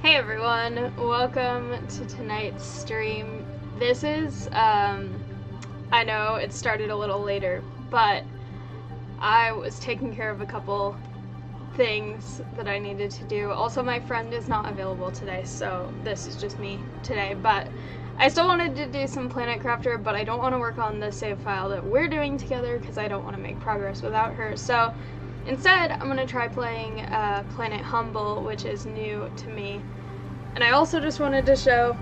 Hey everyone, welcome to tonight's stream. This is, I know it started a little later, but I was taking care of a couple things that I needed to do. Also, my friend is not available today, so this is just me today, but I still wanted to do some Planet Crafter, but I don't want to work on the save file that we're doing together because I don't want to make progress without her, so instead, I'm going to try playing Planet Humble, which is new to me. And I also just wanted to show,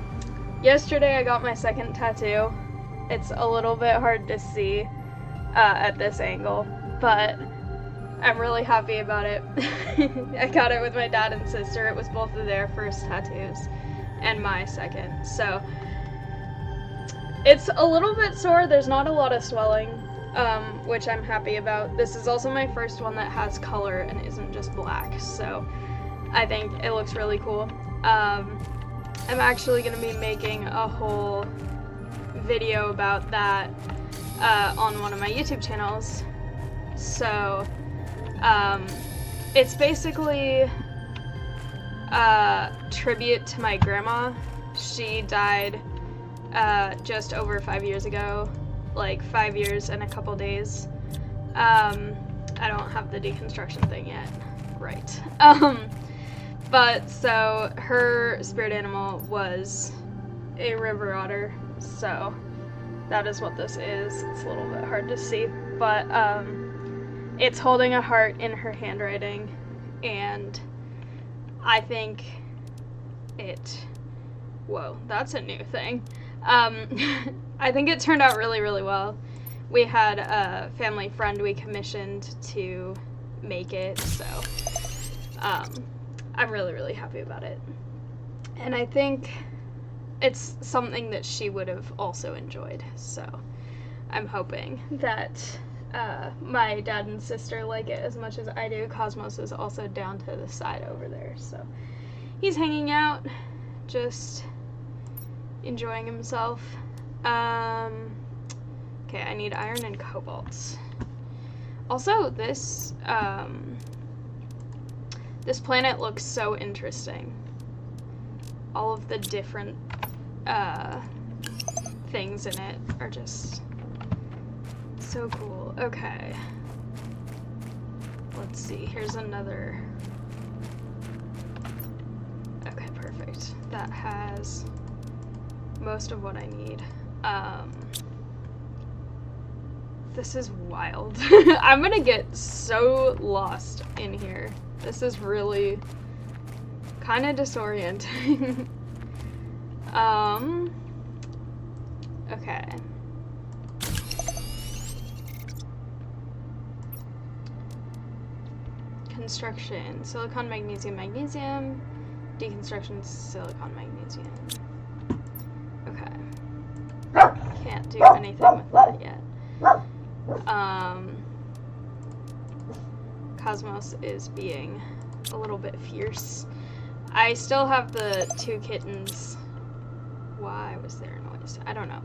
yesterday I got my second tattoo. It's a little bit hard to see at this angle, but I'm really happy about it. I got it with my dad and sister. It was both of their first tattoos and my second. So it's a little bit sore. There's not a lot of swelling, which I'm happy about. This is also my first one that has color and isn't just black, so I think it looks really cool. I'm actually going to be making a whole video about that on one of my YouTube channels. So it's basically a tribute to my grandma. She died just over 5 years ago, like 5 years and a couple days. I don't have the deconstruction thing yet. Right. But so her spirit animal was a river otter, so that is what this is. It's a little bit hard to see, but it's holding a heart in her handwriting, and I think whoa, that's a new thing. I think it turned out really, really well. We had a family friend we commissioned to make it, so I'm really, really happy about it. And I think it's something that she would have also enjoyed, so I'm hoping that my dad and sister like it as much as I do. Cosmos is also down to the side over there, so he's hanging out, just enjoying himself. Okay, I need iron and cobalt. Also, this planet looks so interesting. All of the different things in it are just so cool. Okay. Let's see, here's another. Okay, perfect. That has most of what I need. This is wild. I'm gonna get so lost in here. This is really kind of disorienting. Okay. Construction, silicon, magnesium, magnesium. Deconstruction, silicon, magnesium. Okay. Can't do anything with that yet. Cosmos is being a little bit fierce. I still have the two kittens. Why was there a noise? I don't know.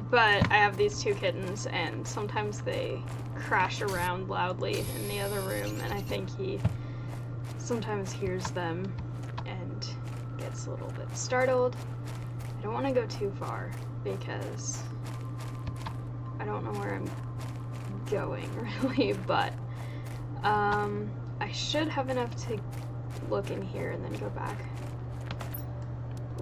But I have these two kittens, and sometimes they crash around loudly in the other room, and I think he sometimes hears them and gets a little bit startled. I don't want to go too far because I don't know where I'm going really, but I should have enough to look in here and then go back.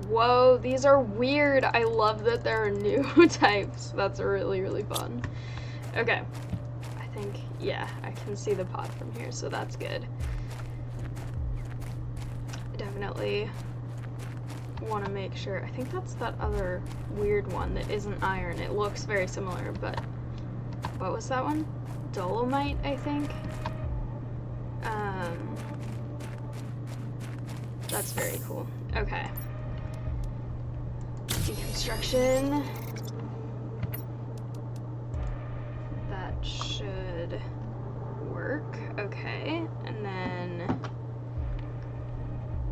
Whoa, these are weird. I love that there are new types. That's really, really fun. Okay, I think, yeah, I can see the pod from here, so that's good. I definitely want to make sure. I think that's that other weird one that isn't iron. It looks very similar, but what was that one? Dolomite, I think. That's very cool. Okay. Deconstruction. That should work. Okay. And then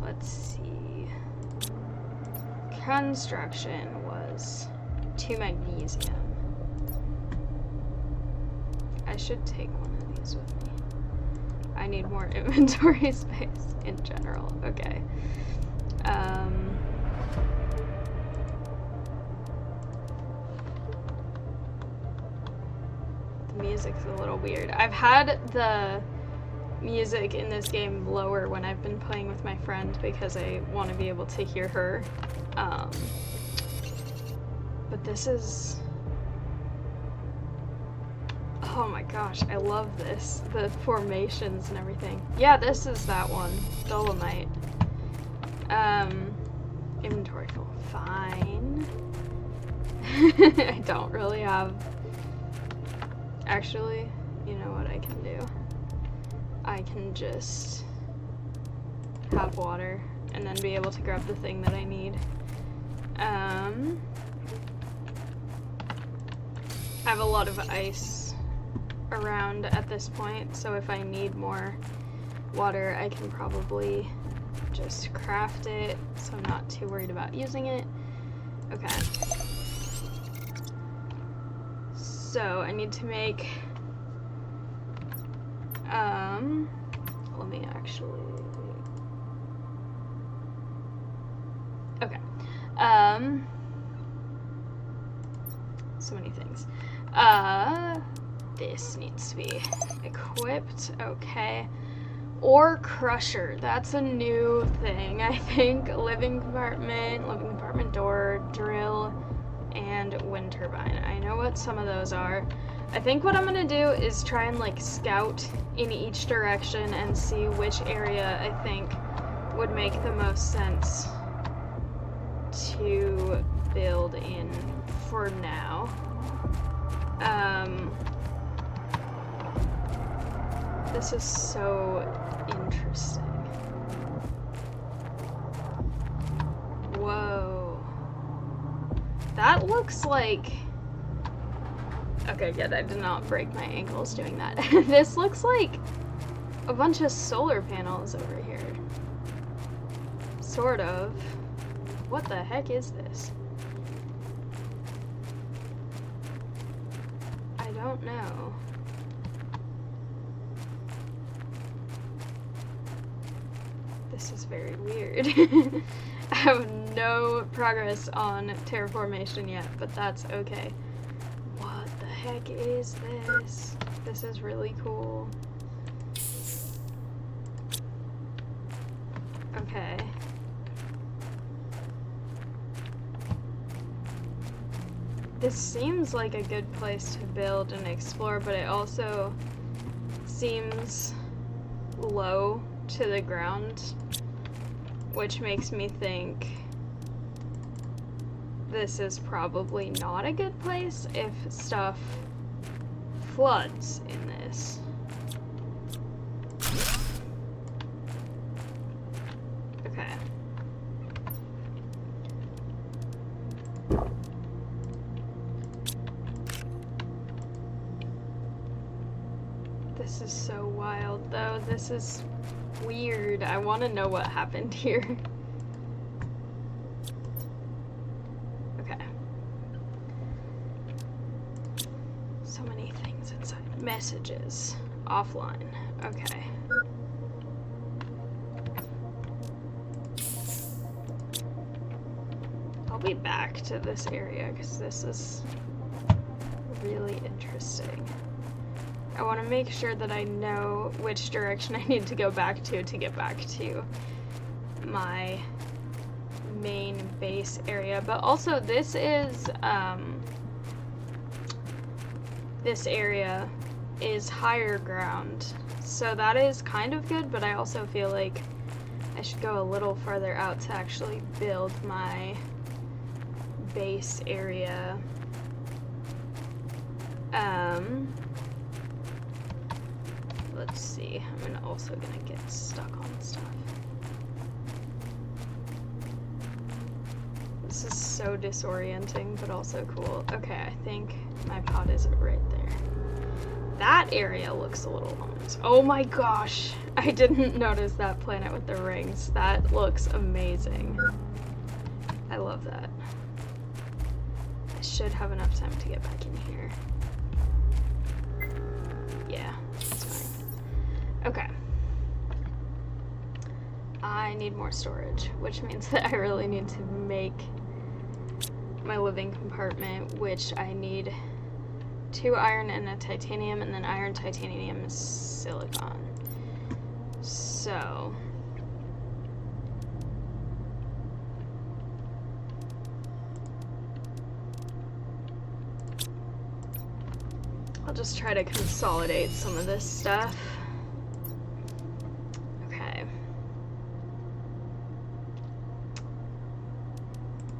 let's see. Construction was 2 magnesium. I should take one of these with me. I need more inventory space in general. Okay. The music's a little weird. I've had the music in this game lower when I've been playing with my friend because I want to be able to hear her. But this is... Oh my gosh, I love this. The formations and everything. Yeah, this is that one. Dolomite. Inventory full. Fine. I don't really have... Actually, you know what I can do? I can just have water and then be able to grab the thing that I need. I have a lot of ice around at this point, so if I need more water, I can probably just craft it, so I'm not too worried about using it. Okay. So I need to make, let me actually, okay, so many things. This needs to be equipped, okay. Ore crusher, that's a new thing, I think. Living compartment door, drill, and wind turbine. I know what some of those are. I think what I'm gonna do is try and like scout in each direction and see which area I think would make the most sense to build in for now. This is so interesting. Whoa. That looks like... Okay, good, I did not break my ankles doing that. This looks like a bunch of solar panels over here. Sort of. What the heck is this? I don't know. This is very weird. I have no progress on terraformation yet, but that's okay. What the heck is this? This is really cool. Okay. This seems like a good place to build and explore, but it also seems low to the ground, which makes me think this is probably not a good place if stuff floods in this. Okay. This is so wild, though. This is weird. I want to know what happened here. Okay. So many things inside. Messages. Offline. Okay. I'll be back to this area because this is really interesting. I want to make sure that I know which direction I need to go back to get back to my main base area. But also this area is higher ground, so that is kind of good, but I also feel like I should go a little farther out to actually build my base area. Let's see, I'm also gonna get stuck on stuff. This is so disorienting, but also cool. Okay, I think my pod is right there. That area looks a little ominous. Oh my gosh, I didn't notice that planet with the rings. That looks amazing. I love that. I should have enough time to get back in here. Yeah, that's fine. Okay. I need more storage, which means that I really need to make my living compartment, which I need 2 iron and a titanium, and then iron, titanium, silicon. So I'll just try to consolidate some of this stuff. Okay.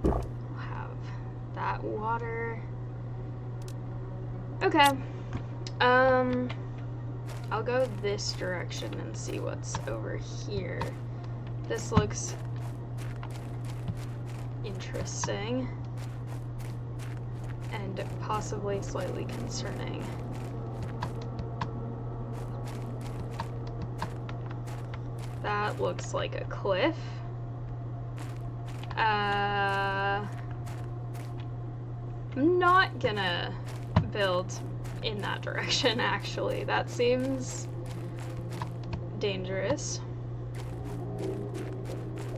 I'll have that water. Okay. I'll go this direction and see what's over here. This looks interesting and possibly slightly concerning. That looks like a cliff. I'm not gonna build in that direction, actually. That seems dangerous.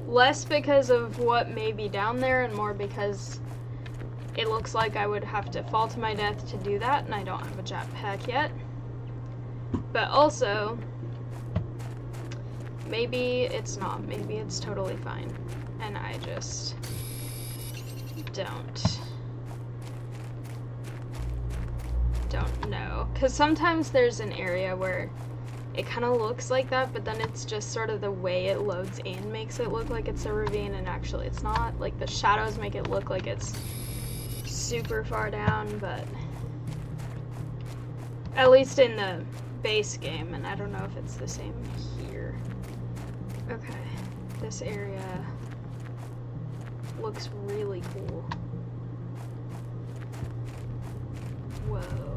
Less because of what may be down there and more because it looks like I would have to fall to my death to do that, and I don't have a jetpack yet. But also, maybe it's not. Maybe it's totally fine. And I just don't know. Because sometimes there's an area where it kind of looks like that, but then it's just sort of the way it loads in makes it look like it's a ravine, and actually it's not. Like, the shadows make it look like it's super far down, but at least in the base game, and I don't know if it's the same here. Okay, this area looks really cool. Whoa.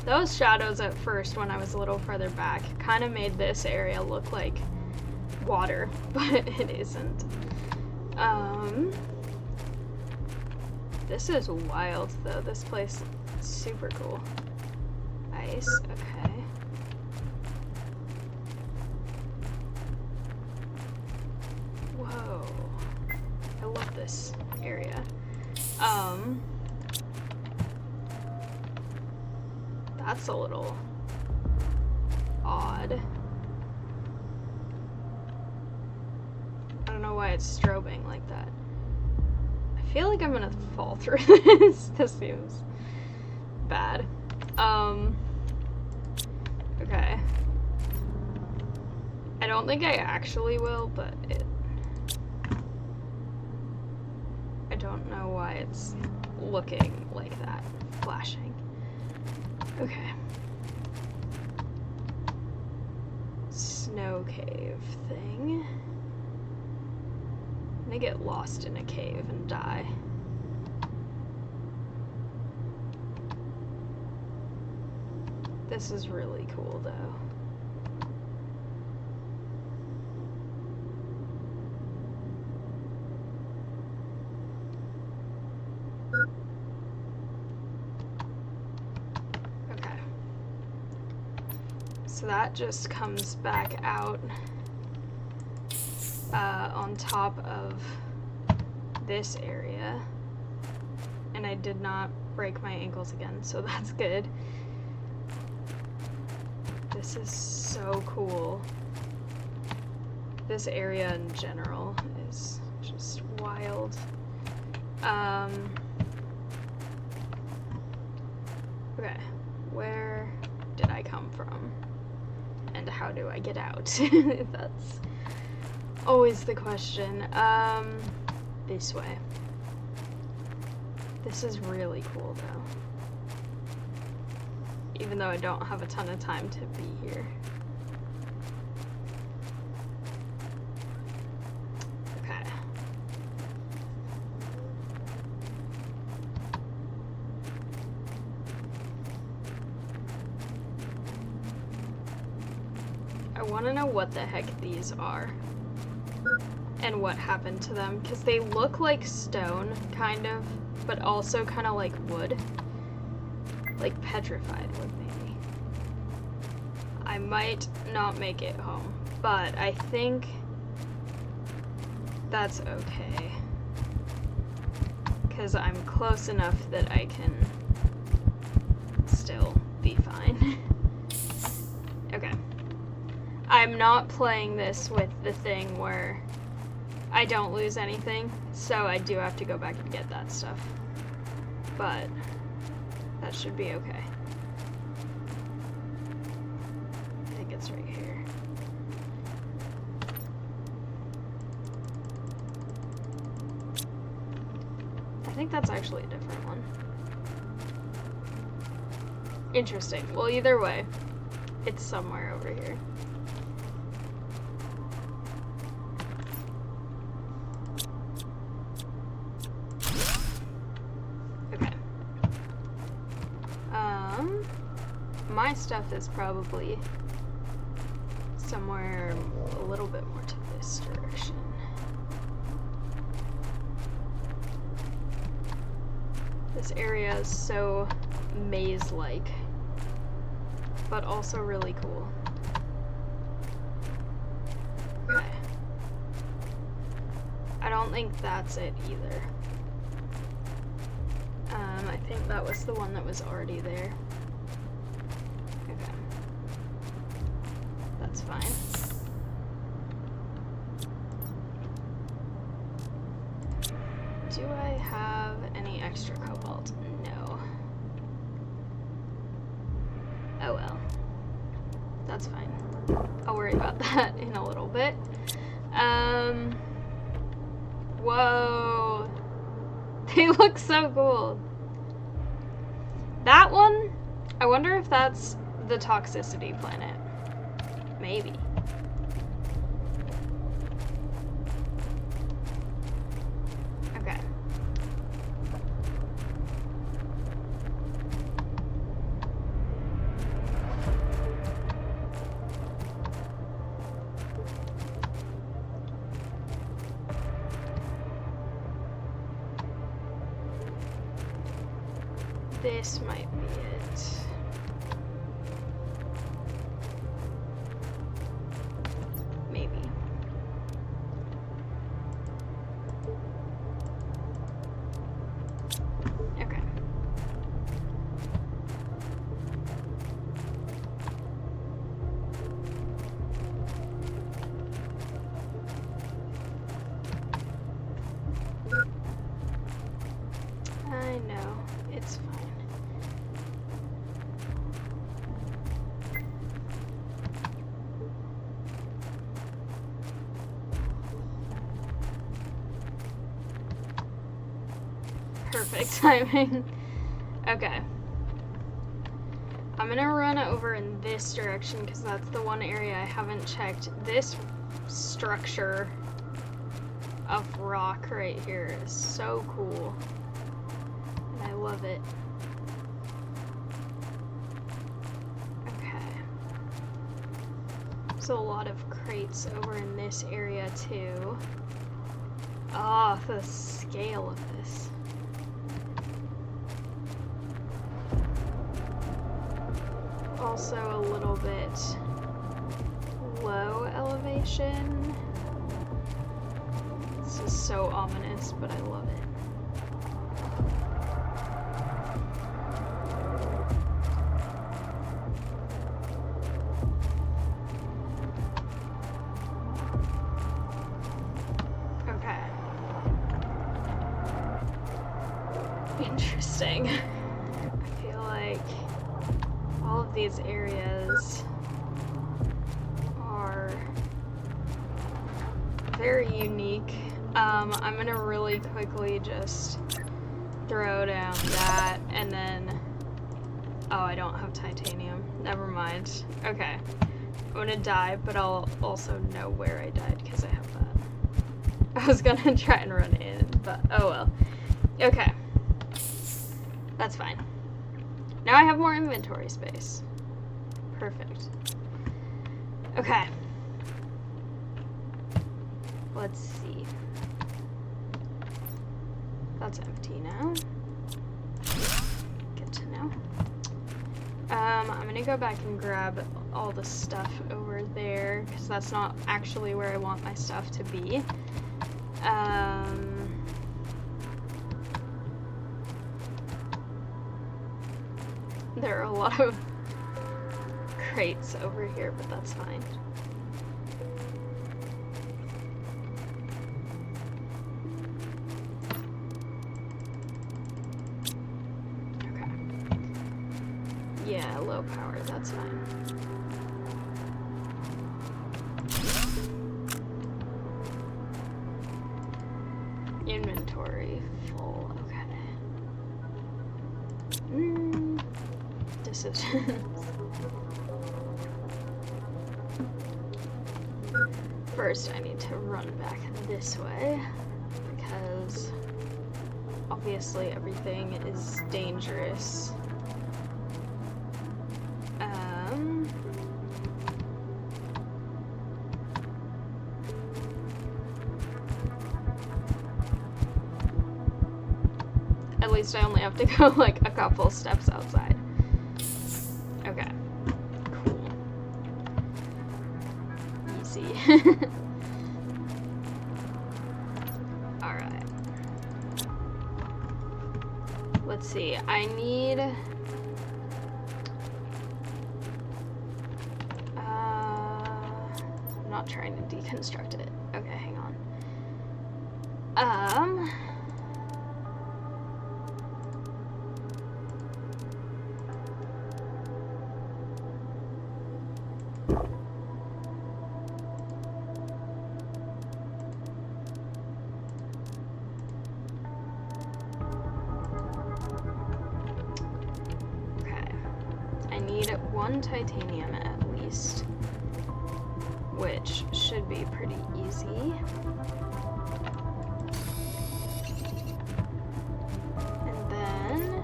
Those shadows at first, when I was a little further back, kind of made this area look like water, but it isn't. This is wild, though. This place is super cool. Ice, okay. Whoa. I love this area. That's a little odd. I don't know why it's strobing like that. I feel like I'm gonna fall through this. This seems bad. Okay. I don't think I actually will, but I don't know why it's looking like that, flashing. Okay. Snow cave thing. I'm gonna get lost in a cave and die. This is really cool, though. So that just comes back out on top of this area. And I did not break my ankles again, so that's good. This is so cool. This area in general is just wild. Okay, where did I come from? And how do I get out? That's always the question. This way. This is really cool, though. Even though I don't have a ton of time to be here. Okay. I want to know what the heck these are and what happened to them, because they look like stone, kind of, but also kind of like wood. Like petrified wood, maybe. I might not make it home, but I think that's okay. Because I'm close enough that I can still be fine. Okay. I'm not playing this with the thing where I don't lose anything, so I do have to go back and get that stuff. But that should be okay. I think it's right here. I think that's actually a different one. Interesting. Well, either way, it's somewhere over here. Okay. My stuff is probably somewhere a little bit more to this direction. This area is so maze-like, but also really cool. Okay. I don't think that's it either. I think that was the one that was already there. Okay. That's fine. Do I have any extra cobalt? No. Oh well. That's fine. I'll worry about that in a little bit. Whoa. They look so cool. That one, I wonder if that's the toxicity planet. Maybe. Okay. This might be it. Maybe. Okay. I know, it's fine. Perfect timing. Okay. I'm gonna run over in this direction because that's the one area I haven't checked. This structure of rock right here is so cool. And I love it. Okay. So a lot of crates over in this area too. Ah, the scale of this. Also a little bit low elevation. This is so ominous, but I love it. Okay. Interesting. I feel like all of these areas are very unique. I'm gonna really quickly just throw down that and then, oh, I don't have titanium. Never mind. Okay. I'm gonna die, but I'll also know where I died because I have that. I was gonna try and run in, but oh well. Okay. That's fine. Now I have more inventory space. Perfect. Okay. Let's see. That's empty now. Good to know. I'm gonna go back and grab all the stuff over there, because that's not actually where I want my stuff to be. There are a lot of crates over here, but that's fine. Yeah, low power, that's fine. Inventory full, okay. Decisions. First, I need to run back this way, because obviously everything is dangerous. At least I only have to go like a couple steps outside. Okay. Cool. Easy. Alright. Let's see. I need... I'm not trying to deconstruct it. Okay, hang on. One titanium at least, which should be pretty easy. And then,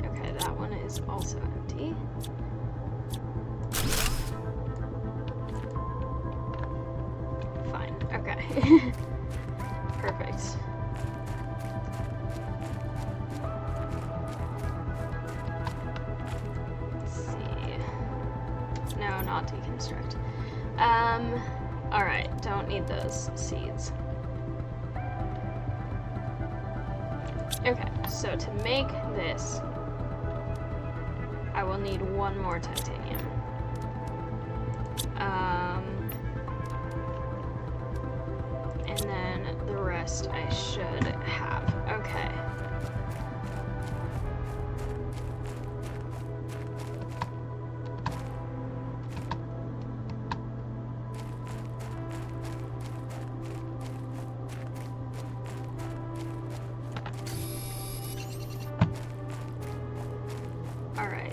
okay, that one is also empty. Fine, okay. Perfect. No, not deconstruct. Alright, don't need those seeds. Okay, so to make this, I will need one more titanium. And then the rest I should have. Okay.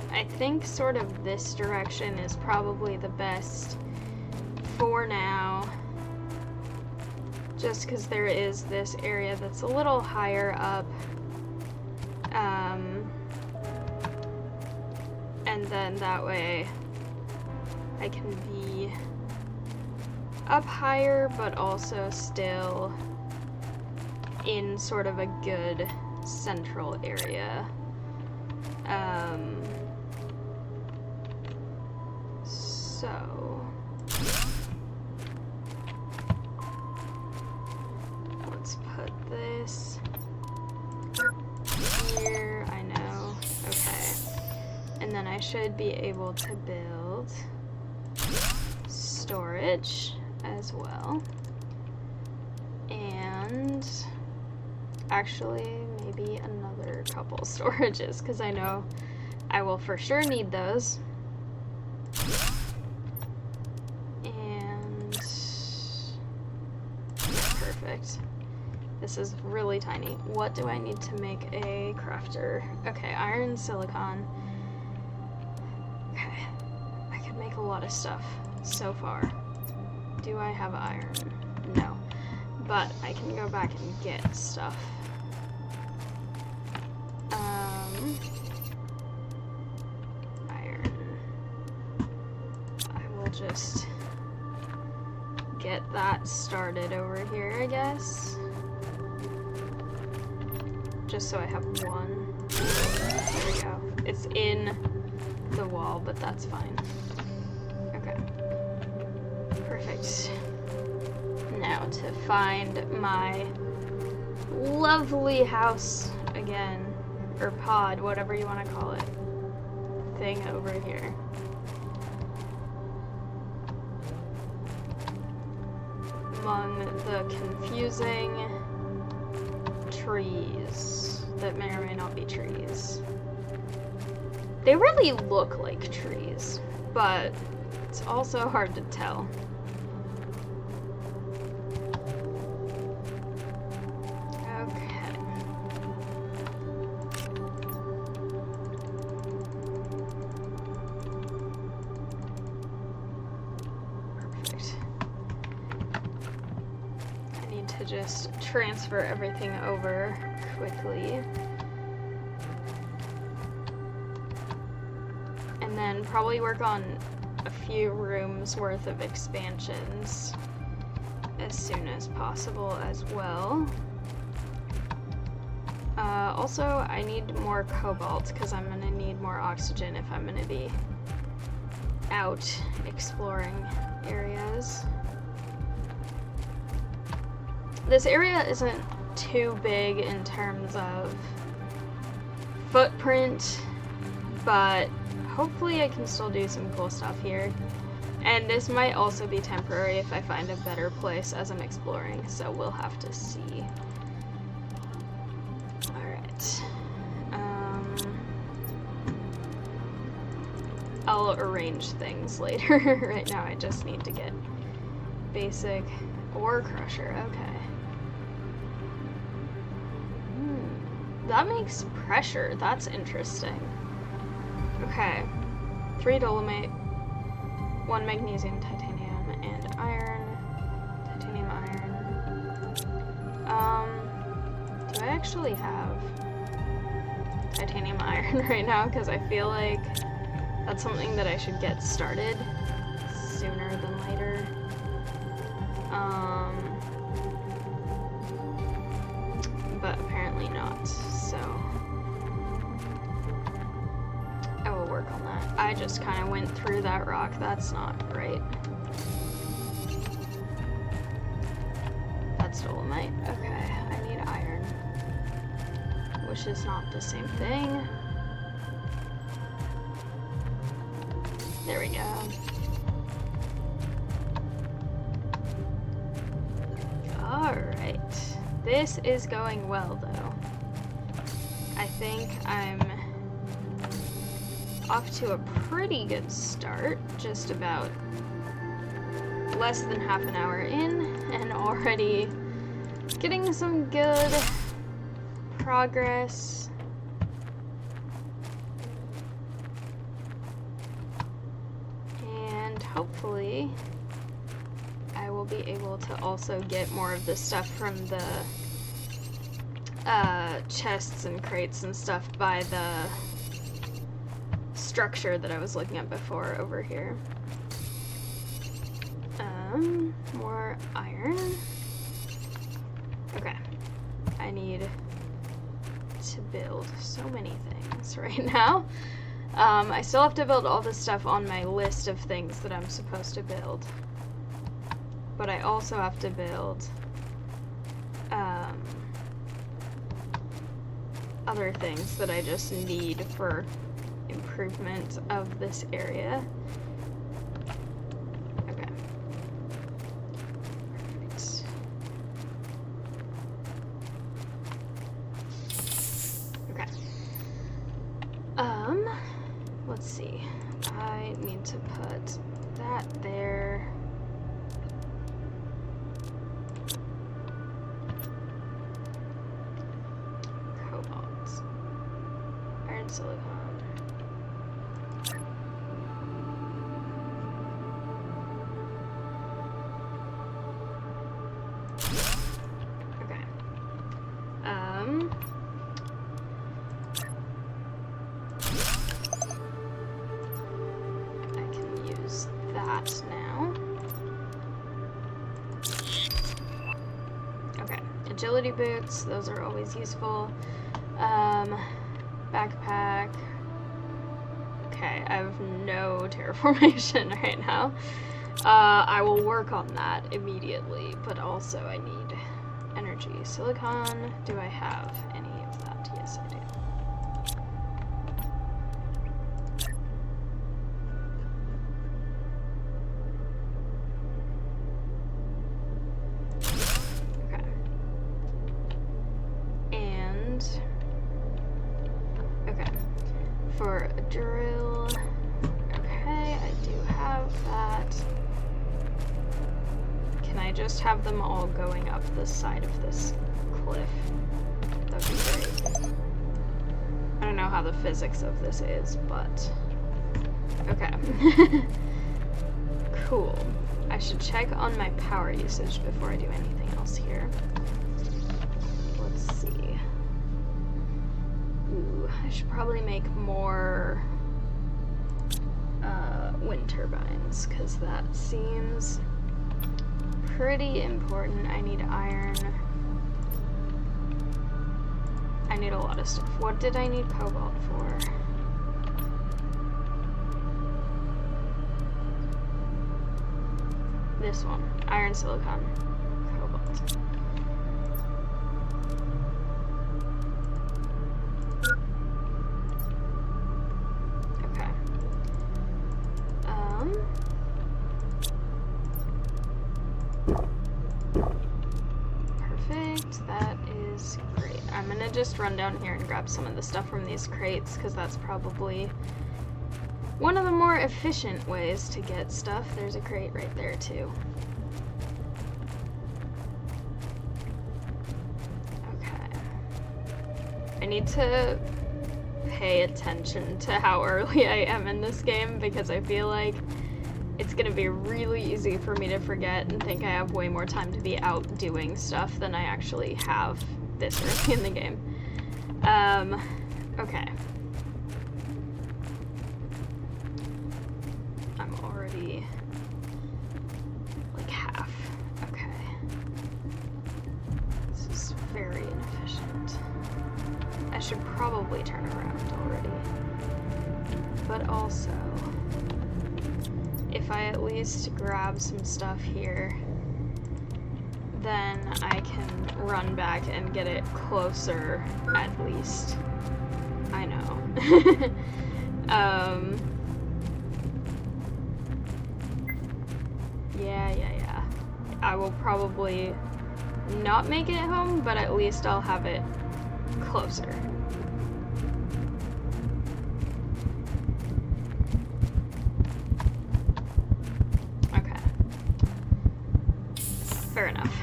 I think sort of this direction is probably the best for now, just because there is this area that's a little higher up, and then that way I can be up higher but also still in sort of a good central area. So let's put this here, I know, okay. And then I should be able to build storage as well. And actually maybe another couple storages, because I know I will for sure need those. Perfect. This is really tiny. What do I need to make a crafter? Okay, iron, silicon. Okay, I could make a lot of stuff so far. Do I have iron? No. But I can go back and get stuff. Iron. I will just get that started over here, I guess. Just so I have one. There we go. It's in the wall, but that's fine. Okay. Perfect. Now to find my lovely house again, or pod, whatever you want to call it, thing over here. Among the confusing trees that may or may not be trees. They really look like trees, but it's also hard to tell. Just transfer everything over quickly. And then probably work on a few rooms worth of expansions as soon as possible as well. Also, I need more cobalt because I'm going to need more oxygen if I'm going to be out exploring areas. This area isn't too big in terms of footprint, but hopefully I can still do some cool stuff here. And this might also be temporary if I find a better place as I'm exploring, so we'll have to see. Alright. I'll arrange things later. Right now I just need to get basic ore crusher. Okay. That makes pressure. That's interesting. Okay. 3 dolomite, 1 magnesium, titanium, and iron. Titanium, iron. Do I actually have titanium iron right now? Because I feel like that's something that I should get started sooner than later. But apparently not, so I will work on that. I just kind of went through that rock. That's not right. That's dolomite. Okay, I need iron, which is not the same thing. There we go. Alright. This is going well, though. I think I'm off to a pretty good start, just about less than half an hour in, and already getting some good progress. And hopefully I will be able to also get more of the stuff from the chests and crates and stuff by the structure that I was looking at before over here. More iron. Okay. I need to build so many things right now. I still have to build all this stuff on my list of things that I'm supposed to build. But I also have to build other things that I just need for improvement of this area. Okay. Perfect. Okay. Let's see. I need to put that there. Silicon. Okay. I can use that now. Okay. Agility boots, those are always useful. Backpack. Okay, I have no terraformation right now. I will work on that immediately, but also I need energy. Silicon, do I have any of that? Yes, I do. Okay. And, okay, for a drill, okay, I do have that. Can I just have them all going up the side of this cliff? That'd be great. I don't know how the physics of this is, but okay. Cool. I should check on my power usage before I do anything else here. Let's see. Ooh, I should probably make more wind turbines, because that seems pretty important. I need iron. I need a lot of stuff. What did I need cobalt for? This one. Iron, silicon, cobalt. Okay. Perfect. That is great. I'm gonna just run down here and grab some of the stuff from these crates, because that's probably one of the more efficient ways to get stuff. There's a crate right there too. Okay. I need to pay attention to how early I am in this game, because I feel like it's gonna be really easy for me to forget and think I have way more time to be out doing stuff than I actually have this early in the game. Okay. I'm already like half. Okay. This is very inefficient. I should probably turn around already. But also, if I at least grab some stuff here, then I can run back and get it closer, at least. I know. Yeah. I will probably not make it home, but at least I'll have it closer. Okay. Fair enough.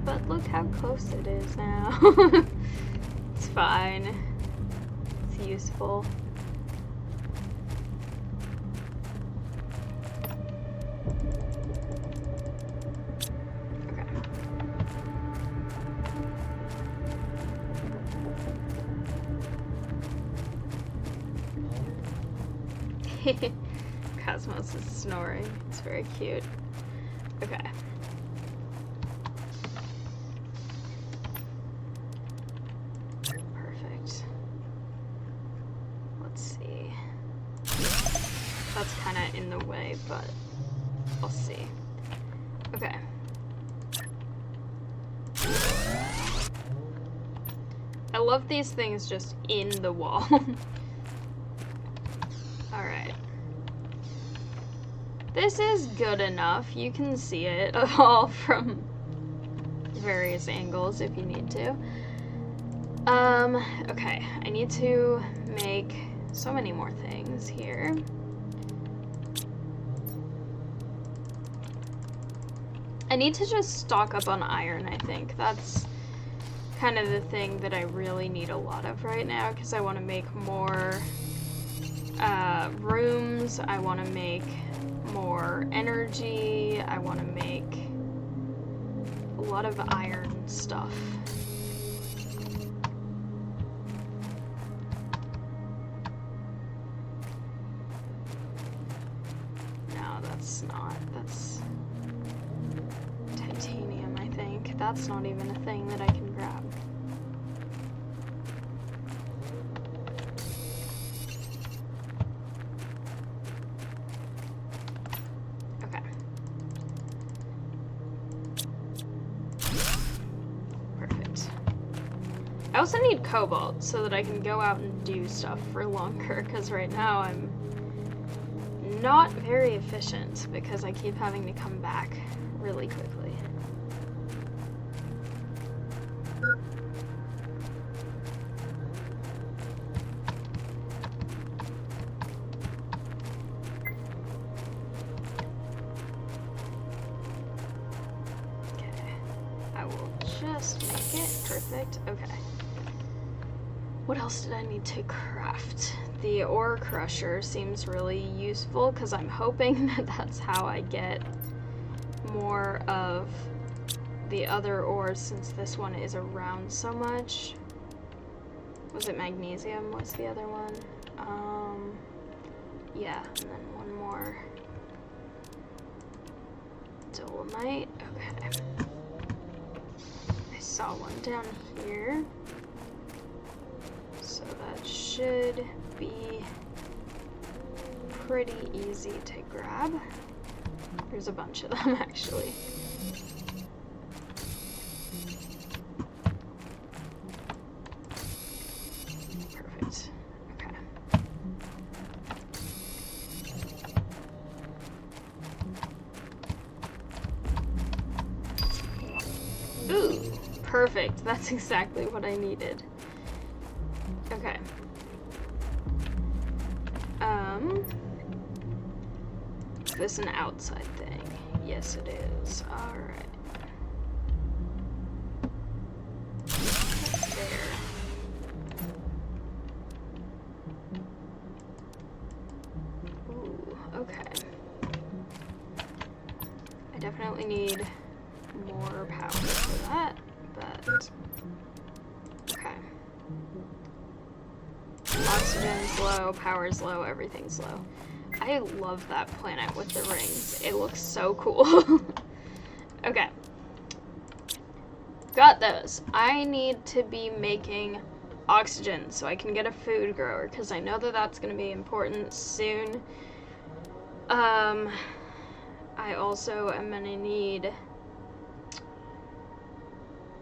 But look how close it is now. It's fine. It's useful. Okay. Cosmos is snoring. It's very cute. Okay. Perfect. Let's see. That's kind of in the way, but I'll see. Okay. I love these things just in the wall. Alright. This is good enough. You can see it all from various angles if you need to. Okay. I need to make so many more things here. I need to just stock up on iron, I think. That's kind of the thing that I really need a lot of right now, because I want to make more rooms, I want to make more energy, I want to make a lot of iron stuff. No, that's not. That's titanium, I think. That's not even a thing that I can grab. also need cobalt so that I can go out and do stuff for longer, because right now I'm not very efficient because I keep having to come back really quickly. Just make it perfect. Okay. What else did I need to craft? The ore crusher seems really useful because I'm hoping that that's how I get more of the other ores, since this one is around so much. Was it magnesium was the other one? Yeah, and then one more dolomite. Okay. Saw one down here, so that should be pretty easy to grab. There's a bunch of them actually. Perfect. Okay. Ooh. Perfect, that's exactly what I needed. Okay. Is this an outside thing? Yes, it is. Alright. There. Ooh, okay. I definitely need more power for that. But okay. Oxygen's low, power's low, everything's low. I love that planet with the rings. It looks so cool. Okay. Got those. I need to be making oxygen so I can get a food grower, because I know that that's going to be important soon. I also am going to need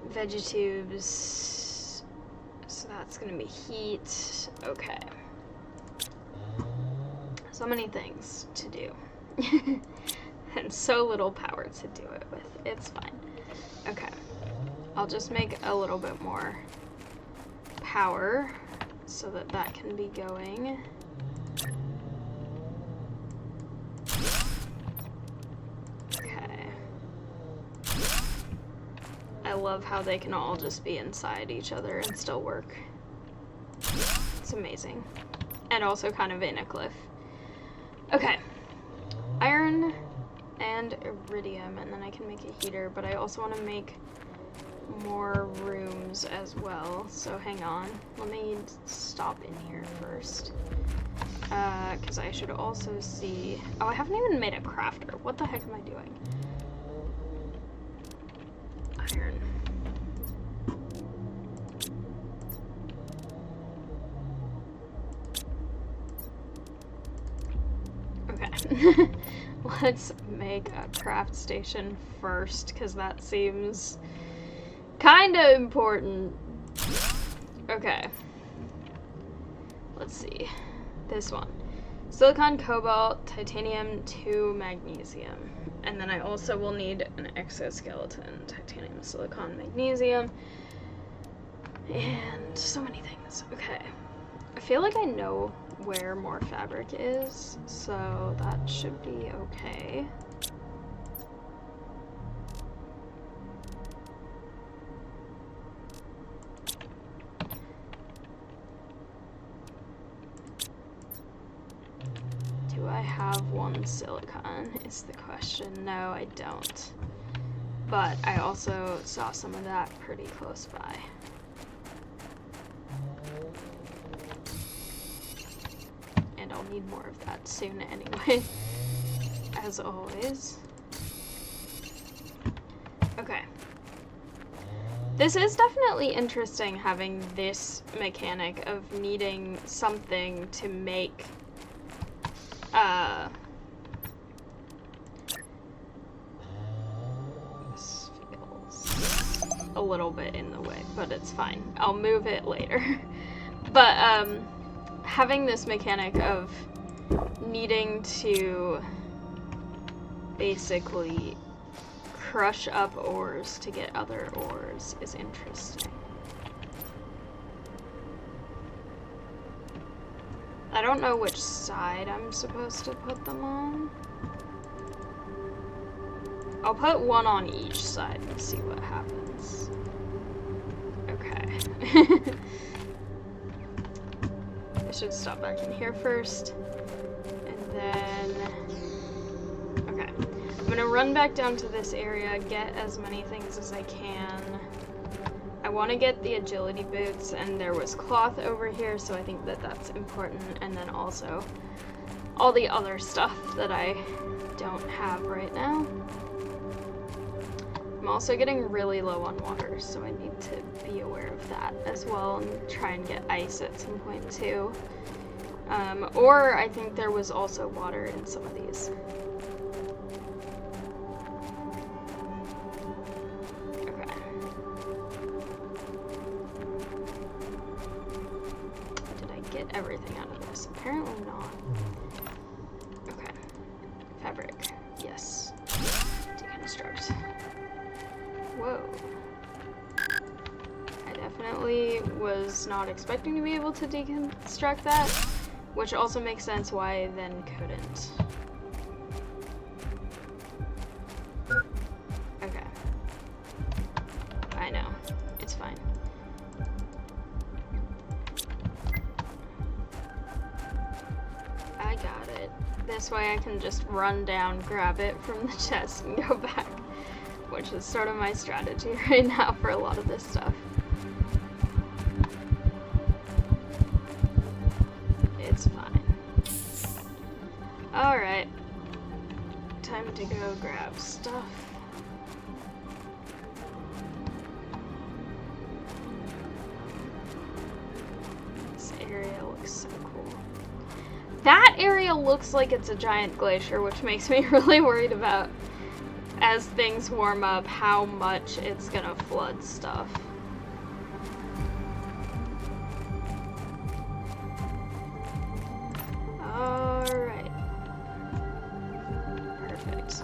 vegetubes, so that's gonna be heat. Okay. So many things to do. And so little power to do it with. It's fine. Okay. I'll just make a little bit more power so that that can be going. I love how they can all just be inside each other and still work. It's amazing. And also kind of in a cliff. Okay. Iron and iridium, and then I can make a heater, but I also want to make more rooms as well. So hang on. Let me stop in here first. Because I should also see... Oh, I haven't even made a crafter. What the heck am I doing? Iron. Okay. Let's make a craft station first, because that seems kind of important. Okay. Let's see. This one. Silicon, cobalt, titanium, 2 magnesium. And then I also will need an exoskeleton. Titanium, silicon, magnesium. And so many things. Okay. I feel like I know where more fabric is, so that should be okay. Do I have 1 silicon is the question. No, I don't. But I also saw some of that pretty close by. And I'll need more of that soon anyway, as always. Okay. This is definitely interesting, having this mechanic of needing something to make this feels a little bit in the way, but it's fine. I'll move it later. But having this mechanic of needing to basically crush up ores to get other ores is interesting. I don't know which side I'm supposed to put them on. I'll put one on each side and see what happens. Okay. I should stop back in here first. And then... Okay. I'm gonna run back down to this area, get as many things as I can. I want to get the agility boots, and there was cloth over here, so I think that that's important. And then also all the other stuff that I don't have right now. I'm also getting really low on water, so I need to be aware of that as well and try and get ice at some point too. Or I think there was also water in some of these. Okay. Did I get everything out of this? Apparently not. Okay. Fabric. Yes. Deconstruct. Whoa. I definitely was not expecting to be able to deconstruct that, which also makes sense why I then couldn't. Okay. I know. It's fine. I got it. This way I can just run down, grab it from the chest, and go back. Which is sort of my strategy right now for a lot of this stuff. It's fine. Alright. Time to go grab stuff. This area looks so cool. That area looks like it's a giant glacier, which makes me really worried about, as things warm up, how much it's gonna flood stuff. Alright. Perfect.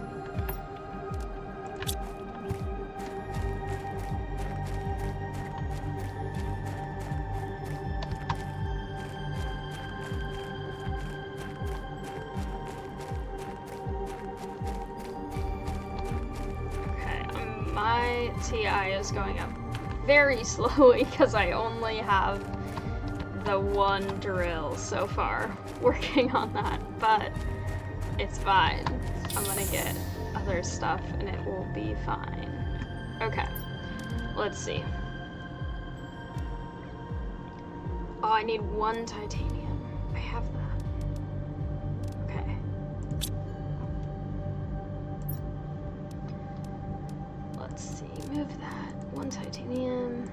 My TI is going up very slowly because I only have the one drill so far working on that, but it's fine. I'm gonna get other stuff and it will be fine. Okay, let's see. Oh, I need one titanium. I have that. Okay. Let's see, move that. One titanium.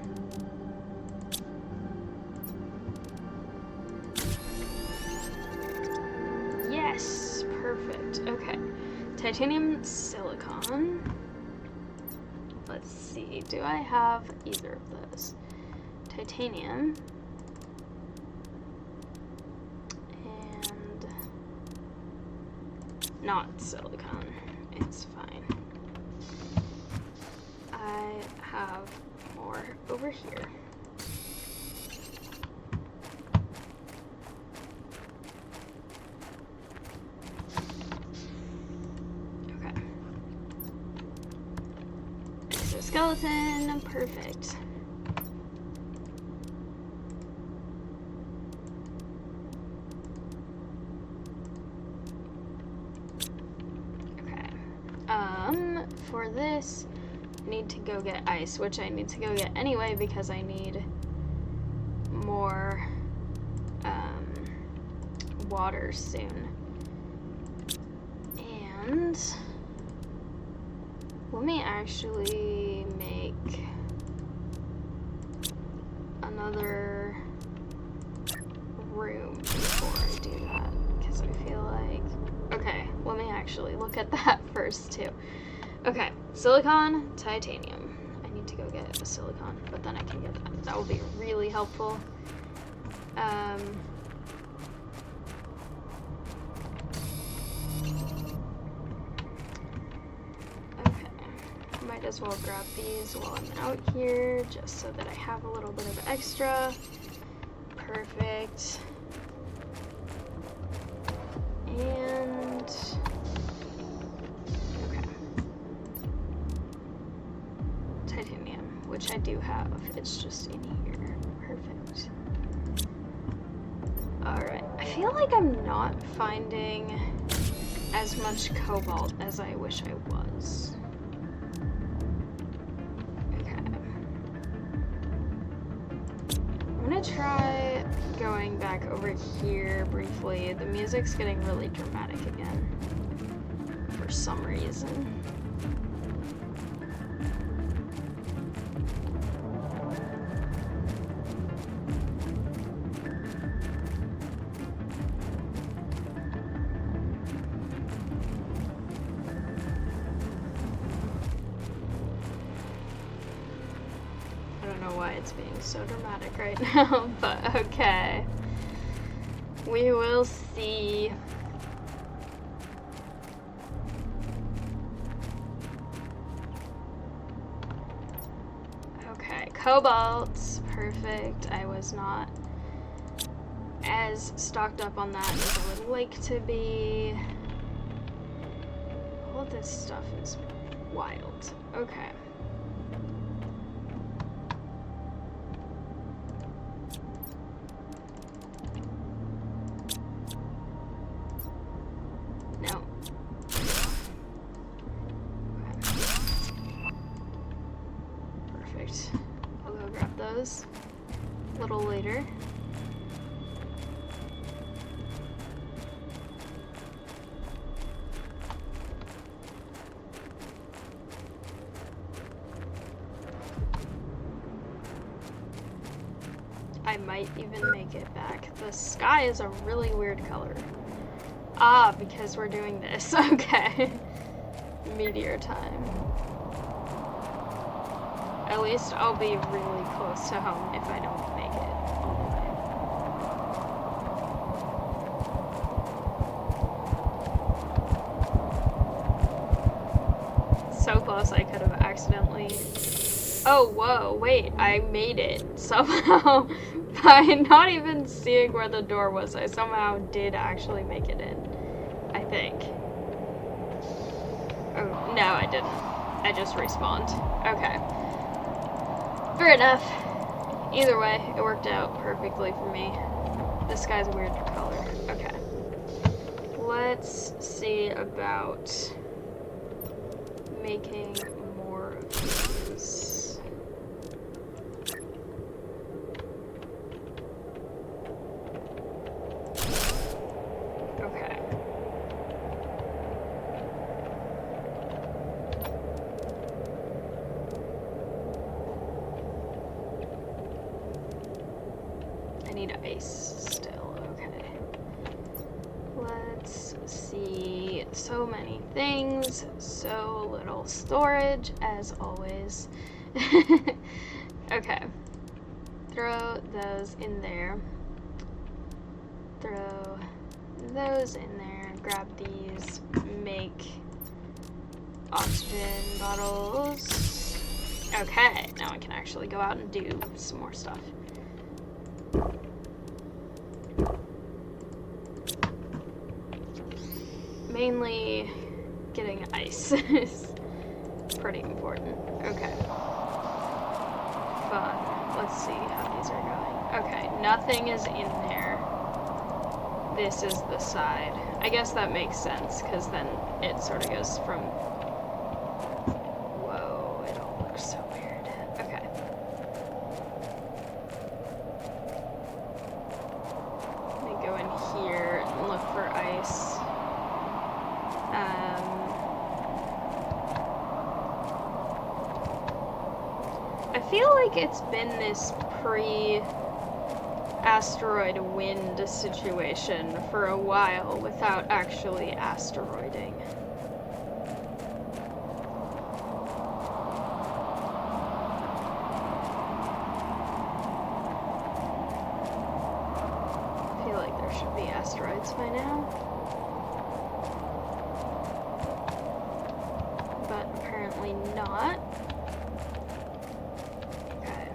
Yes, perfect. Okay. Titanium silicon. Let's see, do I have either of those? Titanium. And not silicon. It's fine. I have more over here. Okay. Exoskeleton, perfect. Okay. For this, I need to go get ice, which I need to go get anyway because I need more water soon. And let me actually make another room before I do that, because I feel like... Okay, let me actually look at that first too. Okay, silicon, titanium. I I need to go get a silicon, but then I can get that. That will be really helpful. Okay, might as well grab these while I'm out here, just so that I have a little bit of extra. Perfect. And okay, titanium, which I do have. It's just in here. Perfect. Alright, I feel like I'm not finding as much cobalt as I wish I was. Okay. I'm gonna try going back over here briefly. The music's getting really dramatic again for some reason. I don't know why it's being so dramatic right now, but okay. We will see. Okay, cobalt. Perfect. I was not as stocked up on that as I would like to be. All this stuff is wild. Okay. No. Perfect. I'll go grab those a little later. I might even make it back. The sky is a really weird color. Ah, because we're doing this. Okay. Meteor time. At least I'll be really close to home if I don't make it all the way. So close I could have accidentally... Oh, whoa, wait, I made it somehow. By not even seeing where the door was, I somehow did actually make it in. I think. Oh, no, I didn't. I just respawned. Okay. Fair enough. Either way, it worked out perfectly for me. This guy's a weird color. Okay. Let's see about making more of these. Okay. I need ice still. Okay. Let's see. So many things, so little storage, as always. Okay. Throw those in there. Throw those in there. Grab these. Make oxygen bottles. Okay, now I can actually go out and do some more stuff. Mainly getting ice is pretty important. Okay. Fun. Let's see how these are going. Okay, nothing is in there. This is the side. I guess that makes sense, because then it sort of goes from... Whoa, it all looks so weird. Okay. Let me go in here and look for ice. I feel like it's been this pre-asteroid wind situation for a while without actually asteroiding. like there should be asteroids by now. But apparently not. Okay.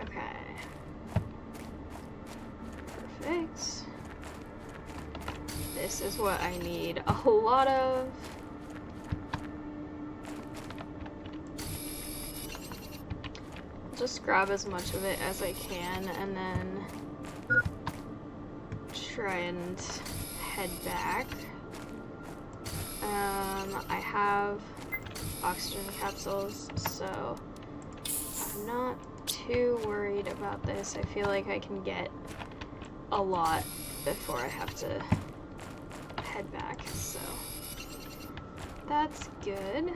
Okay. Perfect. This is what I need a lot of. Just grab as much of it as I can and then try and head back. I have oxygen capsules, so I'm not too worried about this. I feel like I can get a lot before I have to head back, so that's good.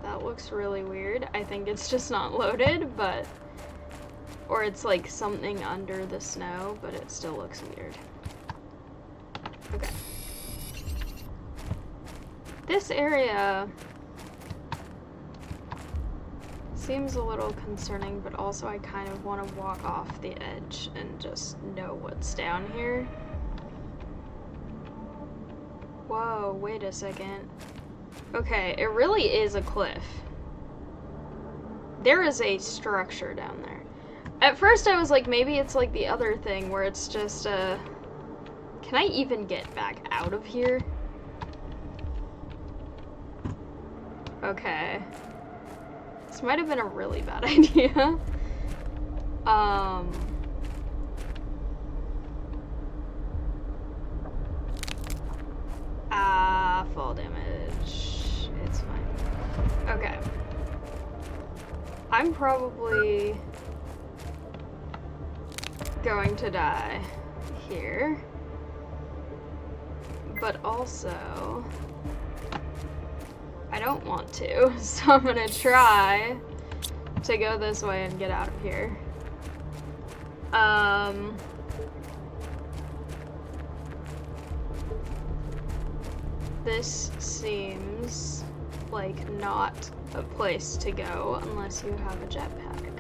That looks really weird. I think it's just not loaded, but or it's like something under the snow, but it still looks weird. Okay. This area seems a little concerning, but also I kind of want to walk off the edge and just know what's down here. Whoa, wait a second. Okay, it really is a cliff. There is a structure down there. At first I was like, maybe it's like the other thing where it's just a... Can I even get back out of here? Okay. This might have been a really bad idea. Fall damage. It's fine. Okay. I'm probably going to die here. But also, I don't want to, so I'm gonna try to go this way and get out of here. This seems like not a place to go unless you have a jetpack.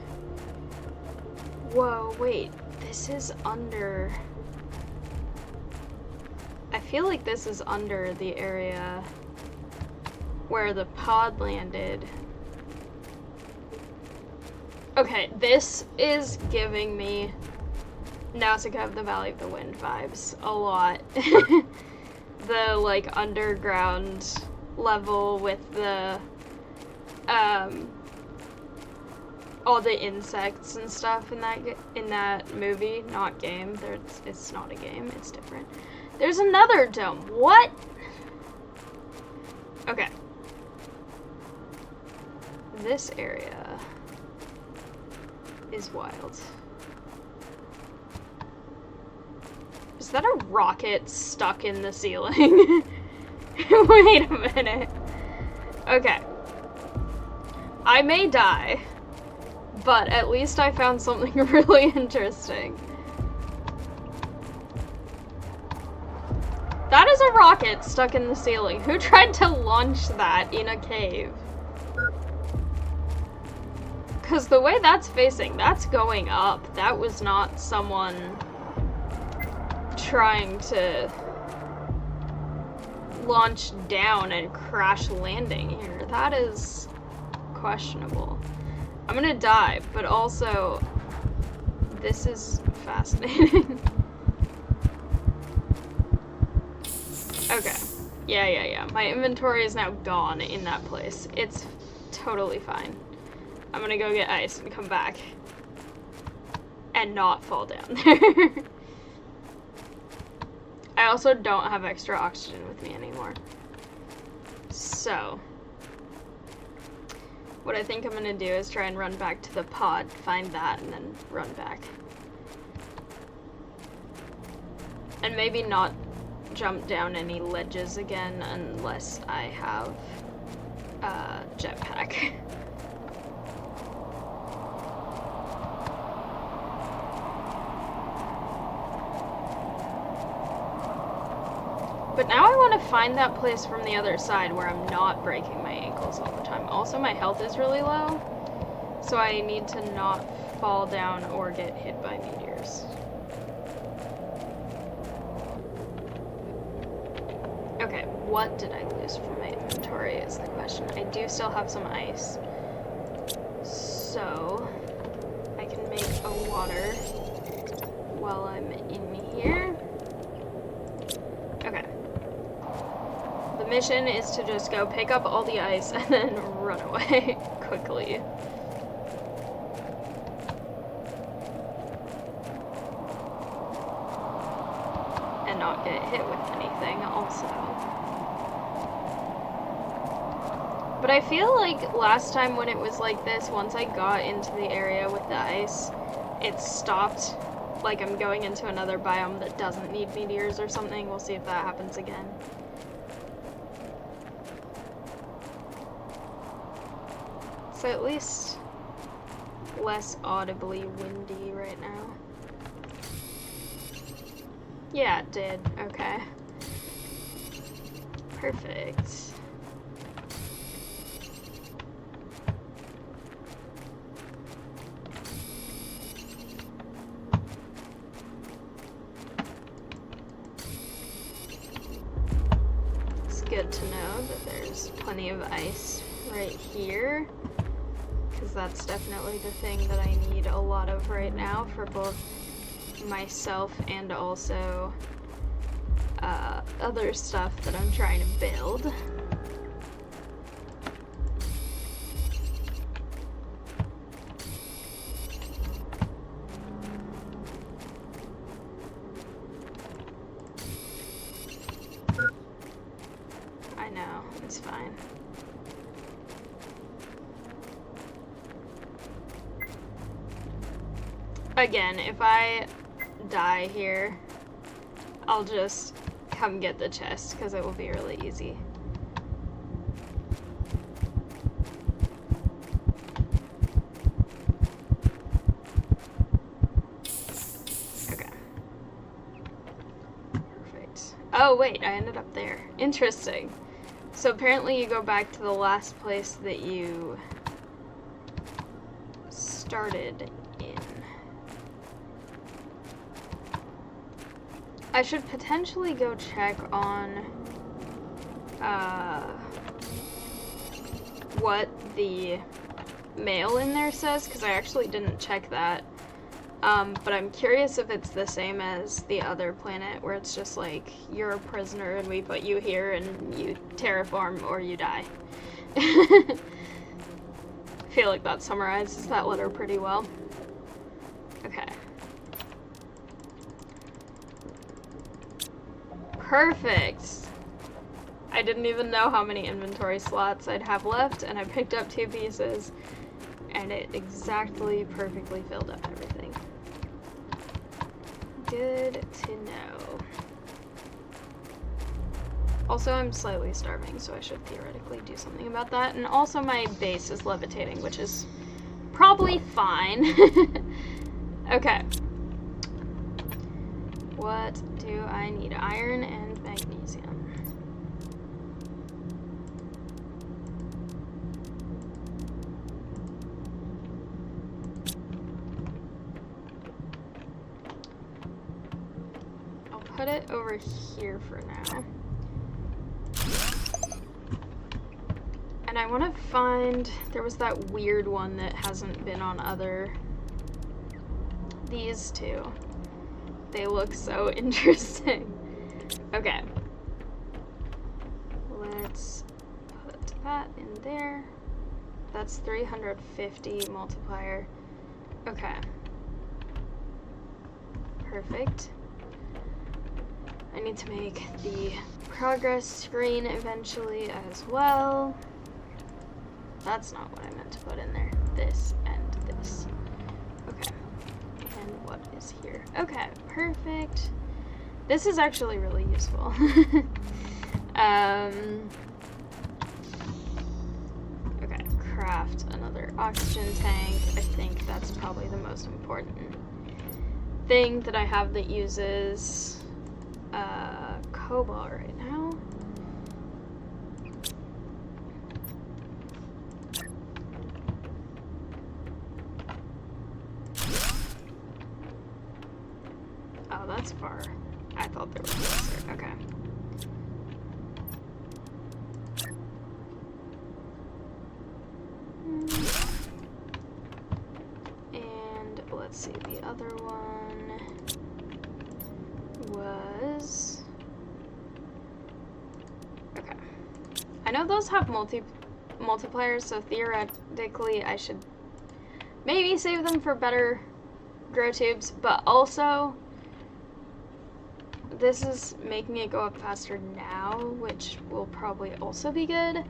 Whoa, wait, this is under... I feel like this is under the area where the pod landed. Okay, this is giving me Nausicaa of the Valley of the Wind vibes a lot. The like underground level with the all the insects and stuff in that movie, not game. It's not a game, it's different. There's another dome. What? Okay. This area is wild. Is that a rocket stuck in the ceiling? Wait a minute. Okay. I may die, but at least I found something really interesting. That is a rocket stuck in the ceiling. Who tried to launch that in a cave? Because the way that's facing, that's going up. That was not someone trying to launch down and crash landing here. That is questionable. I'm gonna die, but also this is fascinating. Okay. Yeah. My inventory is now gone in that place. It's totally fine. I'm gonna go get ice and come back and not fall down there. I also don't have extra oxygen with me anymore. So, what I think I'm gonna do is try and run back to the pod, find that, and then run back. And maybe not jump down any ledges again unless I have jetpack. But now I want to find that place from the other side where I'm not breaking my ankles all the time. Also, my health is really low, so I need to not fall down or get hit by meteors. Okay, what did I lose from my inventory is the question. I do still have some ice, so I can make a water while I'm in here. Okay. The mission is to just go pick up all the ice and then run away quickly. And not get hit with anything also. But I feel like last time when it was like this, once I got into the area with the ice, it stopped. Like I'm going into another biome that doesn't need meteors or something. We'll see if that happens again. So at least less audibly windy right now. Yeah, it did. Okay. Perfect. It's good to know that there's plenty of ice right here, because that's definitely the thing that I need a lot of right now for both myself and also other stuff that I'm trying to build. I know, it's fine. Again, if I die here, I'll just come get the chest, because it will be really easy. Okay. Perfect. Oh, wait, I ended up there. Interesting. So apparently you go back to the last place that you started in. I should potentially go check on what the mail in there says, because I actually didn't check that. But I'm curious if it's the same as the other planet, where it's just like, you're a prisoner and we put you here and you terraform or you die. I feel like that summarizes that letter pretty well. Okay. Perfect. I didn't even know how many inventory slots I'd have left, and I picked up 2 pieces, and it exactly perfectly filled up everything. Good to know. Also, I'm slightly starving, so I should theoretically do something about that. And also my base is levitating, which is probably fine. Okay. What do I need? Iron and magnesium. I'll put it over here for now. And I want to find, there was that weird one that hasn't been on other, these two. They look so interesting. Okay. Let's put that in there. That's 350 multiplier. Okay. Perfect. I need to make the progress screen eventually as well. That's not what I meant to put in there. This and this. Okay. And what is here? Okay, perfect. This is actually really useful. oxygen tank. I think that's probably the most important thing that I have that uses cobalt right now. Oh, that's far. I thought there was closer. Okay. And let's see, the other one was... Okay. I know those have multipliers, so theoretically I should maybe save them for better grow tubes, but also this is making it go up faster now, which will probably also be good.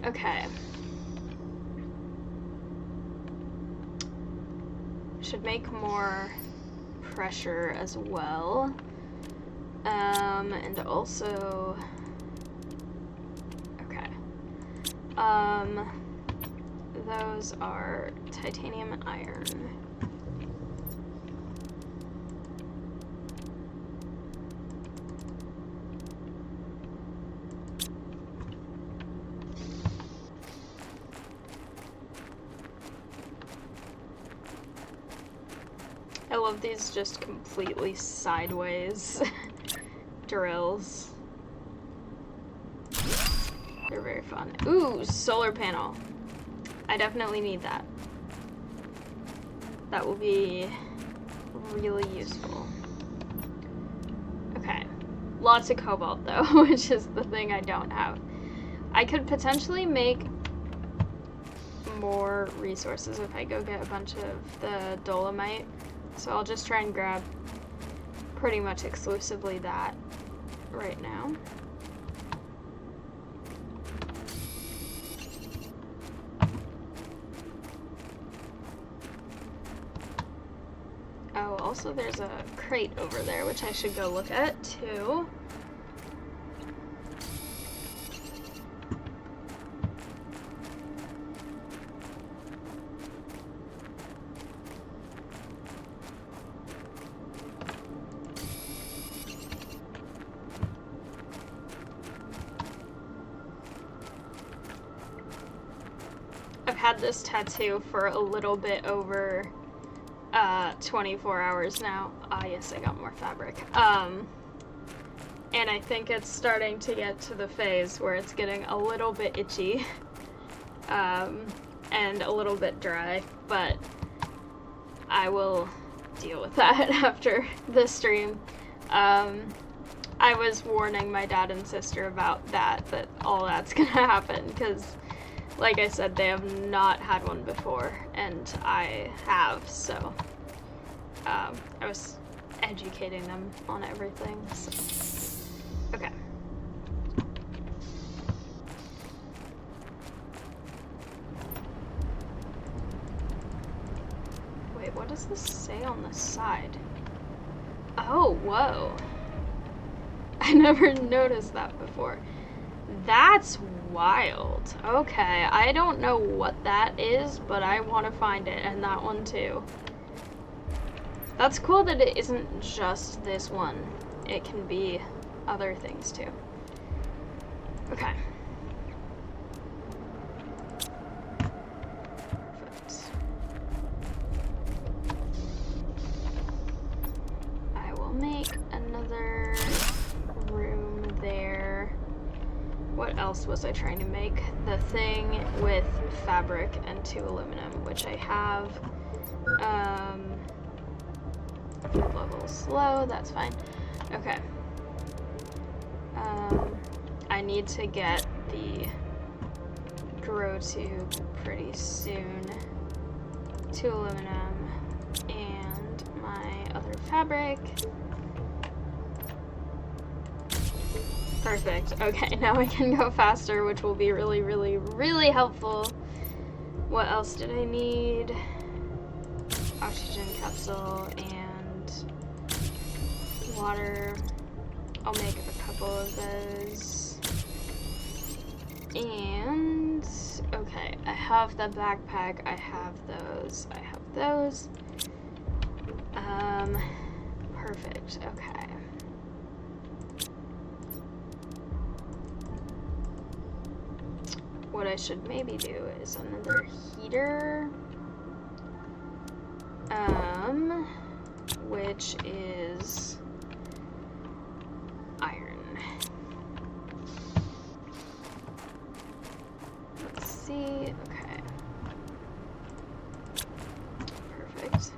Okay. Should make more pressure as well. And also, okay. Those are titanium and iron. I love these just completely sideways drills. They're very fun. Ooh, solar panel. I definitely need that. That will be really useful. Okay. Lots of cobalt though, which is the thing I don't have. I could potentially make more resources if I go get a bunch of the dolomite. So I'll just try and grab pretty much exclusively that right now. Oh, also there's a crate over there, which I should go look at too. I've had this tattoo for a little bit over 24 hours now. Ah, yes, I got more fabric. And I think it's starting to get to the phase where it's getting a little bit itchy and a little bit dry, but I will deal with that after the stream. I was warning my dad and sister about that all that's gonna happen, because like I said, they have not had one before, and I have, so I was educating them on everything, so. Okay. Wait, what does this say on the side? Oh, whoa. I never noticed that before. That's wild. Okay, I don't know what that is, but I want to find it, and that one too. That's cool that it isn't just this one. It can be other things too. Okay. Perfect. I will make another room there. What else was I trying to make? The thing with fabric and 2 aluminum, which I have. Food level slow, that's fine. Okay. I need to get the grow tube pretty soon. 2 aluminum and my other fabric. Perfect. Okay, now I can go faster, which will be really, really, really helpful. What else did I need? Oxygen capsule and water. I'll make a couple of those. And, okay, I have the backpack, I have those, I have those. Perfect, okay. What I should maybe do is another heater, which is iron. Let's see, okay. Perfect.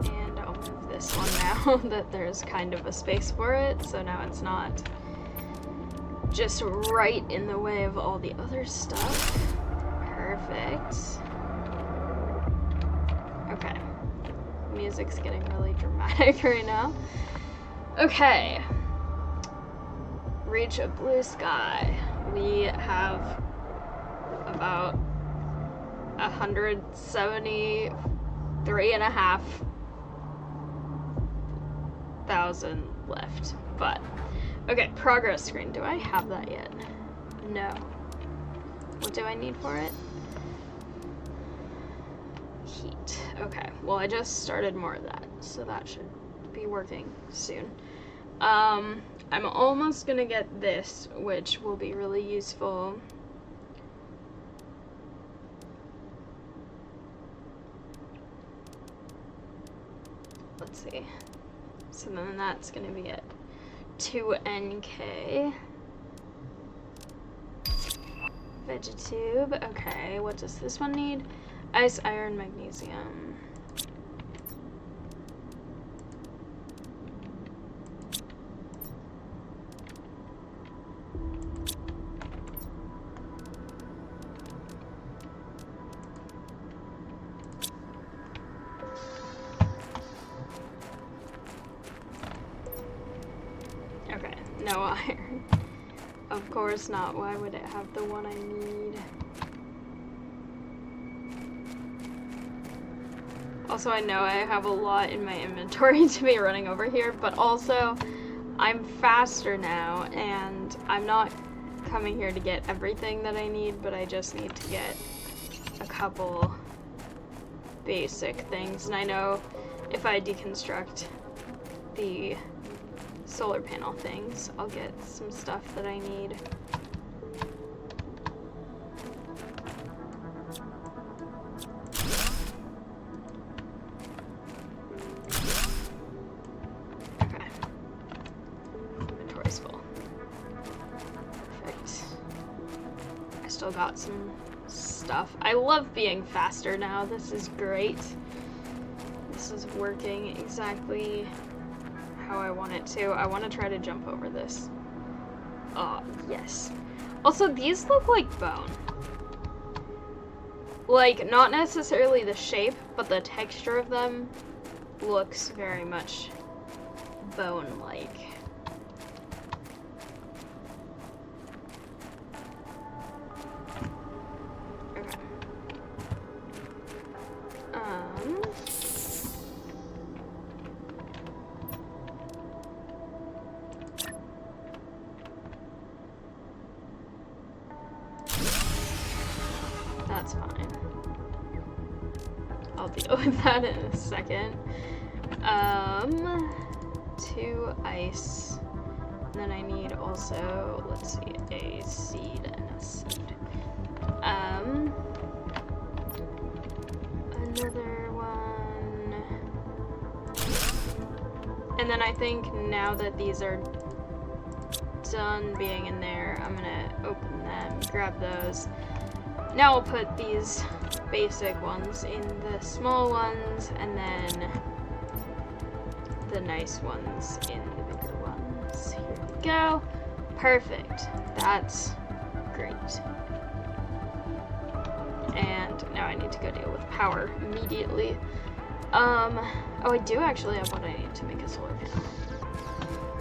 And I'll move this one now that there's kind of a space for it, so now it's not just right in the way of all the other stuff. Perfect. Okay. Music's getting really dramatic right now. Okay. Reach a blue sky. We have about 173,500 left, but okay, progress screen. Do I have that yet? No. What do I need for it? Heat. Okay, well I just started more of that, so that should be working soon. I'm almost gonna get this, which will be really useful. Let's see. So then that's gonna be at 2 NK. Vegetube. Okay, what does this one need? Ice, iron, magnesium. Okay, no iron. Of course not. Why would it have the one I need? Also, I know I have a lot in my inventory to be running over here, but also I'm faster now, and I'm not coming here to get everything that I need, but I just need to get a couple basic things. And I know if I deconstruct the solar panel things, I'll get some stuff that I need. Okay. Inventory's full. Perfect. I still got some stuff. I love being faster now. This is great. This is working exactly how I want it to. I want to try to jump over this. Oh, yes. Also, these look like bone. Like, not necessarily the shape, but the texture of them looks very much bone-like. Okay. That's fine. I'll deal with that in a second. 2 ice. And then I need also, let's see, a seed and a seed. Another one. And then I think now that these are done being in there, I'm gonna open them, grab those. Now I'll put these basic ones in the small ones, and then the nice ones in the bigger ones. Here we go. Perfect. That's great. And now I need to go deal with power immediately. Oh, I do actually have what I need to make a solar panel.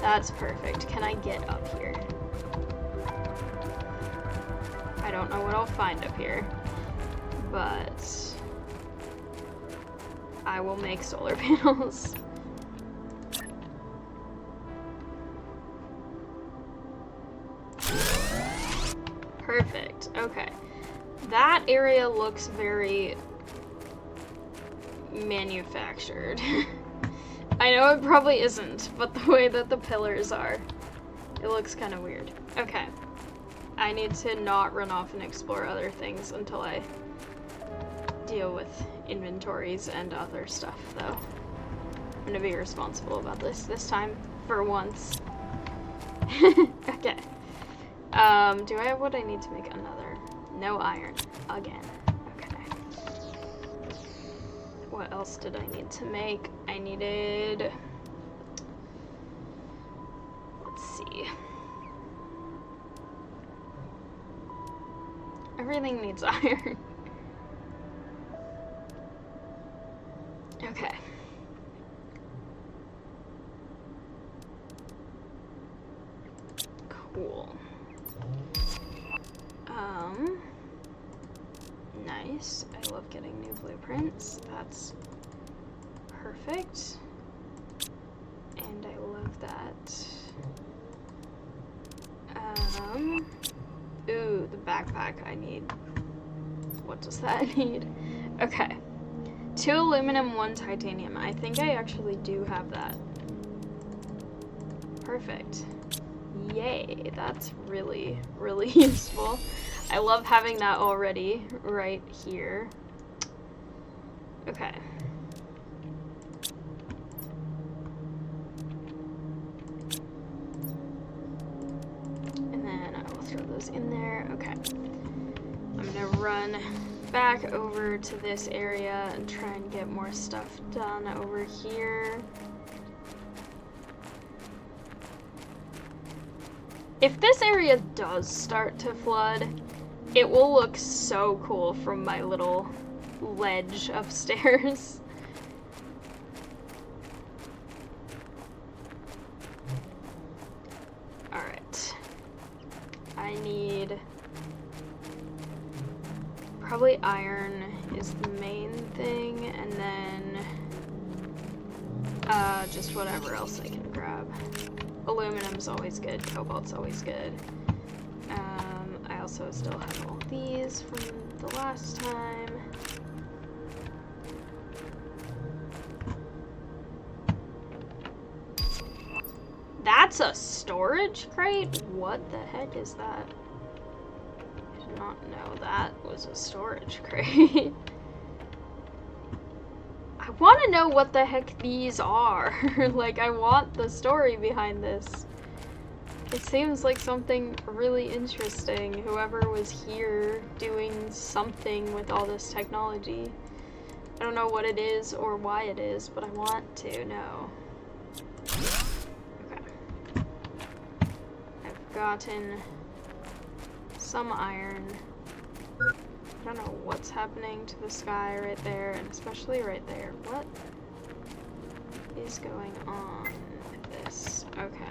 That's perfect. Can I get up here? I don't know what I'll find up here, but I will make solar panels. Perfect. Okay. That area looks very manufactured. I know it probably isn't, but the way that the pillars are, it looks kind of weird. Okay. I need to not run off and explore other things until I deal with inventories and other stuff, though. I'm gonna be responsible about this time, for once. Okay. Do I have what I need to make another? No iron. Again. Okay. What else did I need to make? I needed... Let's see. Everything needs iron. Okay. Cool. Nice. I love getting new blueprints. That's perfect. And I love that. Ooh, the backpack I need. What does that need? Okay. 2 aluminum, 1 titanium. I think I actually do have that. Perfect. Yay, that's really, really useful. I love having that already right here. Okay. And then I will throw those in there. Okay. I'm gonna run back over to this area and try and get more stuff done over here. If this area does start to flood, it will look so cool from my little ledge of stairs. Alright. I need... Probably iron is the main thing, and then just whatever else I can grab. Aluminum's always good, cobalt's always good. I also still have all these from the last time. That's a storage crate? What the heck is that? I did not know that was a storage crate. I want to know what the heck these are. Like, I want the story behind this. It seems like something really interesting. Whoever was here doing something with all this technology. I don't know what it is or why it is, but I want to know. Okay. I've gotten some iron. I don't know what's happening to the sky right there, and especially right there. What is going on with this? Okay.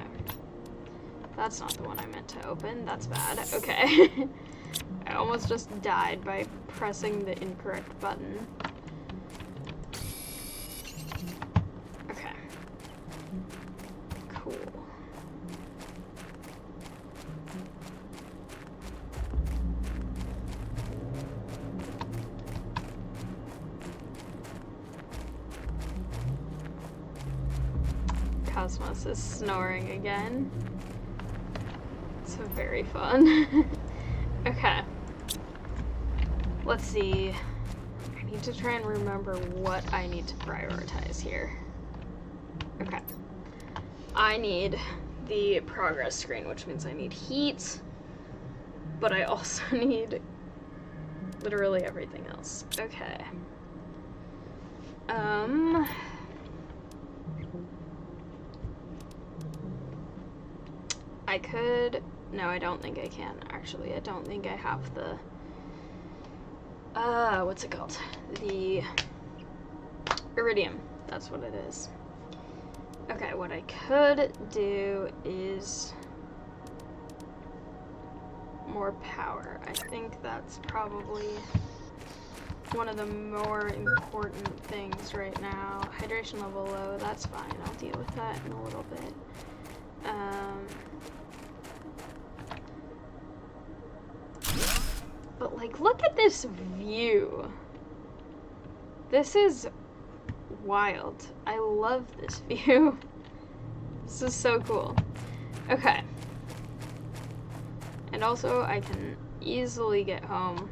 That's not the one I meant to open. That's bad. Okay. I almost just died by pressing the incorrect button. Okay. Cool. Cosmos is snoring again. So very fun. Okay. Let's see. I need to try and remember what I need to prioritize here. Okay. I need the progress screen, which means I need heat, but I also need literally everything else. Okay. I could... No, I don't think I can, actually. I don't think I have the... what's it called? The... Iridium. That's what it is. Okay, what I could do is... more power. I think that's probably one of the more important things right now. Hydration level low, that's fine. I'll deal with that in a little bit. But like, look at this view. This is wild. I love this view. This is so cool. Okay. And also, I can easily get home.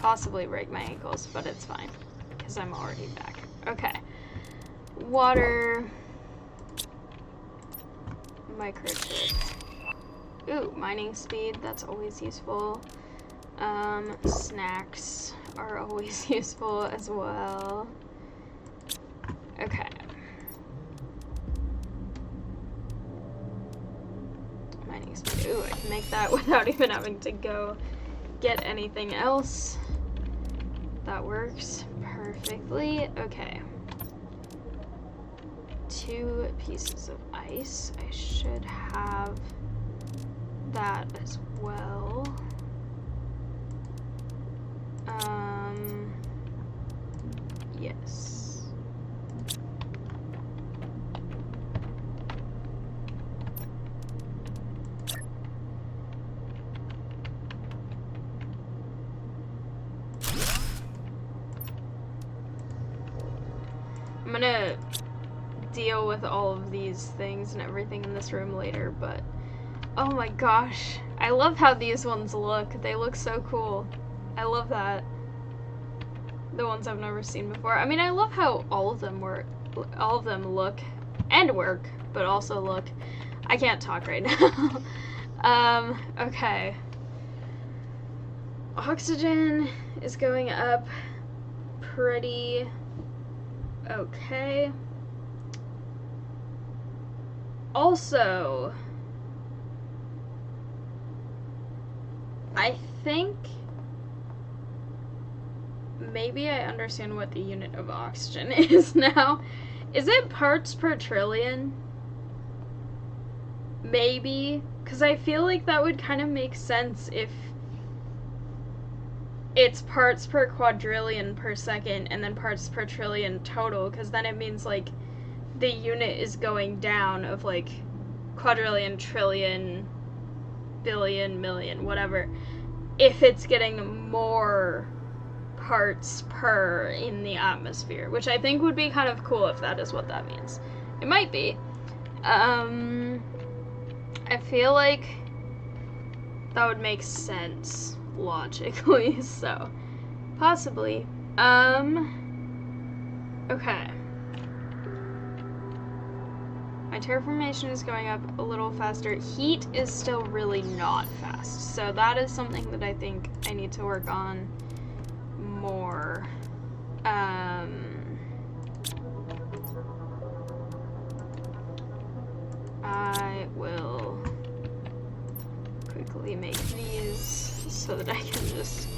Possibly break my ankles, but it's fine. Because I'm already back. Okay. Water. Microchip. Ooh, mining speed. That's always useful. Snacks are always useful as well. Okay. Mining speed. Ooh, I can make that without even having to go get anything else. That works perfectly. Okay. 2 pieces of ice. I should have that as well. Yes. I'm gonna deal with all of these things and everything in this room later, but oh my gosh, I love how these ones look. They look so cool. I love that. The ones I've never seen before. I mean, I love how all of them look and work, but also look. I can't talk right now. Okay. Oxygen is going up pretty okay. Also, I think maybe I understand what the unit of oxygen is now. Is it parts per trillion? Maybe, because I feel like that would kind of make sense if it's parts per quadrillion per second and then parts per trillion total, because then it means like the unit is going down of like quadrillion, trillion, billion, million, whatever, if it's getting more parts per in the atmosphere, which I think would be kind of cool if that is what that means. It might be. I feel like that would make sense logically, so possibly. Okay. My terraformation is going up a little faster. Heat is still really not fast, so that is something that I think I need to work on more. I will quickly make these so that I can just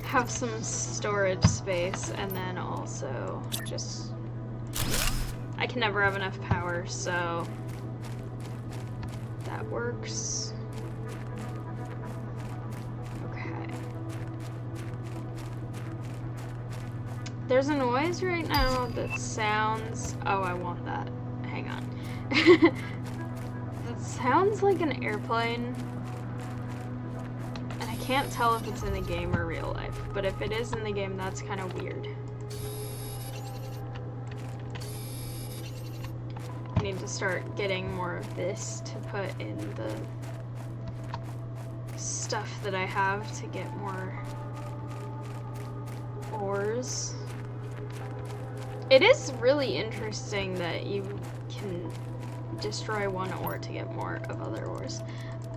have some storage space, and then also just, I can never have enough power, so that works. Okay. There's a noise right now that sounds, oh, I want that. Hang on. That sounds like an airplane. And I can't tell if it's in the game or real life, but if it is in the game, that's kind of weird. I need to start getting more of this to put in the stuff that I have to get more ores. It is really interesting that you can destroy one ore to get more of other ores.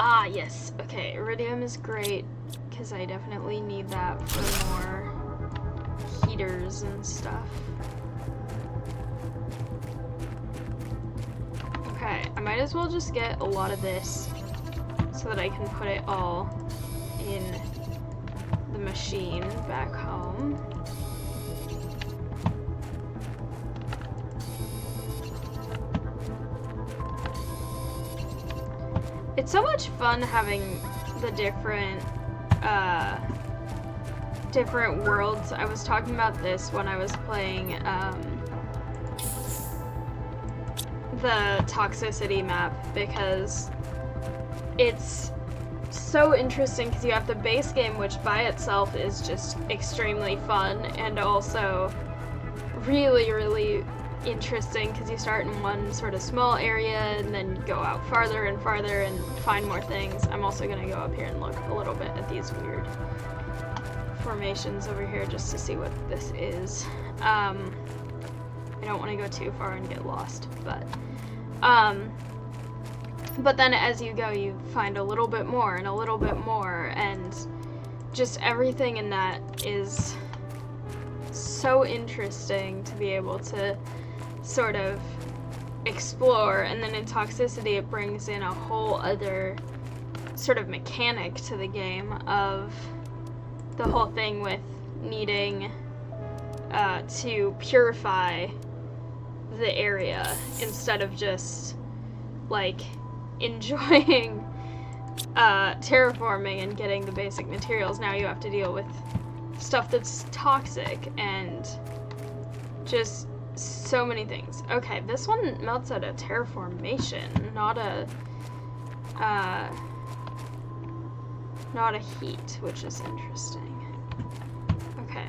Ah, yes. Okay, iridium is great, because I definitely need that for more heaters and stuff. Okay, I might as well just get a lot of this so that I can put it all in the machine back home. It's so much fun having the different different worlds. I was talking about this when I was playing the toxicity map, because it's so interesting because you have the base game, which by itself is just extremely fun and also really, really interesting because you start in one sort of small area and then go out farther and farther and find more things. I'm also going to go up here and look a little bit at these weird formations over here just to see what this is. I don't want to go too far and get lost, but then as you go, you find a little bit more and a little bit more, and just everything in that is so interesting to be able to sort of explore. And then in Toxicity, it brings in a whole other sort of mechanic to the game of the whole thing with needing to purify the area instead of just like enjoying terraforming and getting the basic materials. Now you have to deal with stuff that's toxic and just so many things. Okay, this one melts at a terraformation, not a heat, which is interesting. Okay.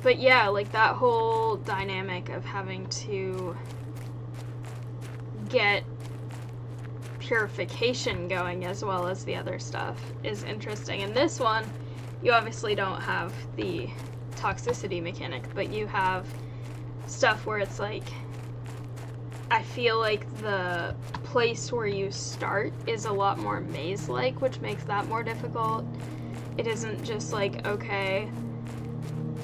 But yeah, like that whole dynamic of having to get purification going as well as the other stuff is interesting. In this one, you obviously don't have the toxicity mechanic, but you have stuff where it's like, I feel like the place where you start is a lot more maze-like, which makes that more difficult. It isn't just like, okay,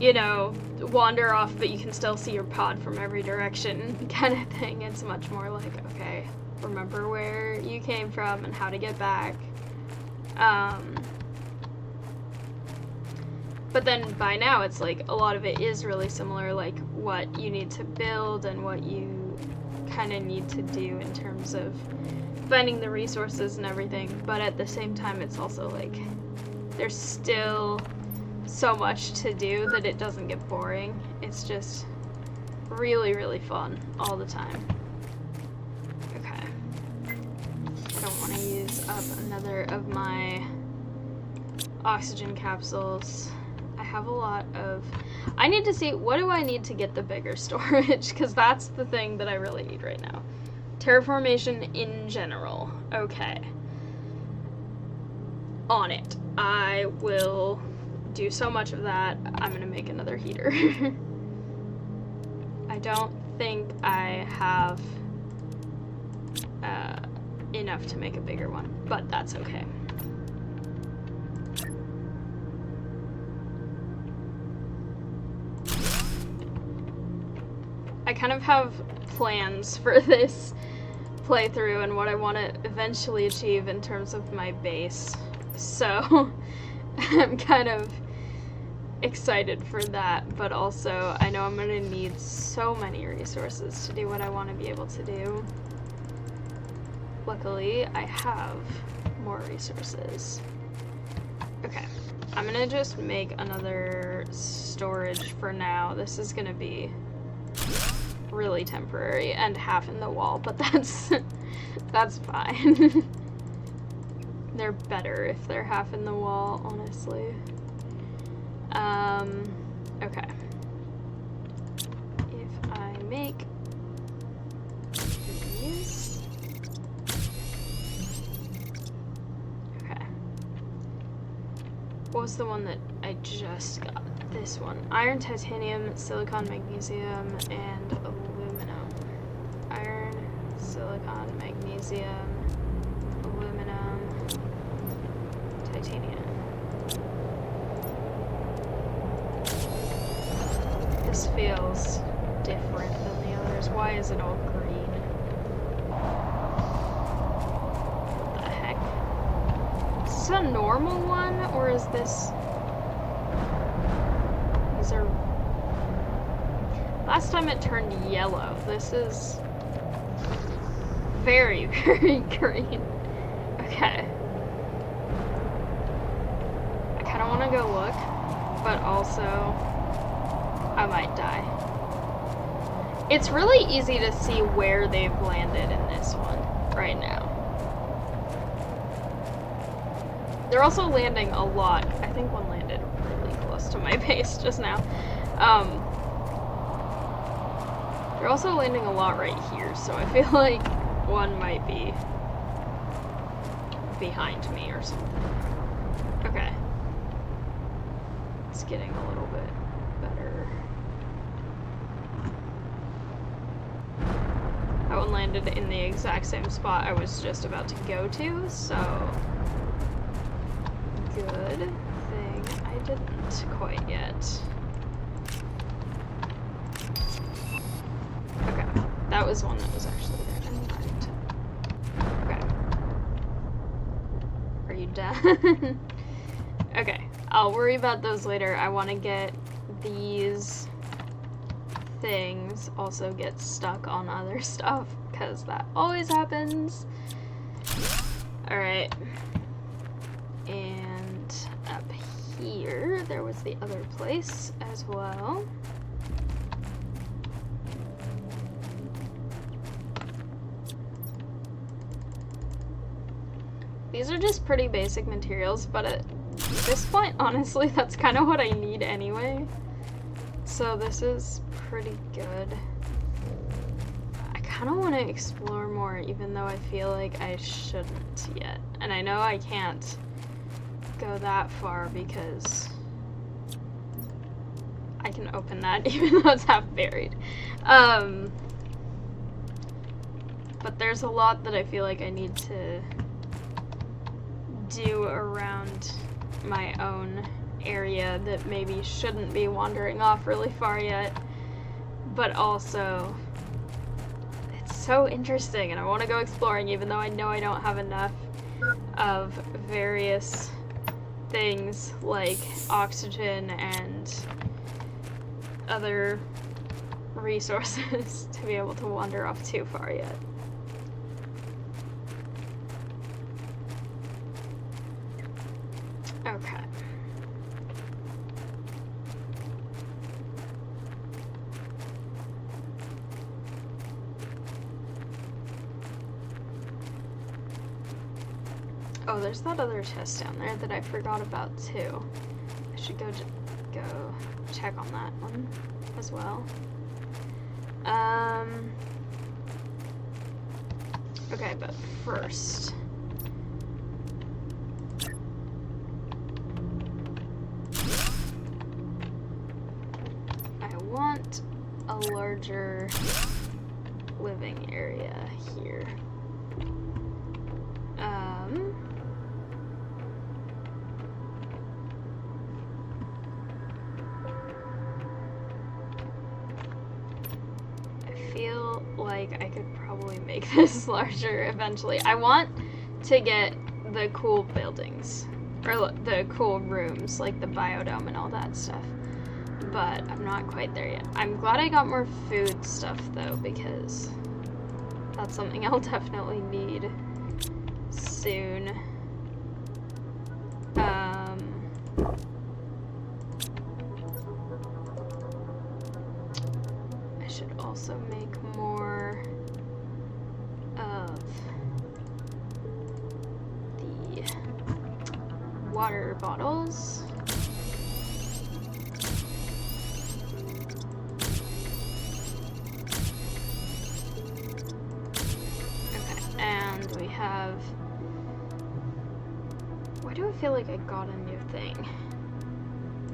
you know, wander off, but you can still see your pod from every direction kind of thing. It's much more like, okay, remember where you came from and how to get back. But then by now, it's like a lot of it is really similar, like what you need to build and what you kind of need to do in terms of finding the resources and everything. But at the same time, it's also like there's still so much to do that it doesn't get boring. It's just really, really fun all the time. Okay. I don't want to use up another of my oxygen capsules. I have a lot of... I need to see, what do I need to get the bigger storage? Because that's the thing that I really need right now. Terraformation in general. Okay. On it. I will do so much of that. I'm gonna make another heater. I don't think I have enough to make a bigger one, but that's okay. I kind of have plans for this playthrough and what I want to eventually achieve in terms of my base, so I'm kind of excited for that, but also I know I'm going to need so many resources to do what I want to be able to do. Luckily, I have more resources. Okay, I'm going to just make another storage for now. This is going to be really temporary and half in the wall, but that's fine. They're better if they're half in the wall, honestly. Okay. If I make these. Okay. What was the one that I just got? This one. Iron, titanium, silicon, magnesium, and aluminum. Iron, silicon, magnesium, aluminum, titanium. This feels different than the others. Why is it all green? What the heck? Is this a normal one, or is this... These are... Last time it turned yellow. This is very, very green. Okay. I kind of want to go look, but also I might die. It's really easy to see where they've landed in this one right now. They're also landing a lot. I think one landed really close to my base just now. They're also landing a lot right here, so I feel like one might be behind me or something. Okay. It's getting a little bit better. That one landed in the exact same spot I was just about to go to, so good thing I didn't quite yet. Okay, that was one that was actually there. Okay. Are you done? Okay, I'll worry about those later. I want to get these things also get stuck on other stuff, because that always happens. Alright. And up here, there was the other place as well. These are just pretty basic materials, but at this point, honestly, that's kind of what I need anyway. So this is pretty good. I kind of want to explore more, even though I feel like I shouldn't yet. And I know I can't go that far because I can open that even though it's half buried. But there's a lot that I feel like I need to do around my own area that maybe shouldn't be wandering off really far yet, but also it's so interesting and I want to go exploring, even though I know I don't have enough of various things like oxygen and other resources to be able to wander off too far yet. Okay. Oh, there's that other chest down there that I forgot about too. I should go check on that one as well. Okay, but first, I want a larger living area here. I feel like I could probably make this larger eventually. I want to get the cool buildings, or the cool rooms, like the biodome and all that stuff. But I'm not quite there yet. I'm glad I got more food stuff though, because that's something I'll definitely need soon. I should also make more of the water bottles. And we have, why do I feel like I got a new thing?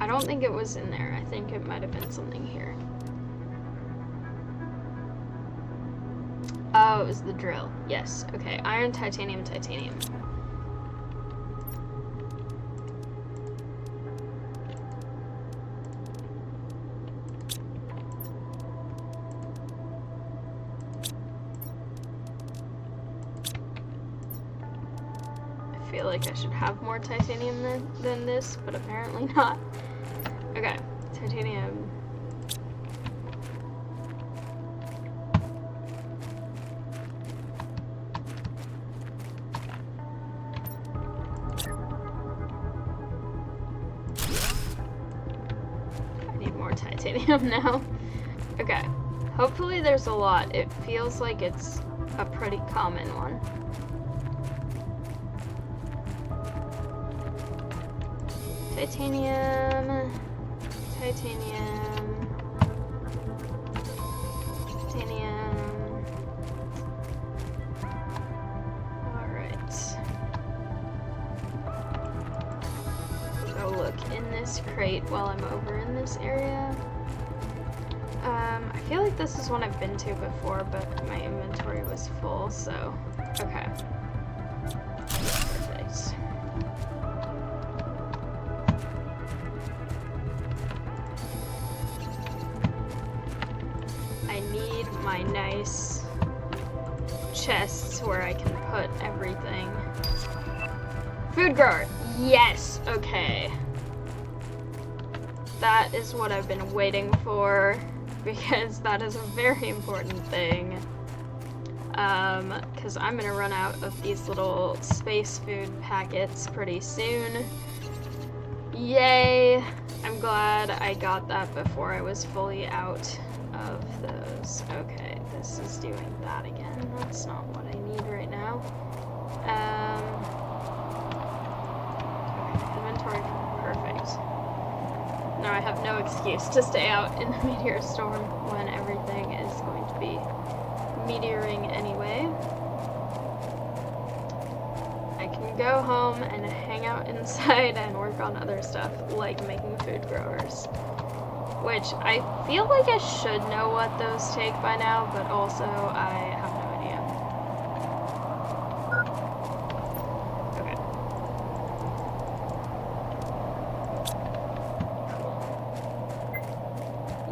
I don't think it was in there. I think it might have been something here. Oh, it was the drill. Yes, okay. Iron, titanium, titanium. I feel like I should have more titanium than this, but apparently not. Okay, titanium. titanium now. Okay. Hopefully there's a lot. It feels like it's a pretty common one. Titanium. Titanium. Titanium. Alright. Go look in this crate while I'm over in this area. I feel like this is one I've been to before, but my inventory was full, so okay. Perfect. I need my nice chests where I can put everything. Food grower. Yes. Okay. That is what I've been waiting for, because that is a very important thing. Because I'm gonna run out of these little space food packets pretty soon. Yay! I'm glad I got that before I was fully out of those. Okay, this is doing that again. That's not what I need right now. Okay, inventory perfect. Now I have no excuse to stay out in the meteor storm when everything is going to be meteoring anyway. I can go home and hang out inside and work on other stuff, like making food growers. Which I feel like I should know what those take by now, but also I have no idea.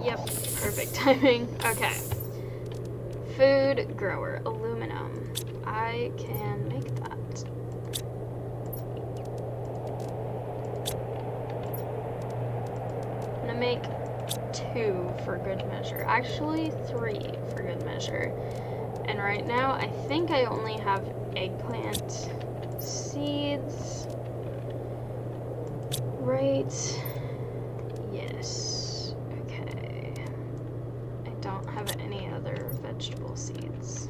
Yep, perfect timing. Okay. Food grower, aluminum. I can make that. I'm gonna make 2 for good measure. Actually, 3 for good measure. And right now, I think I only have eggplant seeds. Right. Yes. Don't have any other vegetable seeds.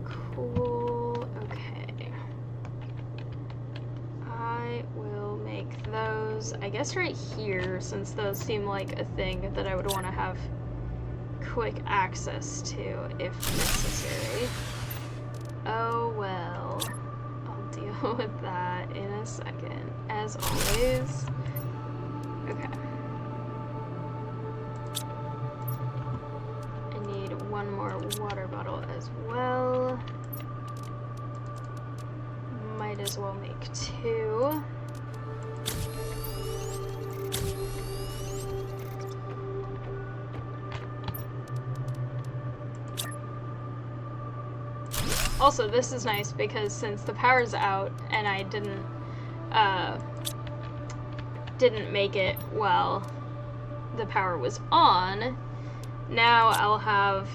Cool. Okay. I will make those, I guess, right here, since those seem like a thing that I would want to have quick access to if necessary. Oh well. I'll deal with that in a second, as always. Okay. One more water bottle as well. Might as well make 2. Also, this is nice because since the power's out and I didn't make it while the power was on, now I'll have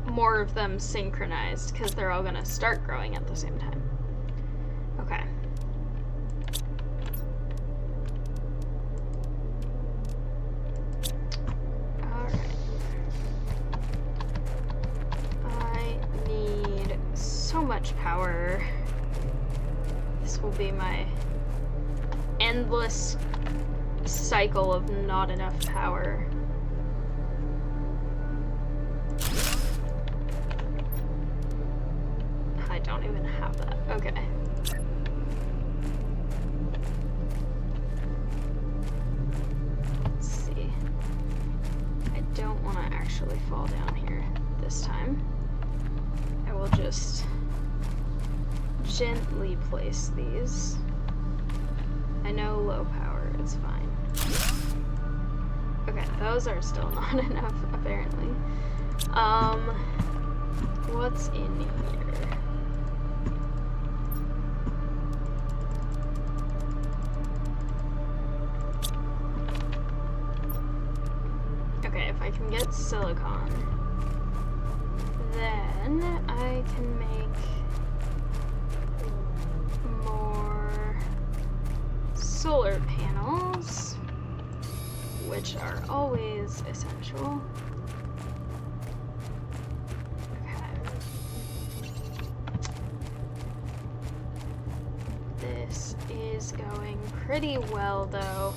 more of them synchronized, because they're all gonna start growing at the same time. Okay. Alright. I need so much power. This will be my endless cycle of not enough power. I don't even have that. Okay. Let's see. I don't want to actually fall down here this time. I will just gently place these. I know low power, it's fine. Okay, those are still not enough, apparently. What's in here? Okay, if I can get silicon, then I can make always essential. This is going pretty well though.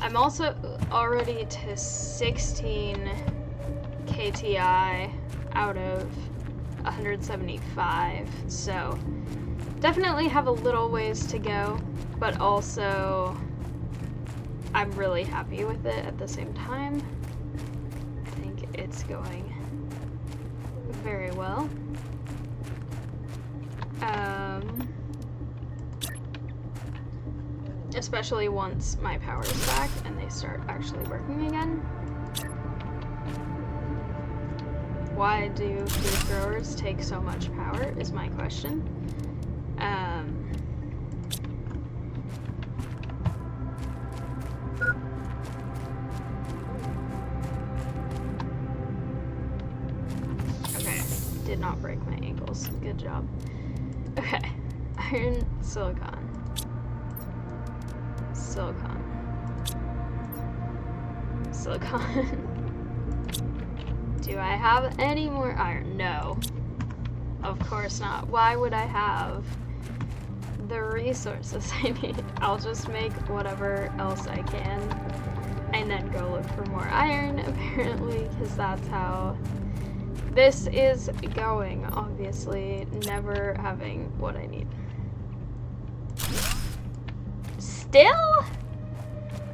I'm also already to 16 KTI out of 175, so definitely have a little ways to go, but also I'm really happy with it at the same time. I think it's going very well. Especially once my power's back and they start actually working again. Why do food growers take so much power is my question. Okay, did not break my ankles. Good job. Okay, iron, silicon. Silicon. Do I have any more iron? No. Of course not. Why would I have the resources I need? I'll just make whatever else I can and then go look for more iron, apparently, because that's how this is going, obviously, never having what I need. Still?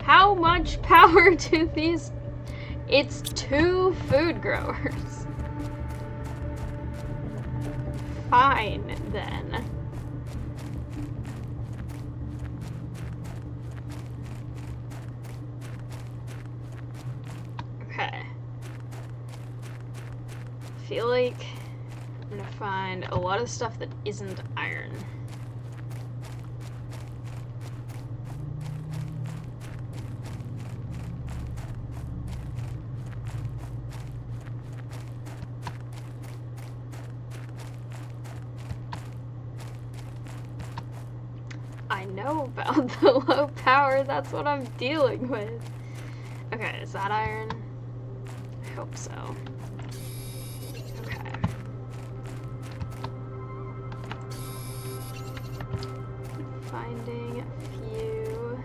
How much power do these? It's 2 food growers. Fine, then. Okay. I feel like I'm gonna find a lot of stuff that isn't iron. I know about the low power, that's what I'm dealing with. Okay, is that iron? I hope so. Okay. Finding a few.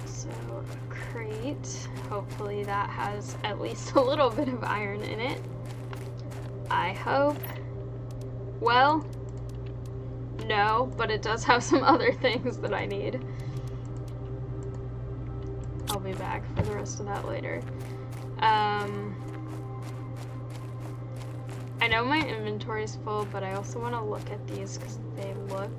So, a crate. Hopefully that has at least a little bit of iron in it. I hope. Well, no, but it does have some other things that I need. I'll be back for the rest of that later. I know my inventory's full, but I also want to look at these because they look...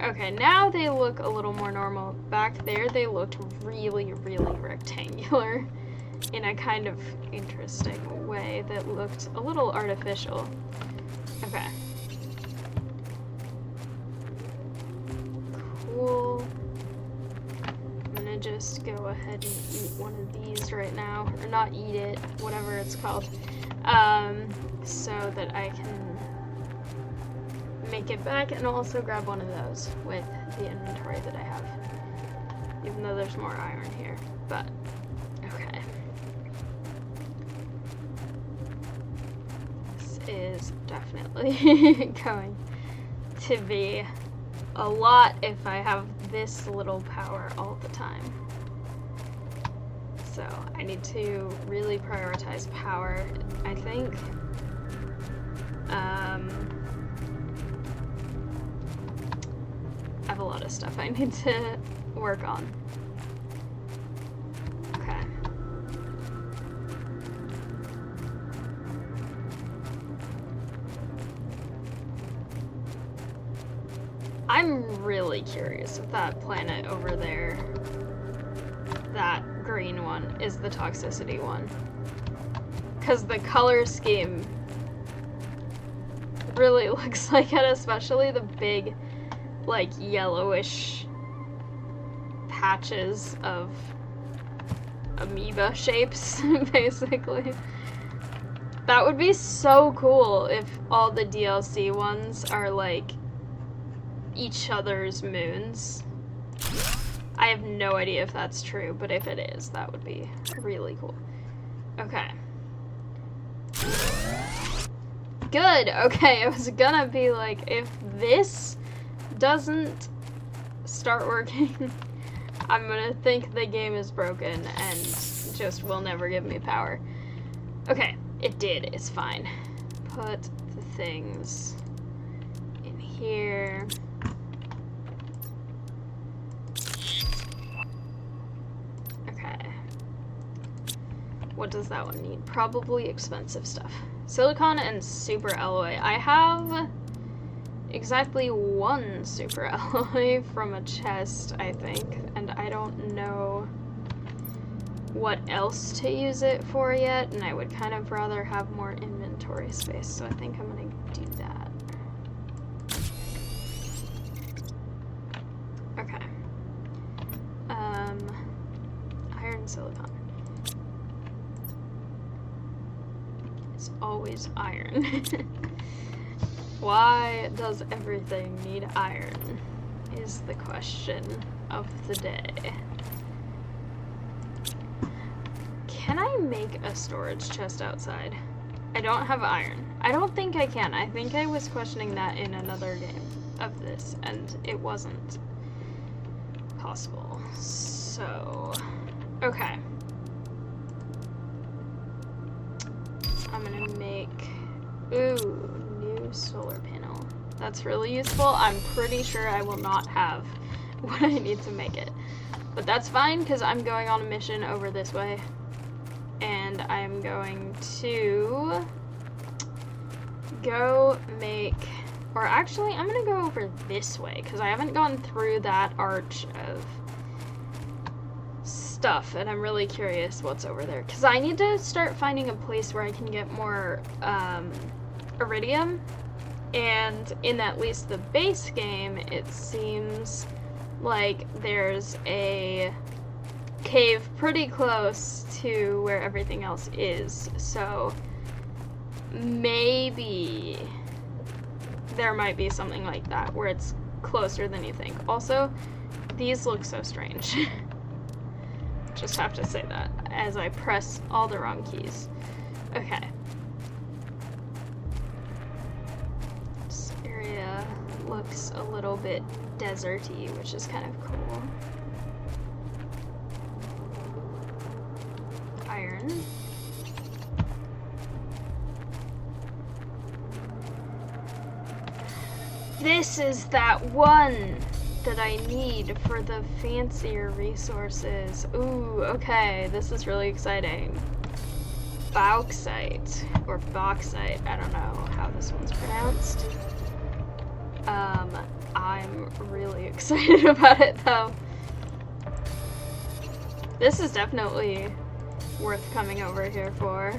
Okay, now they look a little more normal. Back there, they looked really, really rectangular in a kind of interesting way that looked a little artificial. Okay. Cool. I'm gonna just go ahead and eat one of these right now, or not eat it, whatever it's called, so that I can make it back, and also grab one of those with the inventory that I have, even though there's more iron here, but okay. This is definitely going to be a lot if I have this little power all the time. So I need to really prioritize power, I think. I have a lot of stuff I need to work on. Okay. I'm really curious if that planet over there, that green one, is the toxicity one. Because the color scheme really looks like it, especially the big, like, yellowish patches of amoeba shapes, basically. That would be so cool if all the DLC ones are, like, each other's moons. I have no idea if that's true, but if it is, that would be really cool. Okay. Good, okay, I was gonna be like, if this doesn't start working, I'm gonna think the game is broken and just will never give me power. Okay, it did, it's fine. Put the things in here. Okay. What does that one need? Probably expensive stuff. Silicon and super alloy. I have exactly one super alloy from a chest, I think, and I don't know what else to use it for yet, and I would kind of rather have more inventory space, so I think I'm gonna do that. Okay. Iron silicon. It's always iron. Why does everything need iron? Is the question of the day. Can I make a storage chest outside? I don't have iron. I don't think I can. I think I was questioning that in another game of this, and it wasn't possible. So, okay. I'm gonna make, ooh, new solar panel. That's really useful. I'm pretty sure I will not have what I need to make it. But that's fine, because I'm going on a mission over this way. And I'm going to go make, or actually I'm gonna go over this way because I haven't gone through that arch of stuff, and I'm really curious what's over there because I need to start finding a place where I can get more iridium, and in at least the base game it seems like there's a cave pretty close to where everything else is, so maybe there might be something like that where it's closer than you think. Also, these look so strange. Just have to say that as I press all the wrong keys. Okay. This area looks a little bit deserty, which is kind of cool. Iron. This is that one that I need for the fancier resources. Ooh, okay, this is really exciting. Bauxite, or bauxite, I don't know how this one's pronounced. I'm really excited about it though. This is definitely worth coming over here for.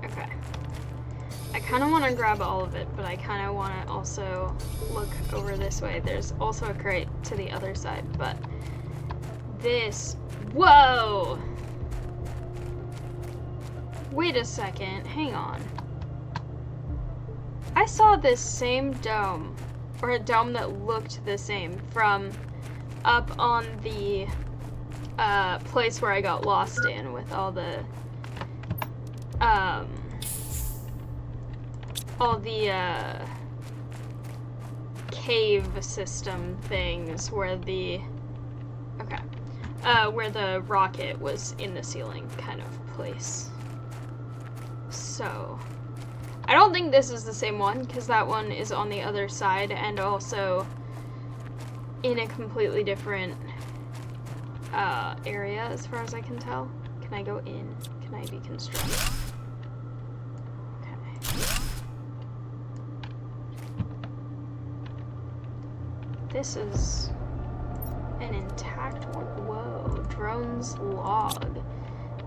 Okay. I kind of want to grab all of it, but I kind of want to also look over this way. There's also a crate to the other side, but this... Whoa! Wait a second, hang on. I saw this same dome, or a dome that looked the same, from up on the place where I got lost in with all the cave system things where the where the rocket was in the ceiling kind of place. So I don't think this is the same one, because that one is on the other side and also in a completely different area as far as I can tell. Can I go in? Can I be constructed? Okay. This is an intact one. Whoa, drones log.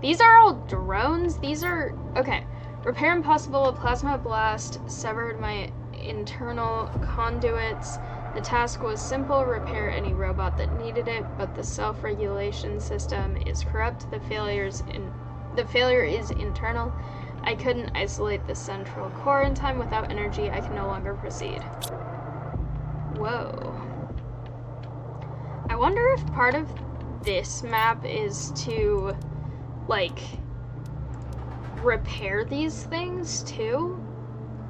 These are all drones? These are, okay. Repair impossible, a plasma blast severed my internal conduits. The task was simple, repair any robot that needed it, but the self-regulation system is corrupt. The failure is internal. I couldn't isolate the central core in time. Without energy, I can no longer proceed. Whoa. I wonder if part of this map is to, like, repair these things, too?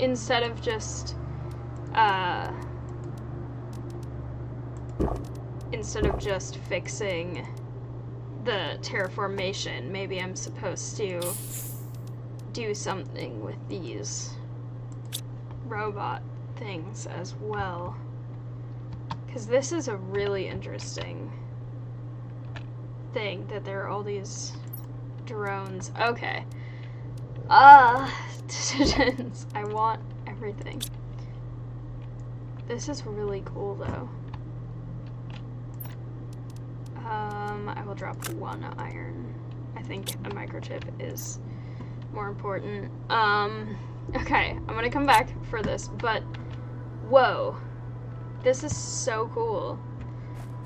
Instead of just, fixing the terraformation. Maybe I'm supposed to do something with these robot things as well. Because this is a really interesting thing, that there are all these drones. Okay. Decisions. I want everything. This is really cool, though. I will drop 1 iron. I think a microchip is more important. Okay, I'm gonna come back for this, but whoa. This is so cool.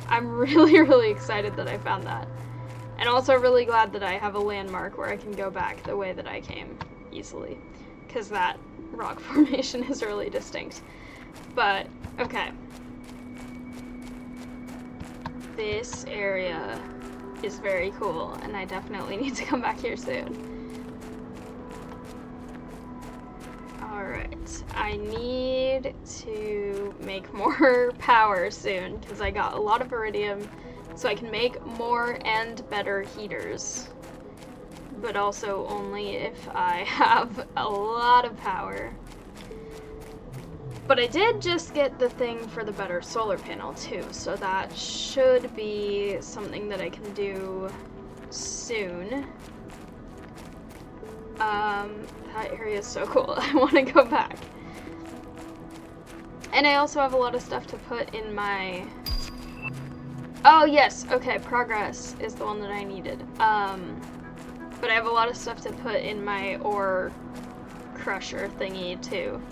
I'm really, really excited that I found that. And also really glad that I have a landmark where I can go back the way that I came easily. Because that rock formation is really distinct. But, okay. This area is very cool, and I definitely need to come back here soon. Alright, I need to make more power soon, because I got a lot of iridium, so I can make more and better heaters. But also only if I have a lot of power. But I did just get the thing for the better solar panel too, so that should be something that I can do soon. That area is so cool. I want to go back. And I also have a lot of stuff to put in my... Oh yes, okay, progress is the one that I needed. But I have a lot of stuff to put in my ore crusher thingy too.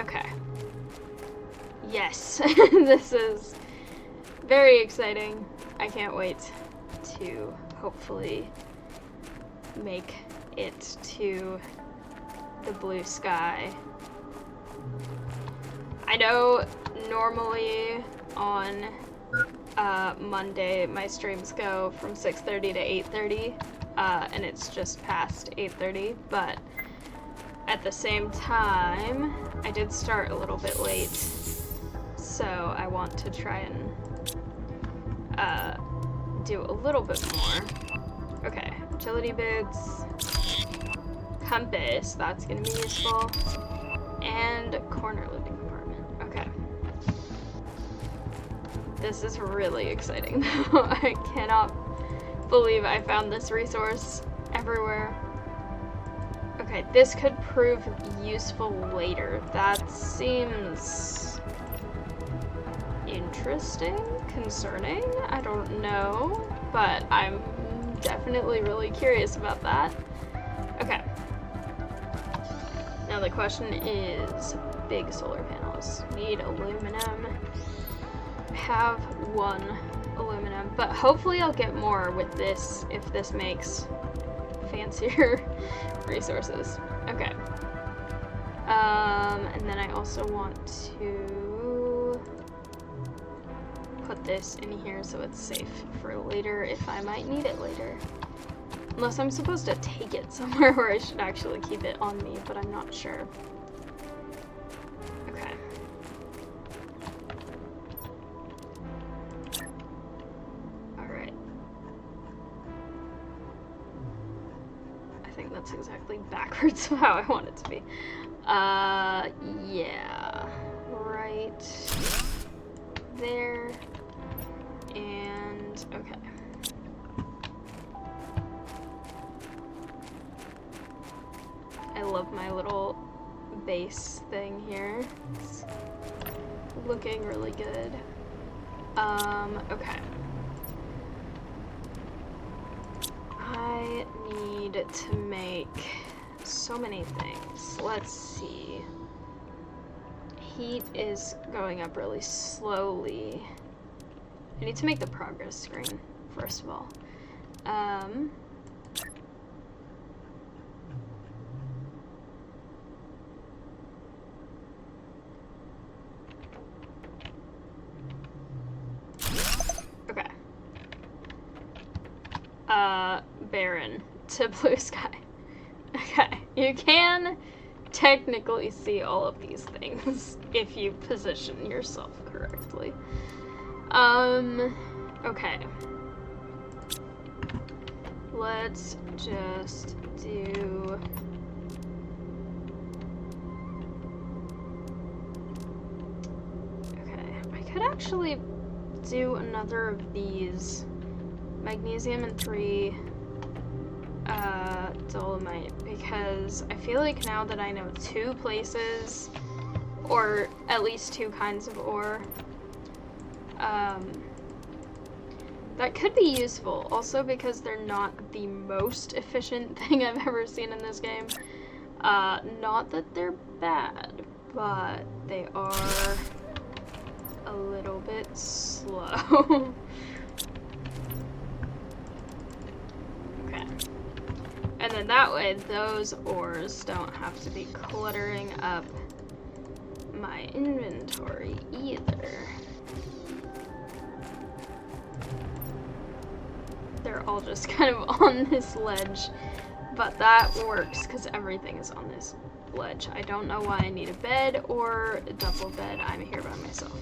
Okay. Yes, this is very exciting. I can't wait to hopefully make it to the blue sky. I know normally on Monday my streams go from 6:30 to 8:30, and it's just past 8:30, but at the same time, I did start a little bit late, so I want to try and do a little bit more. Okay, utility boots, compass, that's gonna be useful, and corner living apartment. Okay. This is really exciting though. I cannot believe I found this resource everywhere. Okay, this could prove useful later. That seems interesting, concerning, I don't know, but I'm definitely really curious about that. Okay. Now the question is, big solar panels. Need aluminum. Have 1 aluminum, but hopefully I'll get more with this if this makes fancier resources. Okay. And then I also want to put this in here so it's safe for later if I might need it later. Unless I'm supposed to take it somewhere where I should actually keep it on me, but I'm not sure. Okay. Alright. I think that's exactly backwards of how I want it to be. Yeah. Right there. And, okay. I love my little base thing here. It's looking really good. Okay. I need to make so many things. Let's see. Heat is going up really slowly. I need to make the progress screen, first of all. to blue sky. Okay, you can technically see all of these things if you position yourself correctly. Okay. Let's just do... Okay, I could actually do another of these. Magnesium and 3 dolomite, because I feel like now that I know 2 places, or at least 2 kinds of ore, that could be useful. Also because they're not the most efficient thing I've ever seen in this game. Not that they're bad, but they are a little bit slow. Okay. And then that way, those ores don't have to be cluttering up my inventory either. They're all just kind of on this ledge, but that works because everything is on this ledge. I don't know why I need a bed or a double bed. I'm here by myself.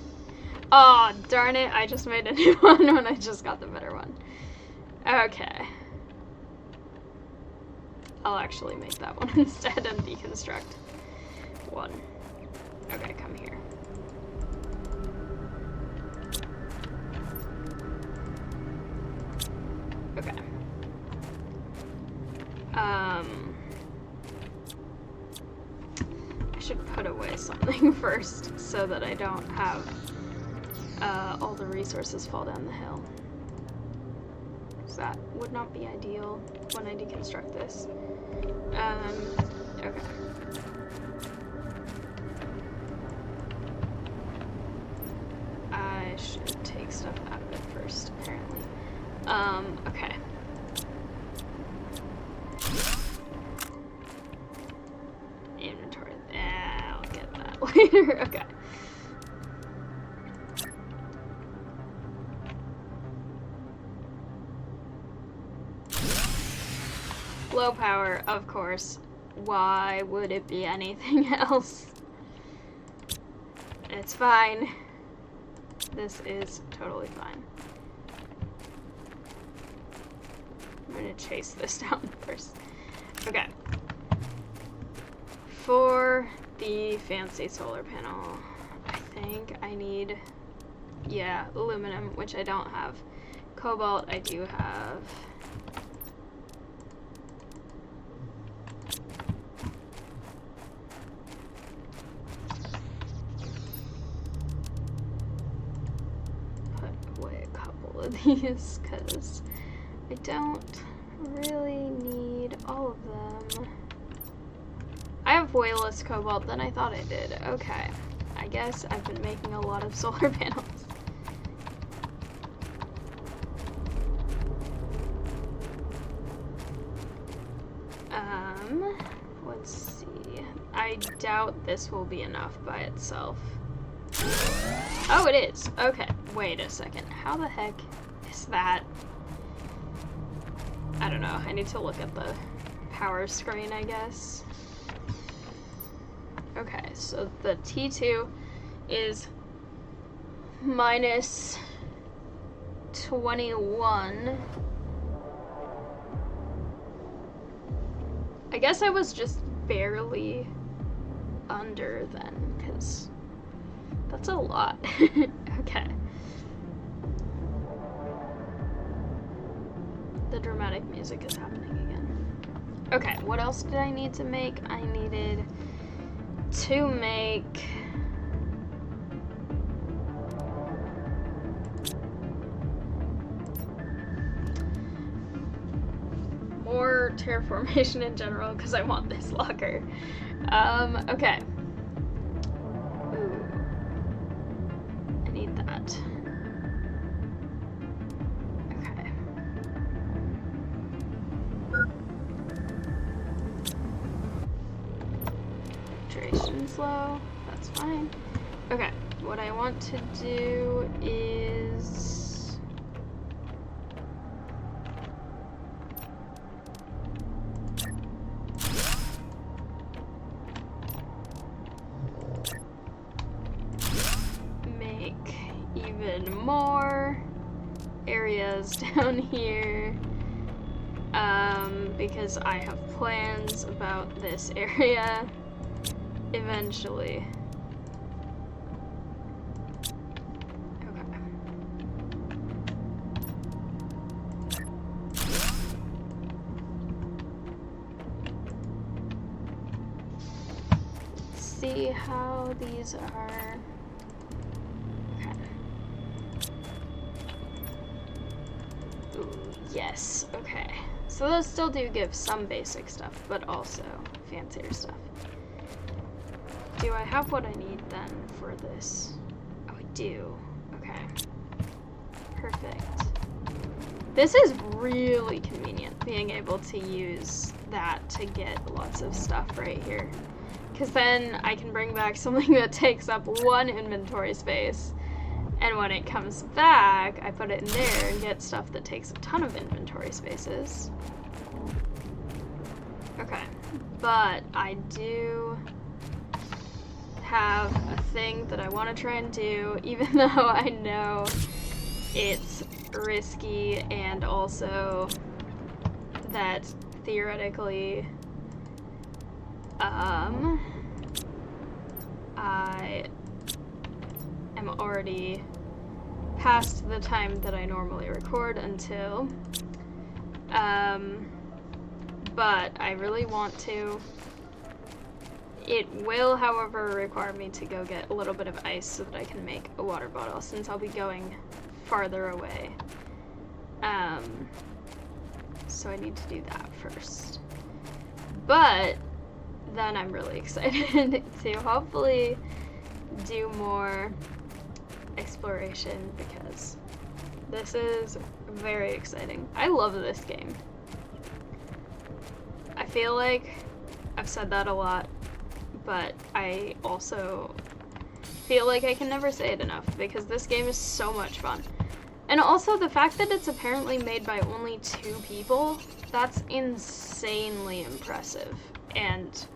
Oh, darn it. I just made a new one when I just got the better one. Okay. I'll actually make that one instead and deconstruct one. Okay, come here. Okay. I should put away something first so that I don't have all the resources fall down the hill. So that would not be ideal when I deconstruct this. Okay. I should take stuff out of it first, apparently. Okay. Inventory. I'll get that later. Okay. Low power, of course. Why would it be anything else? It's fine. This is totally fine. I'm gonna chase this down first. Okay. For the fancy solar panel, I think I need, yeah, aluminum, which I don't have. Cobalt, I do have. These, because I don't really need all of them. I have way less cobalt than I thought I did. Okay, I guess I've been making a lot of solar panels. Let's see. I doubt this will be enough by itself. Oh, it is. Okay, wait a second. How the heck is that? I don't know. I need to look at the power screen, I guess. Okay, so the T2 is minus 21. I guess I was just barely under then, because that's a lot. Okay. The dramatic music is happening again. Okay, what else did I need to make? I needed to make more terraformation in general because I want this locker. Okay. Ooh. I need that. Okay. Duration's low. That's fine. Okay. What I want to do is make even more areas down here, because I have plans about this area eventually. Okay. Let's see how these are. Okay. Ooh, yes, okay. So those still do give some basic stuff, but also fancier stuff. Do I have what I need then for this? Oh, I do. Okay. Perfect. This is really convenient, being able to use that to get lots of stuff right here. Because then I can bring back something that takes up one inventory space, and when it comes back, I put it in there and get stuff that takes a ton of inventory spaces. Okay, but I do have a thing that I want to try and do, even though I know it's risky, and also that theoretically I am already past the time that I normally record until, but I really want to. It will, however, require me to go get a little bit of ice so that I can make a water bottle, since I'll be going farther away. So I need to do that first. But then I'm really excited to hopefully do more exploration, because this is very exciting. I love this game. I feel like I've said that a lot, but I also feel like I can never say it enough, because this game is so much fun. And also the fact that it's apparently made by only 2 people, that's insanely impressive. And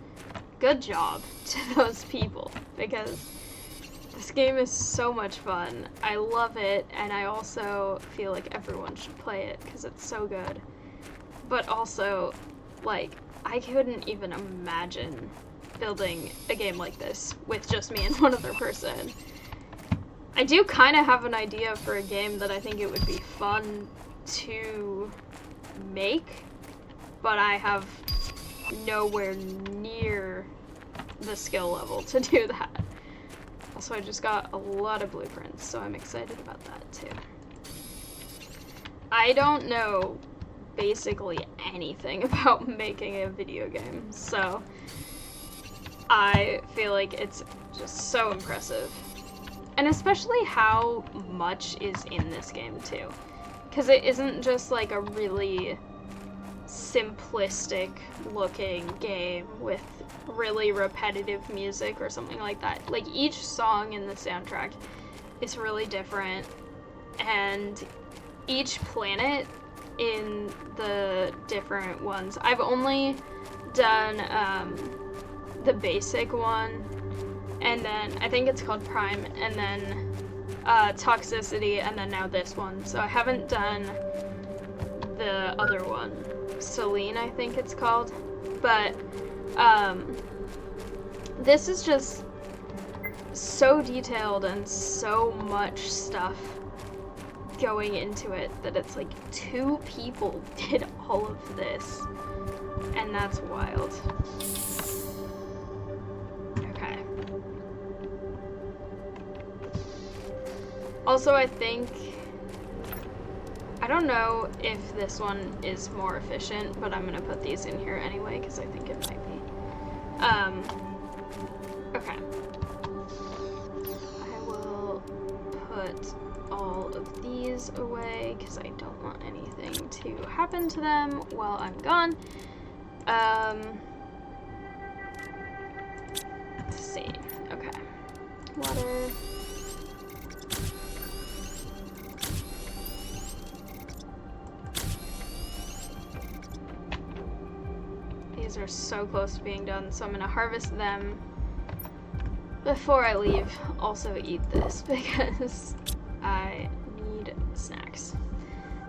good job to those people, because this game is so much fun. I love it, and I also feel like everyone should play it because it's so good. But also, like, I couldn't even imagine building a game like this with just me and one other person. I do kind of have an idea for a game that I think it would be fun to make, but I have nowhere near the skill level to do that. Also, I just got a lot of blueprints, so I'm excited about that too. I don't know basically anything about making a video game, so I feel like it's just so impressive. And especially how much is in this game too. Because it isn't just like a really simplistic looking game with really repetitive music or something like that. Like, each song in the soundtrack is really different, and each planet in the different ones, I've only done the basic one, and then I think it's called Prime, and then Toxicity, and then now this one. So I haven't done the other one, Selene I think it's called, but this is just so detailed and so much stuff going into it that it's like 2 people did all of this, and that's wild. Okay. Also, I don't know if this one is more efficient, but I'm gonna put these in here anyway because I think it might be. Okay. I will put all of these away because I don't want anything to happen to them while I'm gone. Let's see. Okay. Water. These are so close to being done, so I'm gonna harvest them. Before I leave, also eat this because I need snacks.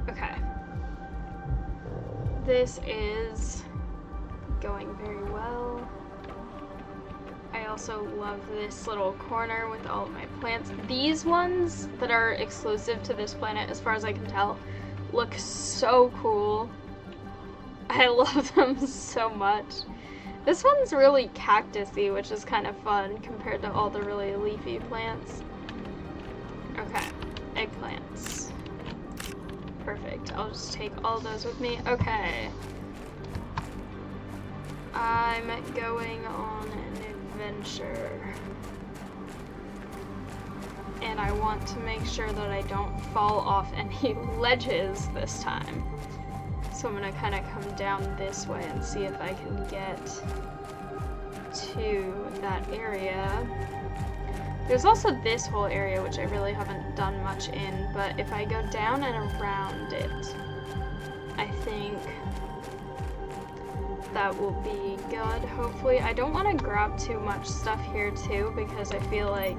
Okay. This is going very well. I also love this little corner with all of my plants. These ones that are exclusive to this planet, as far as I can tell, look so cool. I love them so much. This one's really cactus-y, which is kind of fun compared to all the really leafy plants. Okay, eggplants. Perfect. I'll just take all those with me. Okay. I'm going on an adventure. And I want to make sure that I don't fall off any ledges this time. So I'm gonna kind of come down this way and see if I can get to that area. There's also this whole area, which I really haven't done much in, but if I go down and around it, I think that will be good, hopefully. I don't want to grab too much stuff here too, because I feel like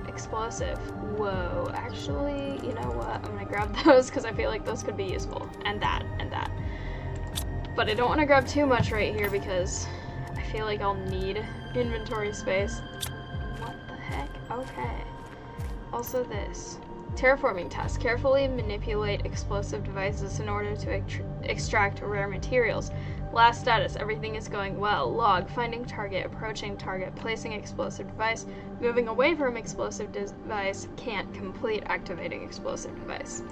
explosive. Whoa, actually, you know what? I'm gonna grab those because I feel like those could be useful. And that, and that. But I don't want to grab too much right here because I feel like I'll need inventory space. What the heck? Okay. Also this. Terraforming task. Carefully manipulate explosive devices in order to extract rare materials. Last status, everything is going well. Log, finding target, approaching target, placing explosive device, moving away from explosive device, can't complete activating explosive device.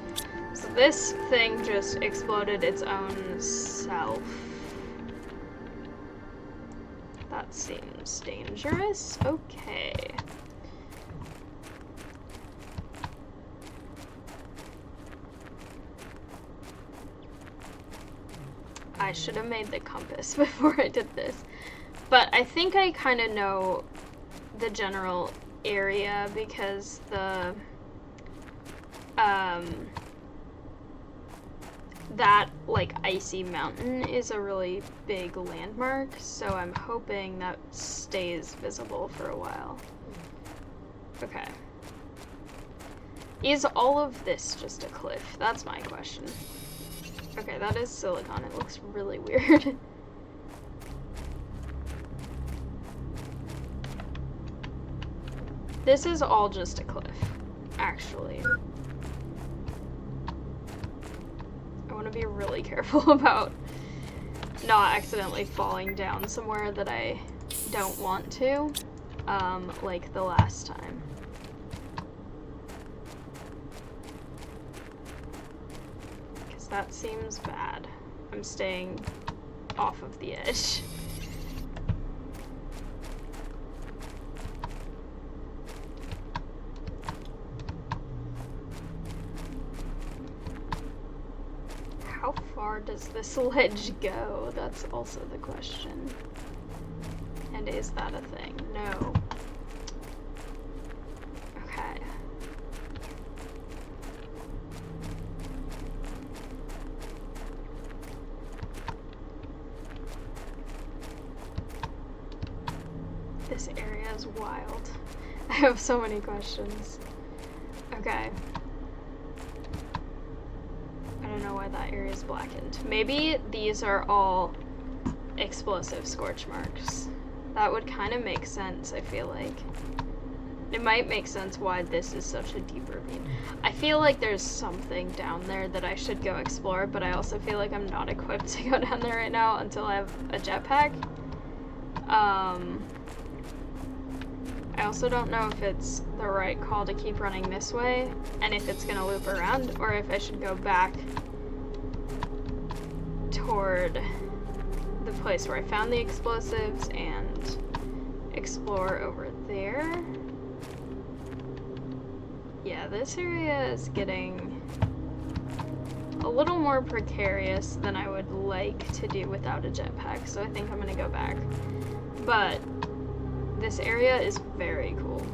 So this thing just exploded its own self. That seems dangerous. Okay. I should have made the compass before I did this. But I think I kind of know the general area because the, that, like, icy mountain is a really big landmark, so I'm hoping that stays visible for a while. Okay. Is all of this just a cliff? That's my question. Okay, that is silicon. It looks really weird. This is all just a cliff, actually. I want to be really careful about not accidentally falling down somewhere that I don't want to, like the last time. That seems bad. I'm staying off of the edge. How far does this ledge go? That's also the question. And is that a thing? No. Okay. This area is wild. I have so many questions. Okay. I don't know why that area is blackened. Maybe these are all explosive scorch marks. That would kind of make sense, I feel like. It might make sense why this is such a deep ravine. I feel like there's something down there that I should go explore, but I also feel like I'm not equipped to go down there right now until I have a jetpack. I also don't know if it's the right call to keep running this way, and if it's gonna loop around, or if I should go back toward the place where I found the explosives and explore over there. Yeah, this area is getting a little more precarious than I would like to do without a jetpack, so I think I'm gonna go back. But this area is very cool.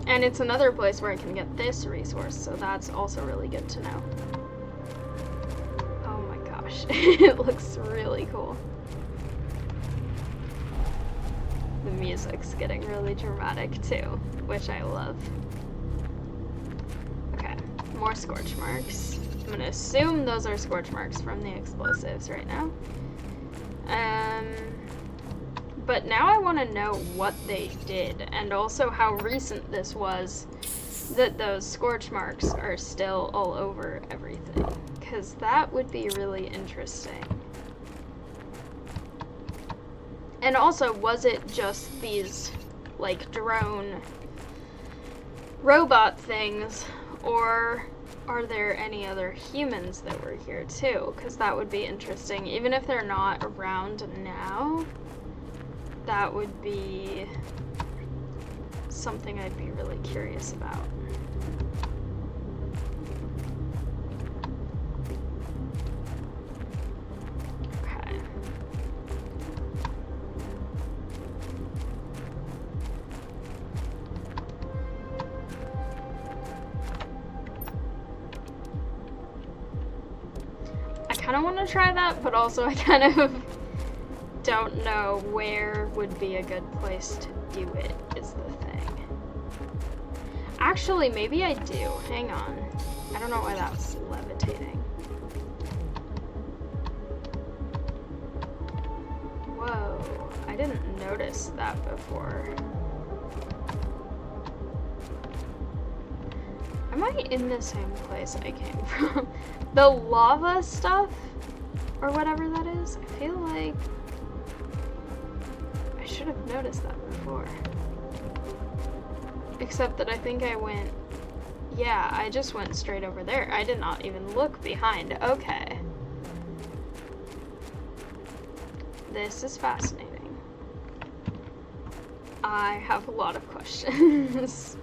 And it's another place where I can get this resource, so that's also really good to know. Oh my gosh, it looks really cool. The music's getting really dramatic too, which I love. Okay, more scorch marks. I'm gonna assume those are scorch marks from the explosives right now. But now I want to know what they did, and also how recent this was that those scorch marks are still all over everything, because that would be really interesting. And also, was it just these, like, drone robot things, or are there any other humans that were here too? Because that would be interesting. Even if they're not around now, that would be something I'd be really curious about. Okay. I kind of want to try that, but also I kind of don't know where would be a good place to do it, is the thing. Actually, maybe I do. Hang on. I don't know why that was levitating. Whoa, I didn't notice that before. Am I in the same place I came from? The lava stuff, or whatever that is, I feel like I should have noticed that before. Except that I think I went, yeah, I just went straight over there. I did not even look behind. Okay. This is fascinating. I have a lot of questions.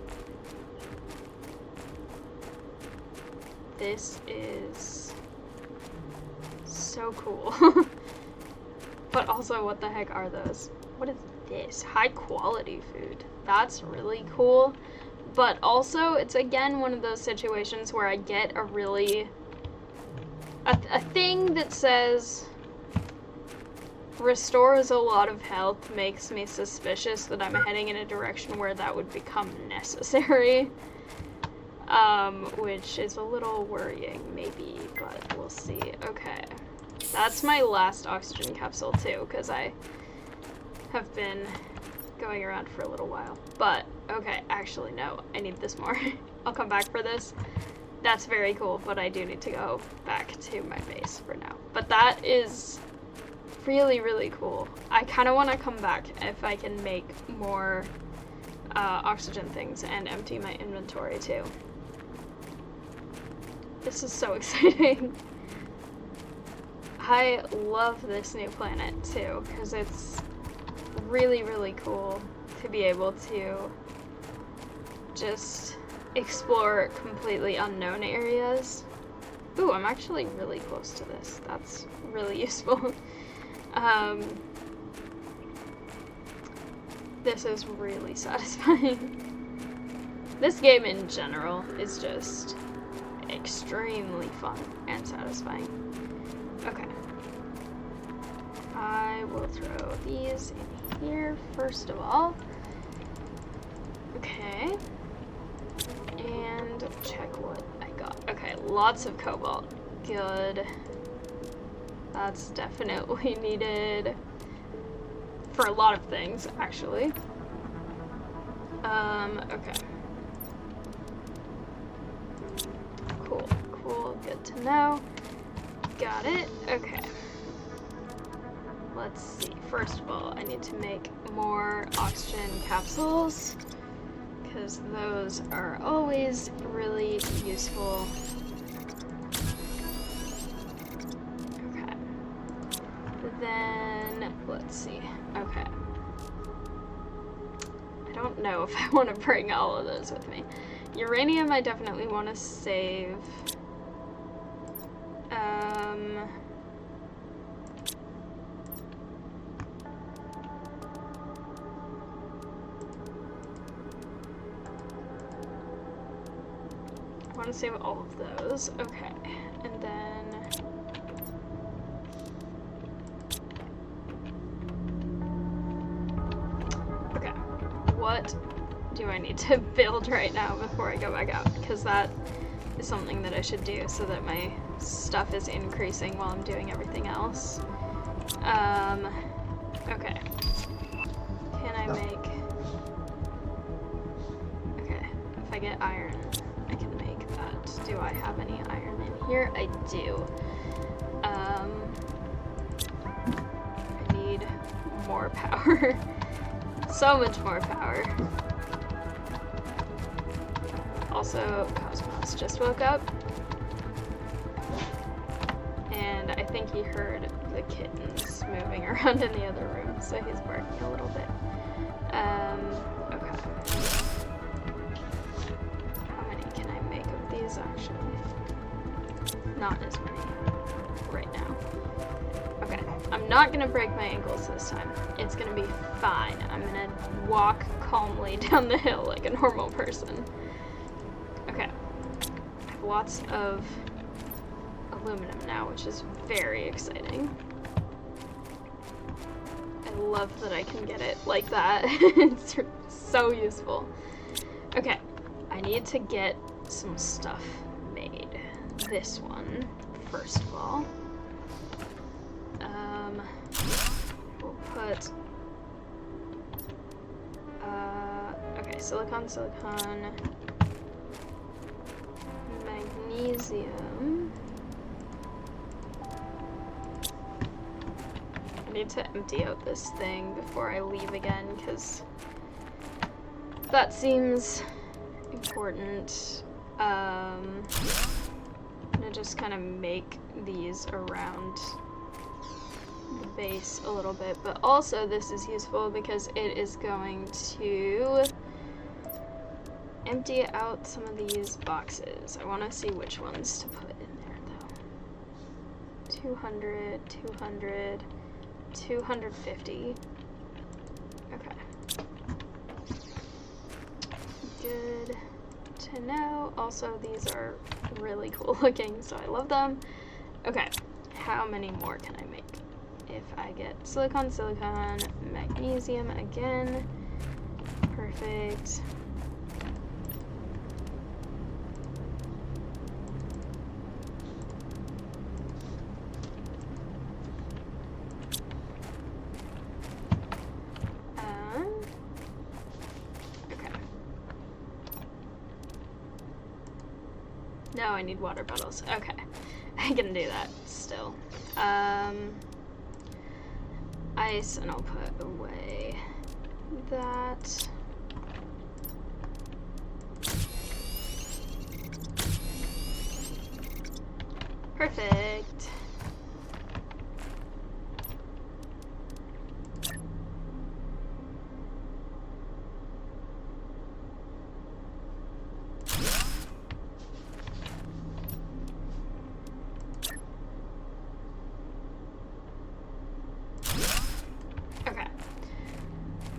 This is so cool. But also, what the heck are those? What is this? High quality food. That's really cool. But also, it's again one of those situations where I get a really... a thing that says restores a lot of health makes me suspicious that I'm heading in a direction where that would become necessary. Which is a little worrying, maybe, but we'll see. Okay. That's my last oxygen capsule, too, because I have been going around for a little while. But, okay, actually, no, I need this more. I'll come back for this. That's very cool, but I do need to go back to my base for now. But that is really, really cool. I kind of want to come back if I can make more oxygen things and empty my inventory, too. This is so exciting. I love this new planet too, because it's really, really cool to be able to just explore completely unknown areas. Ooh, I'm actually really close to this. That's really useful. This is really satisfying. This game in general is just extremely fun and satisfying. Okay. I will throw these in here first of all. Okay. And check what I got. Okay, lots of cobalt. Good. That's definitely needed for a lot of things, actually. Okay. Cool, good to know. Got it, okay. Let's see, first of all, I need to make more oxygen capsules, because those are always really useful. Okay. Then, let's see, okay. I don't know if I want to bring all of those with me. Uranium I definitely want to save. I want to save all of those. Okay, and then what do I need to build right now before I go back out? Because that is something that I should do so that my stuff is increasing while I'm doing everything else. Okay. Can I make... Okay, if I get iron, I can make that. Do I have any iron in here? I do. I need more power. So much more power. Also, Cosmos just woke up. And I think he heard the kittens moving around in the other room, so he's barking a little bit. Okay. How many can I make of these, actually? Not as many right now. Okay, I'm not gonna break my ankles this time. It's gonna be fine. I'm gonna walk calmly down the hill like a normal person. Okay, I have lots of aluminum now, which is very exciting. I love that I can get it like that. It's so useful. Okay, I need to get some stuff made. This one, first of all. We'll put, okay, silicon, magnesium. I need to empty out this thing before I leave again, because that seems important. I'm gonna just kind of make these around the base a little bit, but also this is useful because it is going to empty out some of these boxes. I want to see which ones to put in there though. 200, 200, 250. Okay. Good to know. Also, these are really cool looking, so I love them. Okay, how many more can I make? If I get silicon, magnesium again. Perfect. Okay. No, I need water bottles. Okay, I can do that still. Ice, and I'll put away that. Perfect.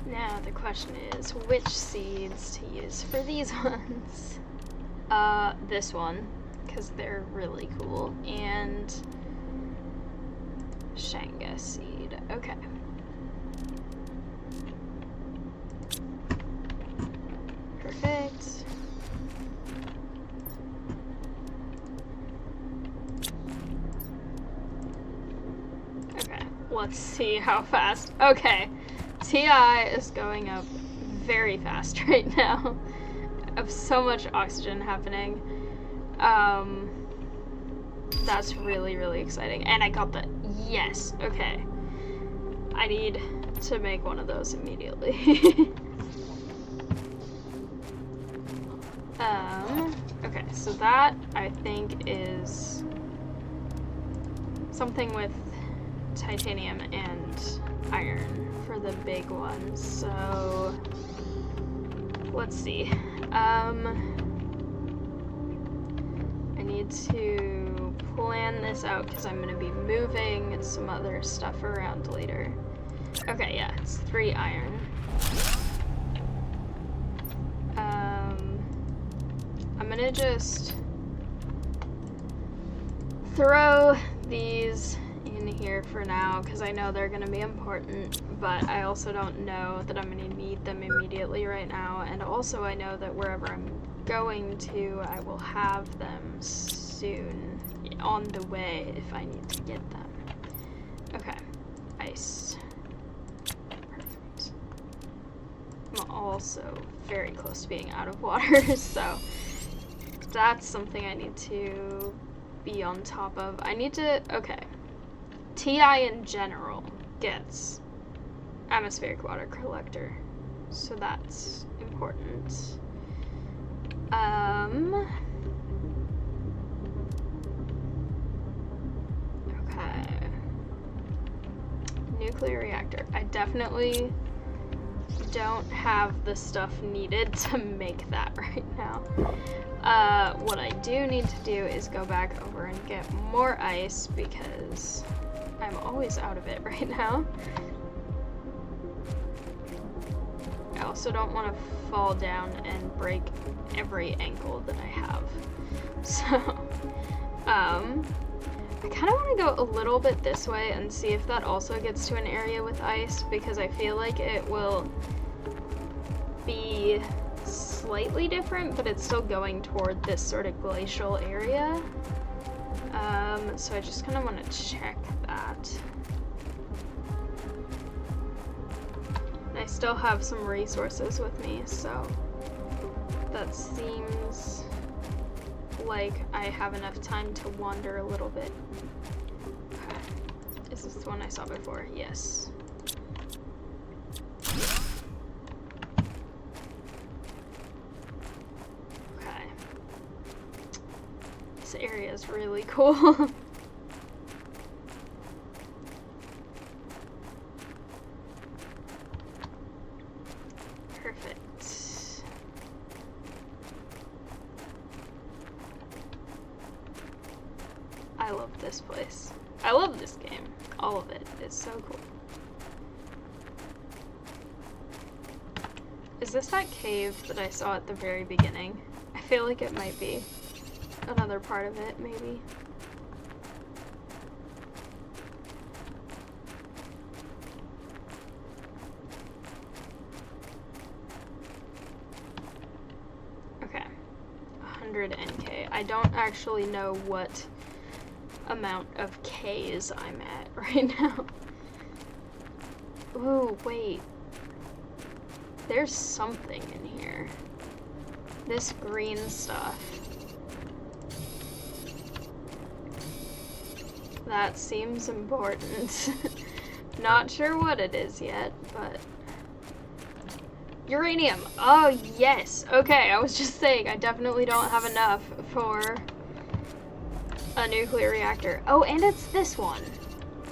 Now the question is, which seeds to use for these ones? This one, because they're really cool, and Shanga seed. Okay. Perfect. Okay, let's see how fast. Okay. TI is going up very fast right now. I have so much oxygen happening. That's really, really exciting. And I got the, yes, okay. I need to make one of those immediately. Okay, so that I think is something with titanium and iron for the big ones, so let's see. I need to plan this out because I'm going to be moving some other stuff around later. Okay, yeah, it's 3 iron. I'm going to just throw these in here for now because I know they're going to be important, but I also don't know that I'm going to need them immediately right now, and also I know that wherever I'm going to, I will have them soon on the way if I need to get them. Okay, ice. Perfect. I'm also very close to being out of water, so that's something I need to be on top of. I need to, okay. TI in general gets atmospheric water collector, so that's important. Okay. Nuclear reactor. I definitely don't have the stuff needed to make that right now. What I do need to do is go back over and get more ice because I'm always out of it right now. I also don't want to fall down and break every ankle that I have. So, I kind of want to go a little bit this way and see if that also gets to an area with ice, because I feel like it will be slightly different, but it's still going toward this sort of glacial area. So I just kind of want to check that. And I still have some resources with me, so that seems like I have enough time to wander a little bit. Okay. Is this the one I saw before? Yes. Okay. This area is really cool. Perfect. I love this place. I love this game. All of it. It's so cool. Is this that cave that I saw at the very beginning? I feel like it might be. Another part of it, maybe. Okay. 100 NK. I don't actually know what amount of Ks I'm at right now. Ooh, wait. There's something in here. This green stuff. That seems important. Not sure what it is yet, but... Uranium! Oh, yes! Okay, I was just saying, I definitely don't have enough for a nuclear reactor. Oh, and it's this one.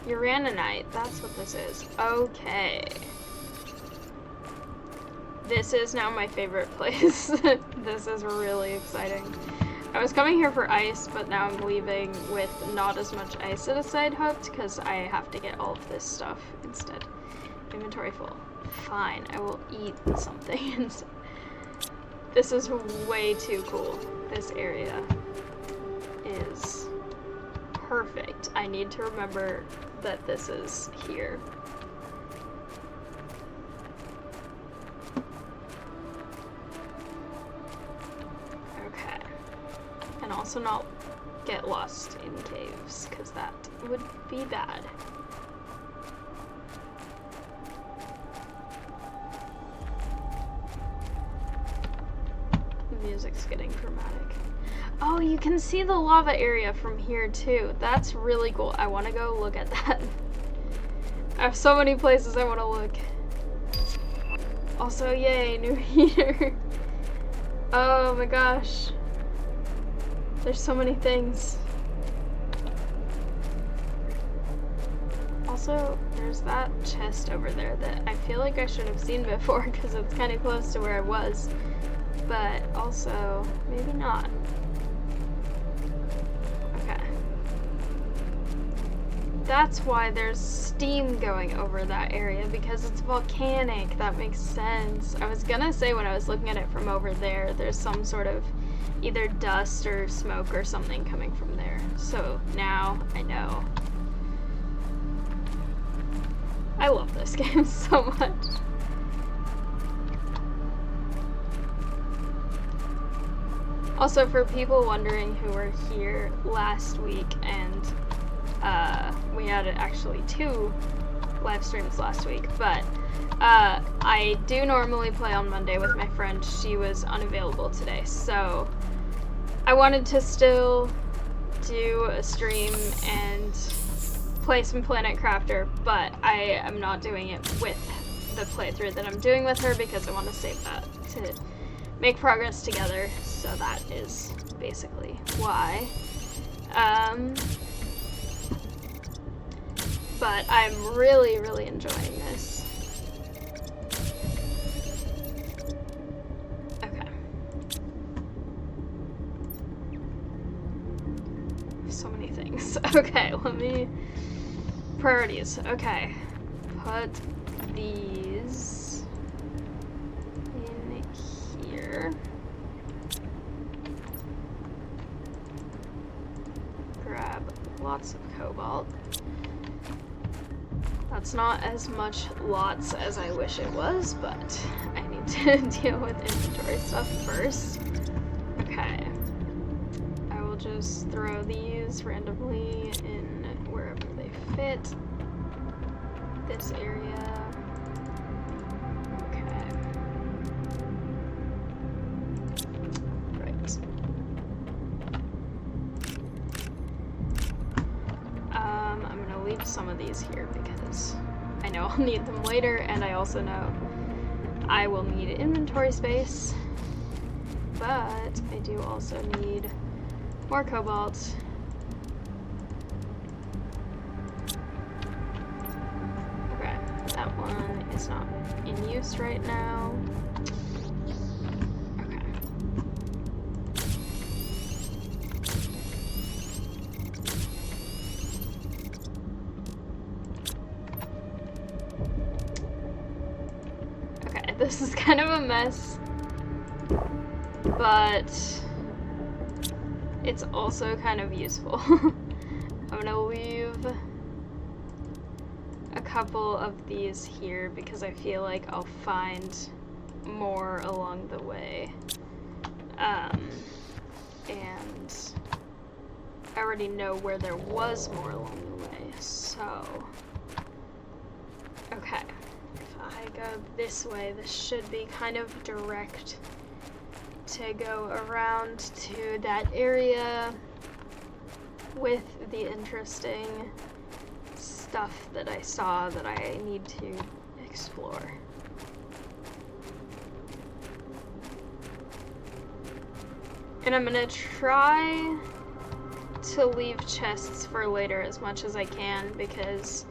Uraninite, that's what this is. Okay. This is now my favorite place. This is really exciting. I was coming here for ice, but now I'm leaving with not as much ice as I'd hoped, because I have to get all of this stuff instead. Inventory full. Fine, I will eat something. This is way too cool. This area is perfect. I need to remember that this is here. Okay. And also not get lost in caves, because that would be bad. The music's getting dramatic. Oh, you can see the lava area from here too. That's really cool. I want to go look at that. I have so many places I want to look. Also, yay, new heater. Oh my gosh. There's so many things. Also, there's that chest over there that I feel like I should have seen before because it's kind of close to where I was. But also, maybe not. Okay. That's why there's steam going over that area, because it's volcanic. That makes sense. I was gonna say when I was looking at it from over there, there's some sort of either dust or smoke or something coming from there. So now I know. I love this game so much. Also, for people wondering who were here last week, and we had actually 2 live streams last week, but I do normally play on Monday with my friend. She was unavailable today, so I wanted to still do a stream and play some Planet Crafter, but I am not doing it with the playthrough that I'm doing with her because I want to save that to make progress together, so that is basically why. But I'm really, really enjoying this. Okay. So many things. Okay, let me... Priorities. Okay. Put these in here. Grab lots of cobalt. That's not as much lots as I wish it was, but I need to deal with inventory stuff first. Okay. I will just throw these randomly in wherever they fit. This area. Okay. Right. I'm gonna leave some of these here because I know I'll need them later, and I also know I will need inventory space, but I do also need more cobalt. Okay, that one is not in use right now. Okay. Okay, this is kind of a mess, but it's also kind of useful. I'm gonna leave a couple of these here because I feel like I'll find more along the way. And I already know where there was more along the way, so... Okay, if I go this way, this should be kind of direct to go around to that area with the interesting stuff that I saw that I need to explore. And I'm gonna try to leave chests for later as much as I can because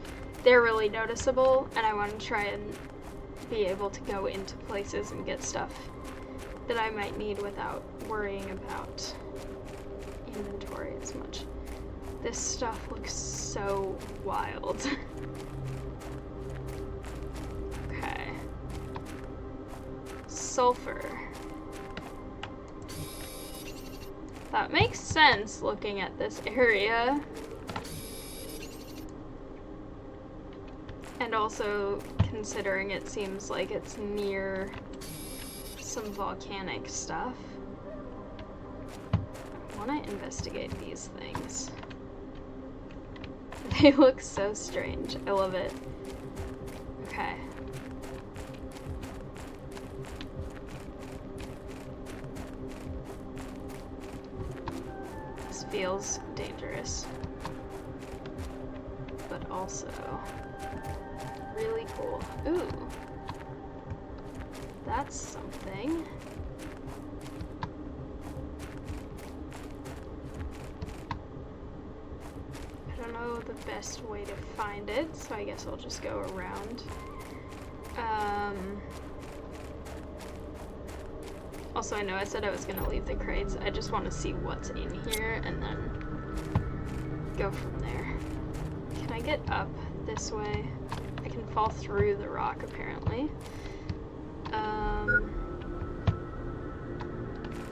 they're really noticeable, and I want to try and be able to go into places and get stuff that I might need without worrying about inventory as much. This stuff looks so wild. Okay. Sulfur. That makes sense looking at this area. And also considering it seems like it's near some volcanic stuff. I want to investigate these things. They look so strange. I love it. Okay. This feels dangerous, but also really cool. Ooh. That's something. I don't know the best way to find it, so I guess I'll just go around. Also, I know I said I was gonna leave the crates. I just want to see what's in here and then go from there. Can I get up this way? I can fall through the rock, apparently.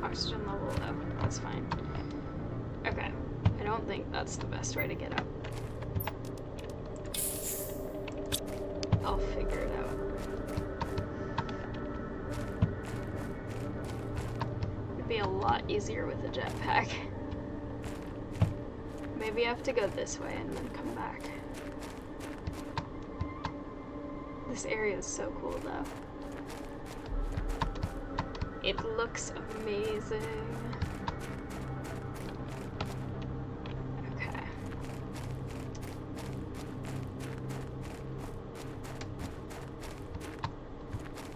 Oxygen level low. That's fine. Okay. I don't think that's the best way to get up. I'll figure it out. It'd be a lot easier with a jetpack. Maybe I have to go this way and then come back. This area is so cool though. It looks amazing. Okay.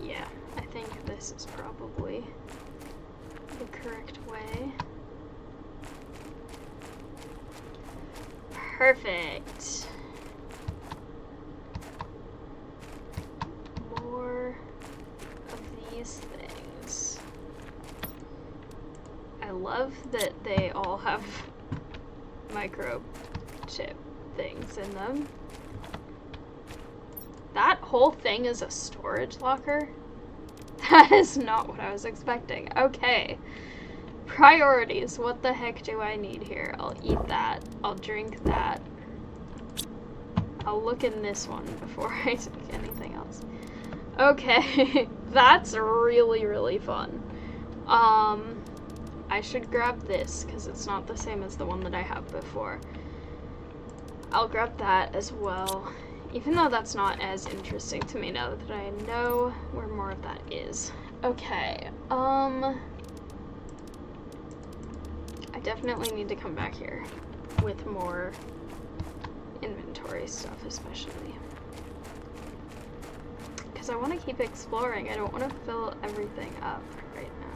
Yeah, I think this is probably the correct way. Perfect. More of these things. I love that they all have microchip things in them. That whole thing is a storage locker? That is not what I was expecting. Okay. Priorities. What the heck do I need here? I'll eat that. I'll drink that. I'll look in this one before I take anything else. Okay. That's really, really fun. I should grab this because it's not the same as the one that I have before. I'll grab that as well. Even though that's not as interesting to me now that I know where more of that is. Okay, I definitely need to come back here with more inventory stuff, especially. Because I want to keep exploring. I don't want to fill everything up right now.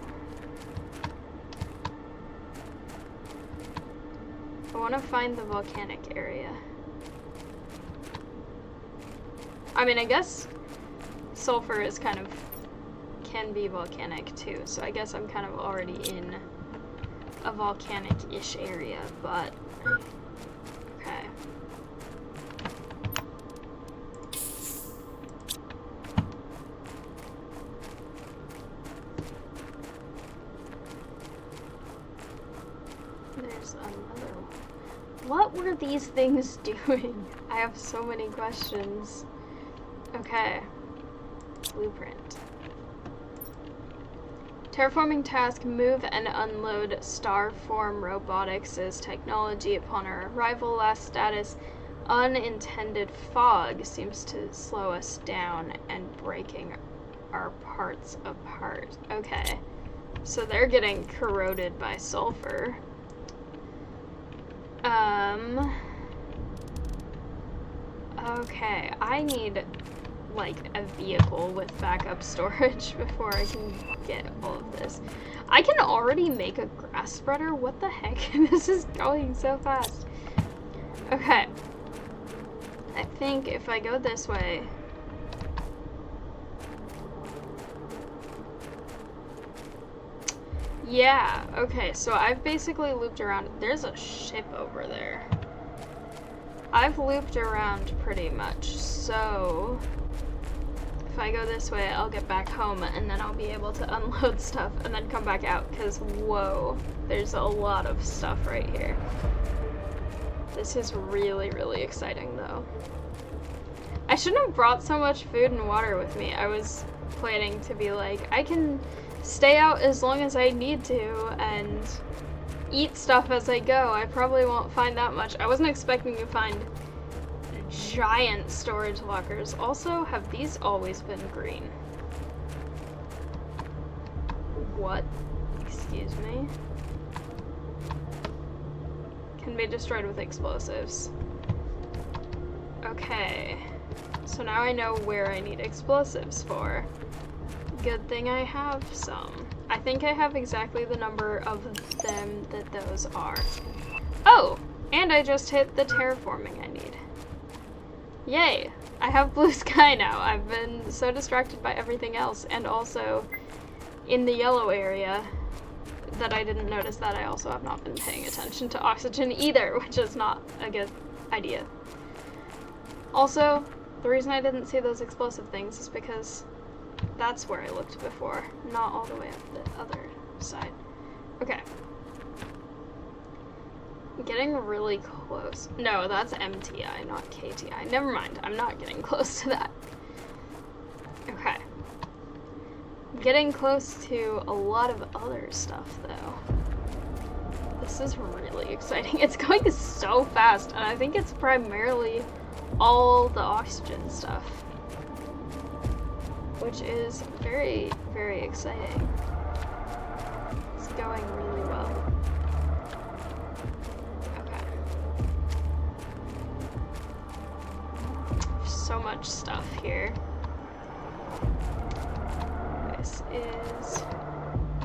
I want to find the volcanic area. I mean, I guess sulfur is kind of, can be volcanic too, so I guess I'm kind of already in a volcanic-ish area, but, okay. There's another one. What were these things doing? I have so many questions. Okay. Blueprint. Terraforming task, move and unload Starform Robotics' technology upon our arrival. Last status, unintended fog seems to slow us down and breaking our parts apart. Okay. So they're getting corroded by sulfur. Okay, I need like a vehicle with backup storage before I can get all of this. I can already make a grass spreader? What the heck? This is going so fast. Okay. I think if I go this way... Yeah, okay, so I've basically looped around. There's a ship over there. I've looped around pretty much, so if I go this way, I'll get back home and then I'll be able to unload stuff and then come back out, because whoa, there's a lot of stuff right here. This is really, really exciting though. I shouldn't have brought so much food and water with me. I was planning to be like, I can stay out as long as I need to and eat stuff as I go. I probably won't find that much. I wasn't expecting to find giant storage lockers. Also, have these always been green? What? Excuse me? Can be destroyed with explosives. Okay. So now I know where I need explosives for. Good thing I have some. I think I have exactly the number of them that those are. Oh! And I just hit the terraforming I need. Yay! I have blue sky now. I've been so distracted by everything else, and also in the yellow area that I didn't notice that I also have not been paying attention to oxygen either, which is not a good idea. Also, the reason I didn't see those explosive things is because that's where I looked before, not all the way up the other side. Okay. Getting really close. No, that's MTI, not KTI. Never mind, I'm not getting close to that. getting close to a lot of other stuff, though. This is really exciting. It's going so fast, and I think it's primarily all the oxygen stuff, which is very, very exciting. It's going really well. Okay. So much stuff here. This is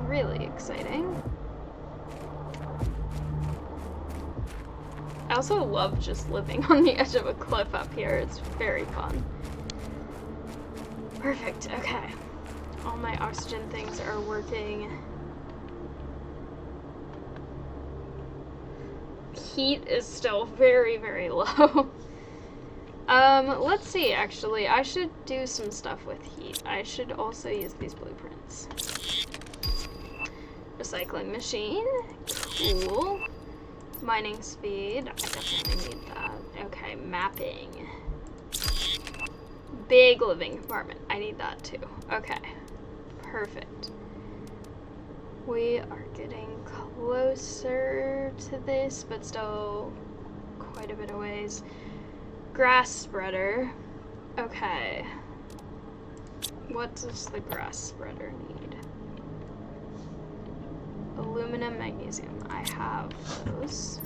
really exciting. I also love just living on the edge of a cliff up here. It's very fun. Perfect, okay. All my oxygen things are working. Heat is still very, very low. Let's see, actually. I should do some stuff with heat. I should also use these blueprints. Recycling machine. Cool. Mining speed. I definitely need that. Okay, mapping. Big living compartment. I need that too. Okay. Perfect. We are getting closer to this, but still quite a bit of ways. Grass spreader. Okay. What does the grass spreader need? Aluminum, magnesium. I have those.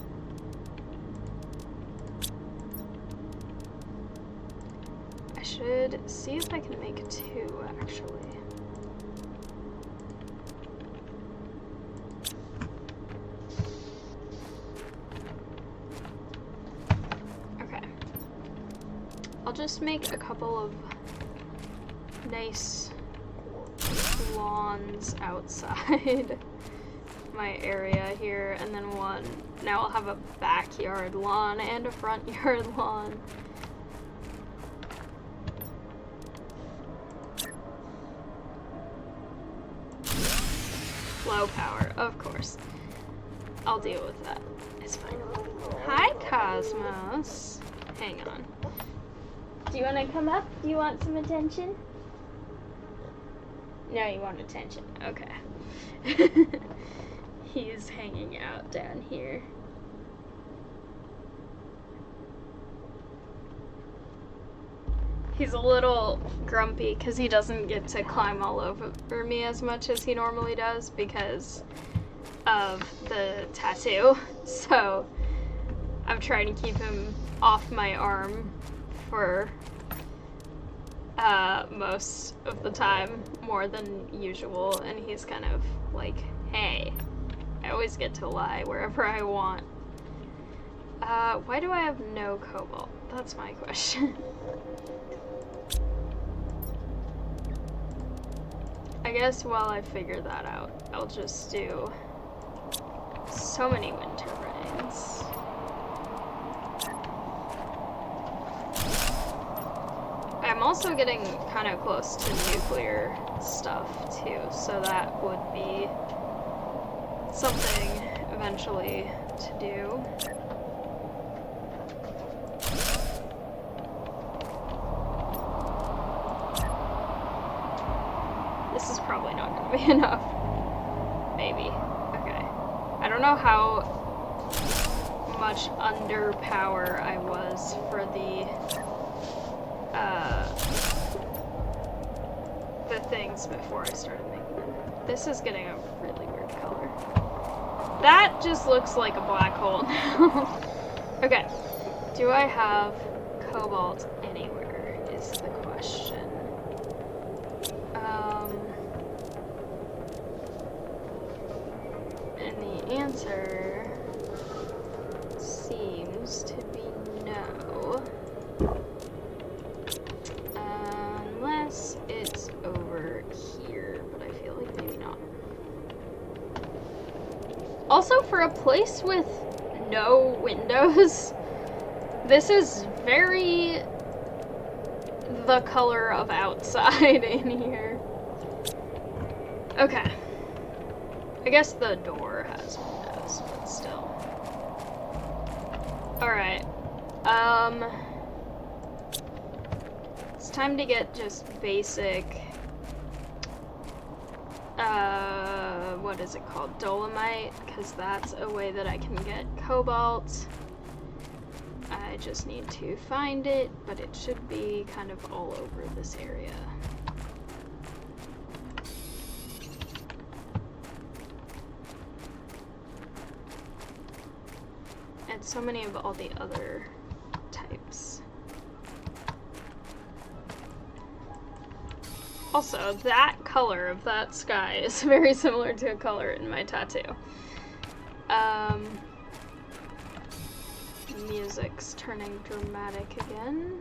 I should see if I can make 2, actually. Okay. I'll just make a couple of nice lawns outside my area here, and then one. Now I'll have a backyard lawn and a front yard lawn. Low power, of course. I'll deal with that. It's fine. Hi, Cosmos. Hang on. Do you want to come up? Do you want some attention? No, you want attention. Okay. He's hanging out down here. He's a little grumpy because he doesn't get to climb all over me as much as he normally does because of the tattoo. So I'm trying to keep him off my arm for most of the time, more than usual, and he's kind of like, hey, I always get to lie wherever I want. Why do I have no cobalt? That's my question. I guess while I figure that out, I'll just do so many wind turbines. I'm also getting kind of close to nuclear stuff too, so that would be something eventually to do. This is probably not going to be enough. Maybe. Okay. I don't know how much under power I was for the things before I started making them. This is getting a really weird color. That just looks like a black hole now. Okay. Do I have cobalt anywhere is the question. And the answer seems to be no. Unless it's over here, but I feel like maybe not. Also, for a place with no windows, this is very the color of outside in here. Okay. I guess the door has windows, but still. Alright. It's time to get just basic what is it called? Dolomite, because that's a way that I can get cobalt. I just need to find it, but it should be kind of all over this area. And so many of all the other types. Also, that color of that sky is very similar to a color in my tattoo. Music's turning dramatic again.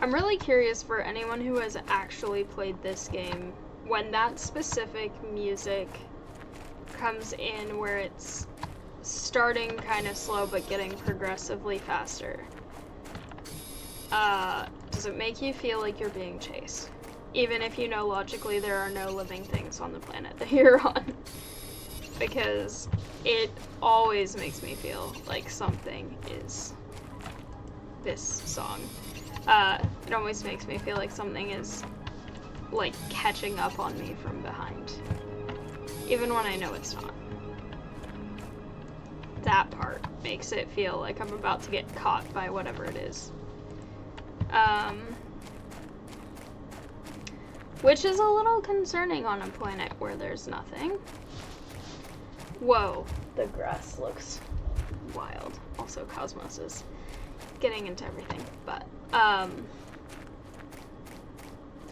I'm really curious for anyone who has actually played this game, when that specific music comes in where it's starting kind of slow but getting progressively faster. Does it make you feel like you're being chased? Even if you know logically there are no living things on the planet that you're on. Because it always makes me feel like something is this song. It always makes me feel like something is like catching up on me from behind. Even when I know it's not. That part makes it feel like I'm about to get caught by whatever it is. Which is a little concerning on a planet where there's nothing. Whoa, the grass looks wild. Also, Cosmos is getting into everything, but,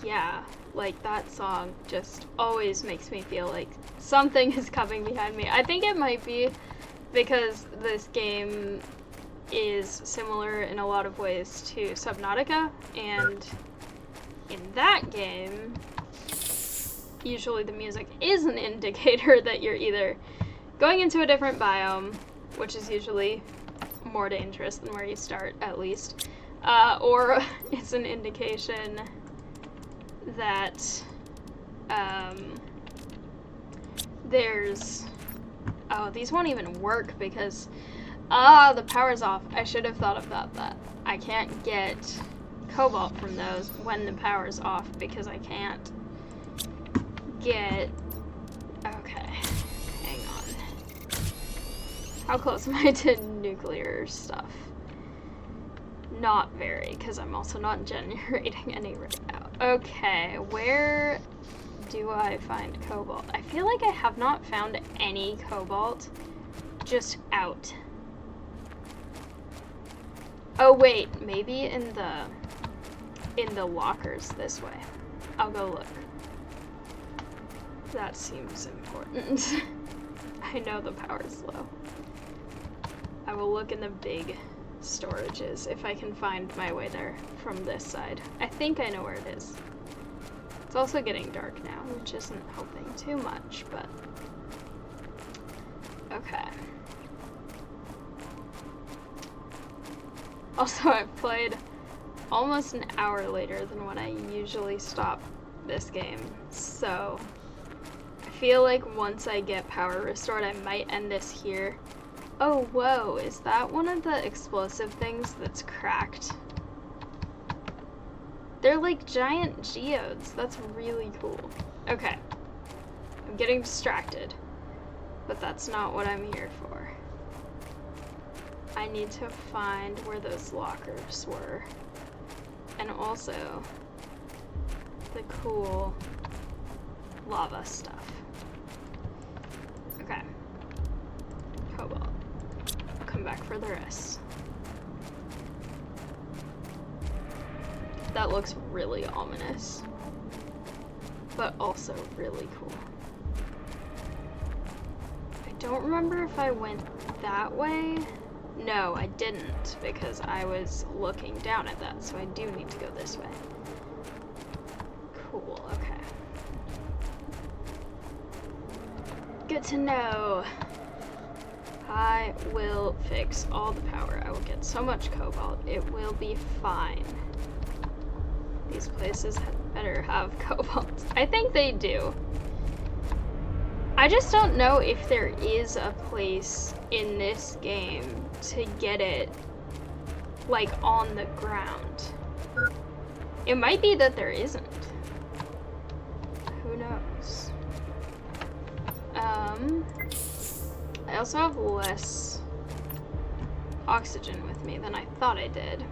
yeah, like, that song just always makes me feel like something is coming behind me. I think it might be because this game is similar in a lot of ways to Subnautica, and in that game, usually the music is an indicator that you're either going into a different biome, which is usually more dangerous than where you start, at least, or it's an indication that there's... Oh, these won't even work because... the power's off. I should have thought about that. I can't get cobalt from those when the power's off because I can't get... Okay, hang on. How close am I to nuclear stuff? Not very, because I'm also not generating any right now. Okay, where do I find cobalt? I feel like I have not found any cobalt just out. Oh wait, maybe in the lockers this way. I'll go look. That seems important. I know the power's low. I will look in the big storages if I can find my way there from this side. I think I know where it is. It's also getting dark now, which isn't helping too much, but... Okay. Also, I've played almost an hour later than when I usually stop this game, so I feel like once I get power restored, I might end this here. Oh, whoa, is that one of the explosive things that's cracked? They're like giant geodes. That's really cool. Okay. I'm getting distracted, but that's not what I'm here for. I need to find where those lockers were. And also the cool lava stuff. Okay. Cobalt. I'll come back for the rest. That looks really ominous, but also really cool. I don't remember if I went that way. No, I didn't, because I was looking down at that, so I do need to go this way. Cool, okay. Good to know. I will fix all the power. I will get so much cobalt. It will be fine. These places had better have cobalt. I think they do. I just don't know if there is a place in this game to get it, like, on the ground. It might be that there isn't. Who knows? I also have less oxygen with me than I thought I did.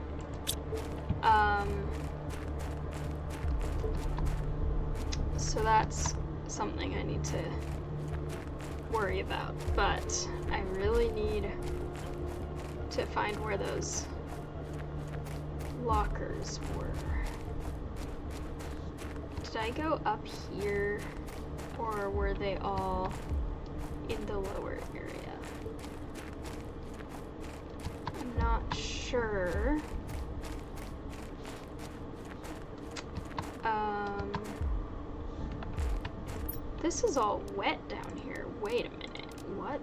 So that's something I need to worry about, but I really need to find where those lockers were. Did I go up here, or were they all in the lower area? I'm not sure. This is all wet down here. Wait a minute. What?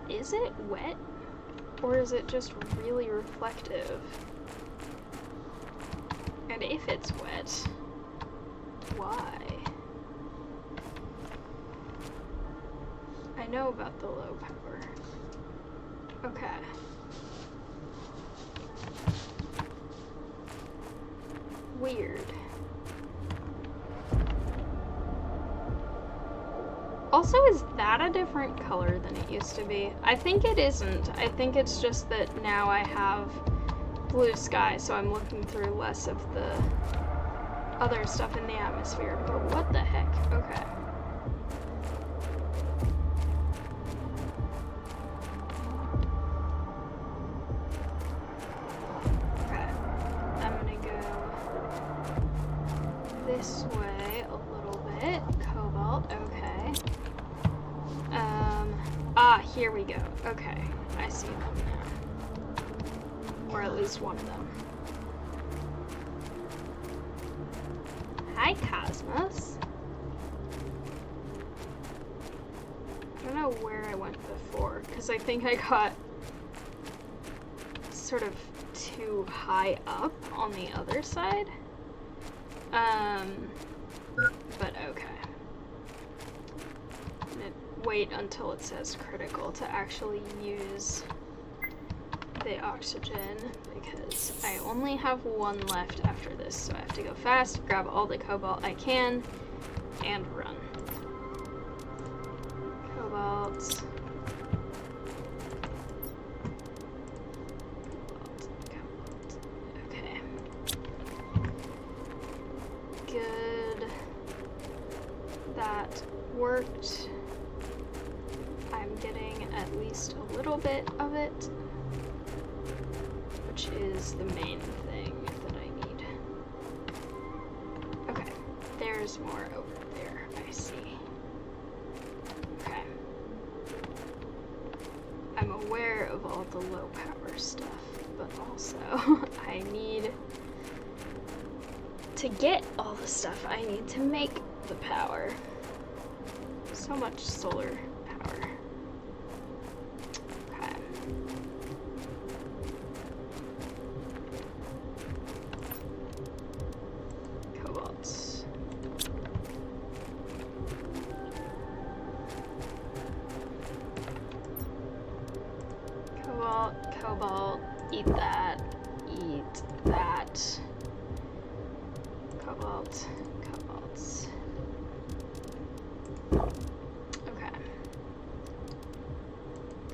Is it wet? Or is it just really reflective? And if it's wet, why? I know about the low power. Okay. Weird. Also, is that a different color than it used to be? I think it isn't. I think it's just that now I have blue sky, so I'm looking through less of the other stuff in the atmosphere. But what the heck? Okay. Okay. I'm gonna go this way a little bit. Cobalt, okay. Here we go. Okay, I see them now. Or at least one of them. Hi, Cosmos. I don't know where I went before, because I think I got sort of too high up on the other side. But okay. Wait until it says critical to actually use the oxygen, because I only have one left after this, so I have to go fast, grab all the cobalt I can, and run. Cobalt. Cobalt. Okay. Good. That worked. I'm getting at least a little bit of it, which is the main thing that I need. Okay, there's more over there, I see. Okay. I'm aware of all the low power stuff, but also I need to get all the stuff I need to make the power. So much solar power. Cobalt, eat that, cobalt, okay,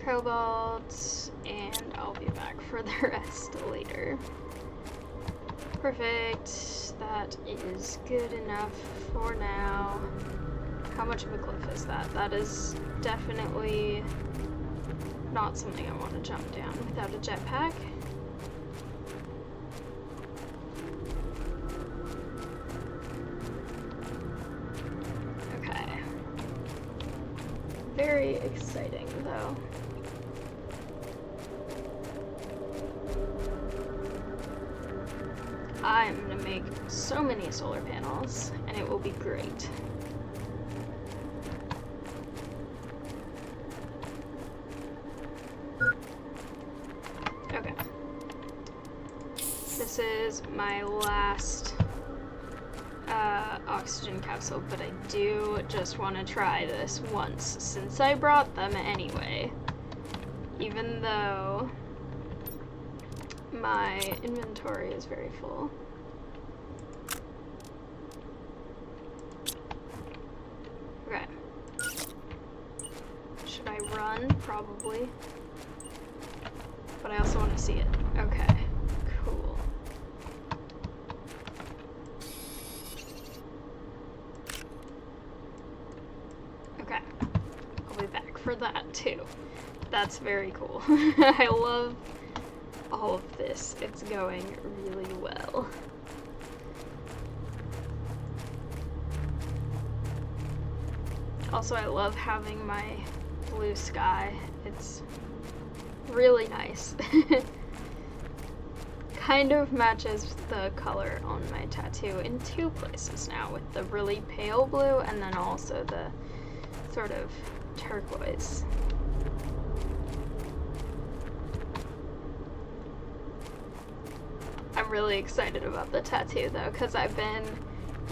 cobalt, and I'll be back for the rest later. Perfect, that is good enough for now. How much of a cliff is that? That is definitely not something I want to jump down without a jetpack. Okay. Very exciting, though. I'm gonna make so many solar panels, and it will be great. Okay. This is my last oxygen capsule, but I do just want to try this once, since I brought them anyway. Even though my inventory is very full. Okay. Should I run? Probably. But I also want to see it. Okay. Cool. Okay. I'll be back for that too. That's very cool. I love all of this. It's going really well. Also, I love having my blue sky. It's really nice. Kind of matches the color on my tattoo in two places now, with the really pale blue and then also the sort of turquoise. I'm really excited about the tattoo though, because I've been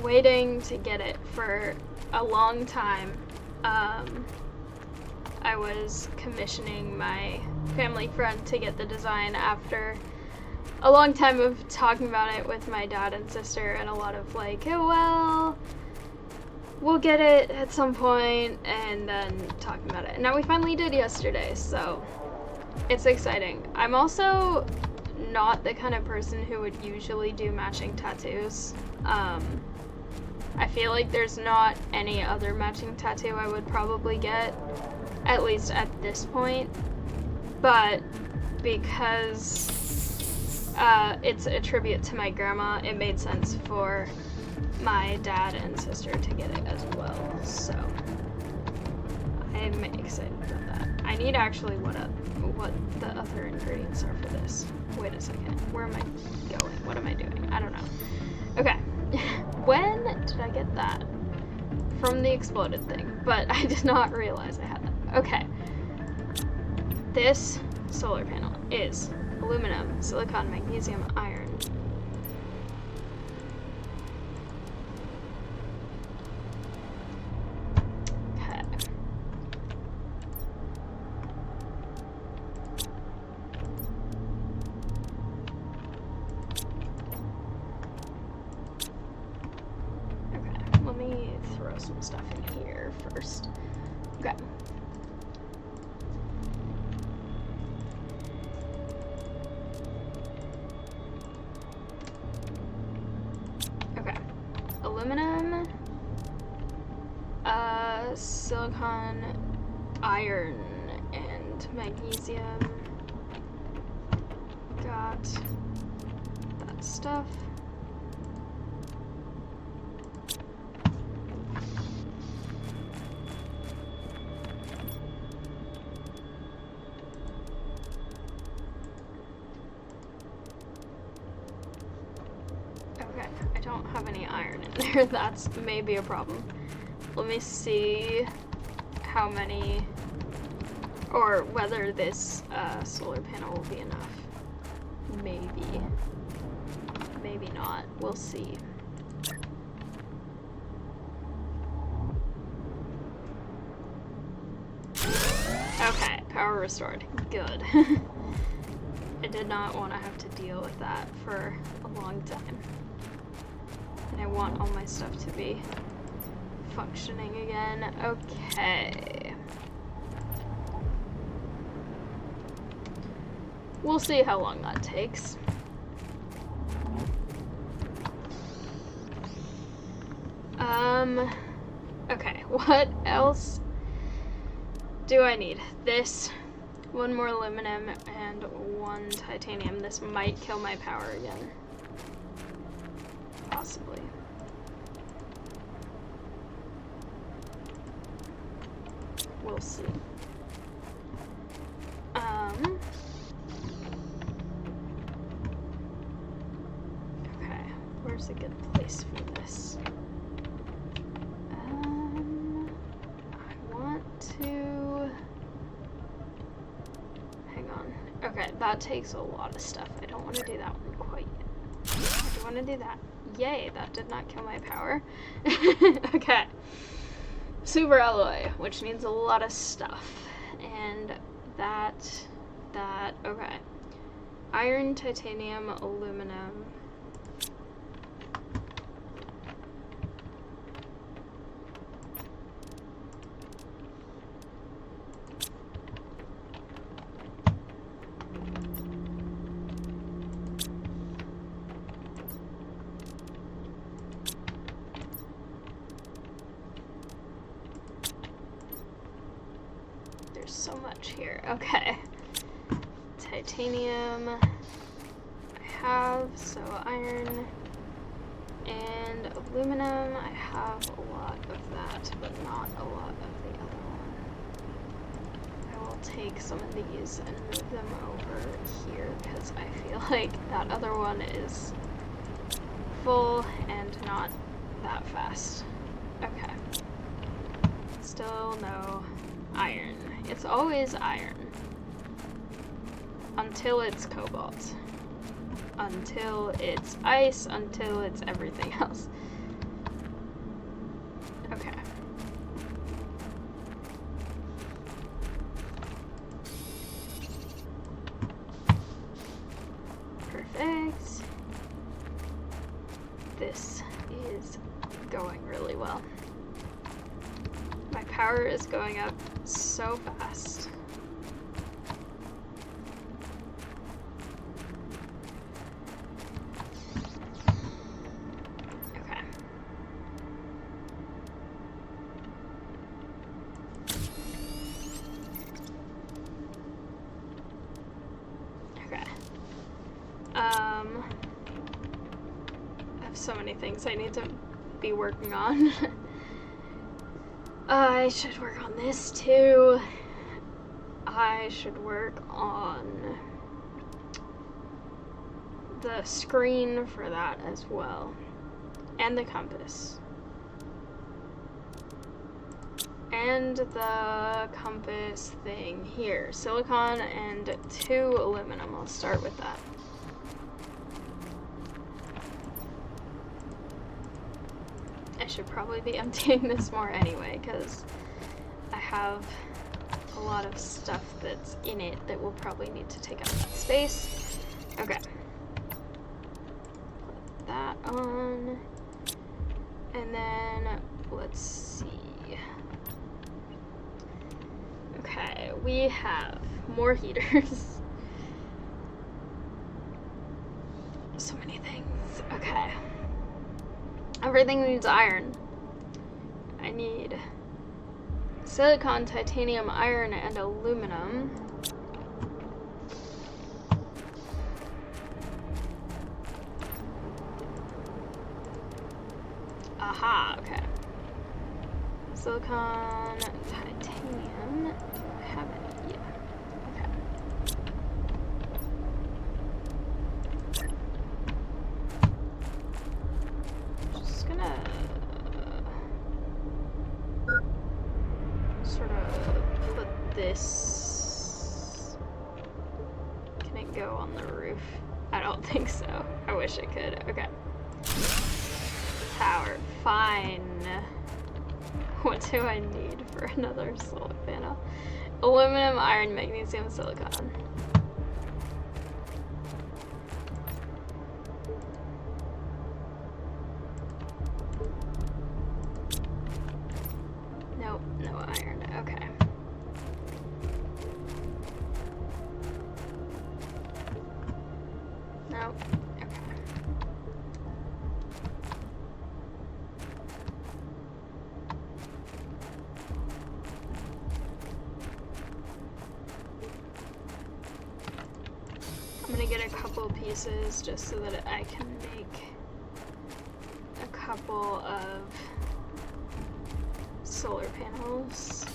waiting to get it for a long time. I was commissioning my family friend to get the design after a long time of talking about it with my dad and sister, and a lot of like, oh, well, we'll get it at some point, and then talking about it. And now we finally did yesterday, so it's exciting. I'm also not the kind of person who would usually do matching tattoos. I feel like there's not any other matching tattoo I would probably get, at least at this point, but because it's a tribute to my grandma, it made sense for my dad and sister to get it as well, so I'm excited about that. I need to actually what the other ingredients are for this. Wait a second, where am I going? What am I doing? I don't know. Okay. When did I get that? From the exploded thing, but I did not realize I had that. Okay. This solar panel is aluminum, silicon, magnesium, iron. Okay. Let me throw some stuff in here first. Okay. Okay. Aluminum, silicon, iron, and magnesium. Got that stuff. I don't have any iron in there. That's maybe a problem. Let me see how many, or whether this solar panel will be enough. Maybe. Maybe not. We'll see. Okay, power restored. Good. I did not want to have to deal with that for a long time. And I want all my stuff to be functioning again. Okay. We'll see how long that takes. Okay, what else do I need? This, one more aluminum, and one titanium. This might kill my power again. Possibly. We'll see. Okay, where's a good place for this? I want to... Hang on. Okay, that takes a lot of stuff. I don't want to do that one quite yet. I do want to do that. Yay, that did not kill my power. Okay. Super alloy, which needs a lot of stuff. And that, okay. Iron, titanium, aluminum. There's so much here. Okay. Titanium. So iron and aluminum, I have a lot of that, but not a lot of the other one. I will take some of these and move them over here because I feel like that other one is full and not that fast. Okay. Still no iron. It's always iron. Until it's cobalt. Until it's ice, until it's everything else. Okay. Perfect. This is going really well. My power is going up so fast. I have so many things I need to be working on. I should work on this too. I should work on the screen for that as well. And the compass. And the compass thing here. Silicon and 2 aluminum. I'll start with that. I should probably be emptying this more anyway, because I have a lot of stuff that's in it that will probably need to take up that space. Okay. Put that on. And then, let's see. Okay, we have more heaters. So many things. Okay. Everything needs iron. I need silicon, titanium, iron, and aluminum. Aha, okay. Silicon, titanium. I have it. Yeah. Okay. Just gonna sort of put this. Can it go on the roof? I don't think so. I wish it could. Okay. Power. Fine. What do I need for another solar panel? Aluminum, iron, magnesium, silicon. Nope, no iron. Okay. Nope. I'm gonna get a couple pieces just so that I can make a couple of solar panels.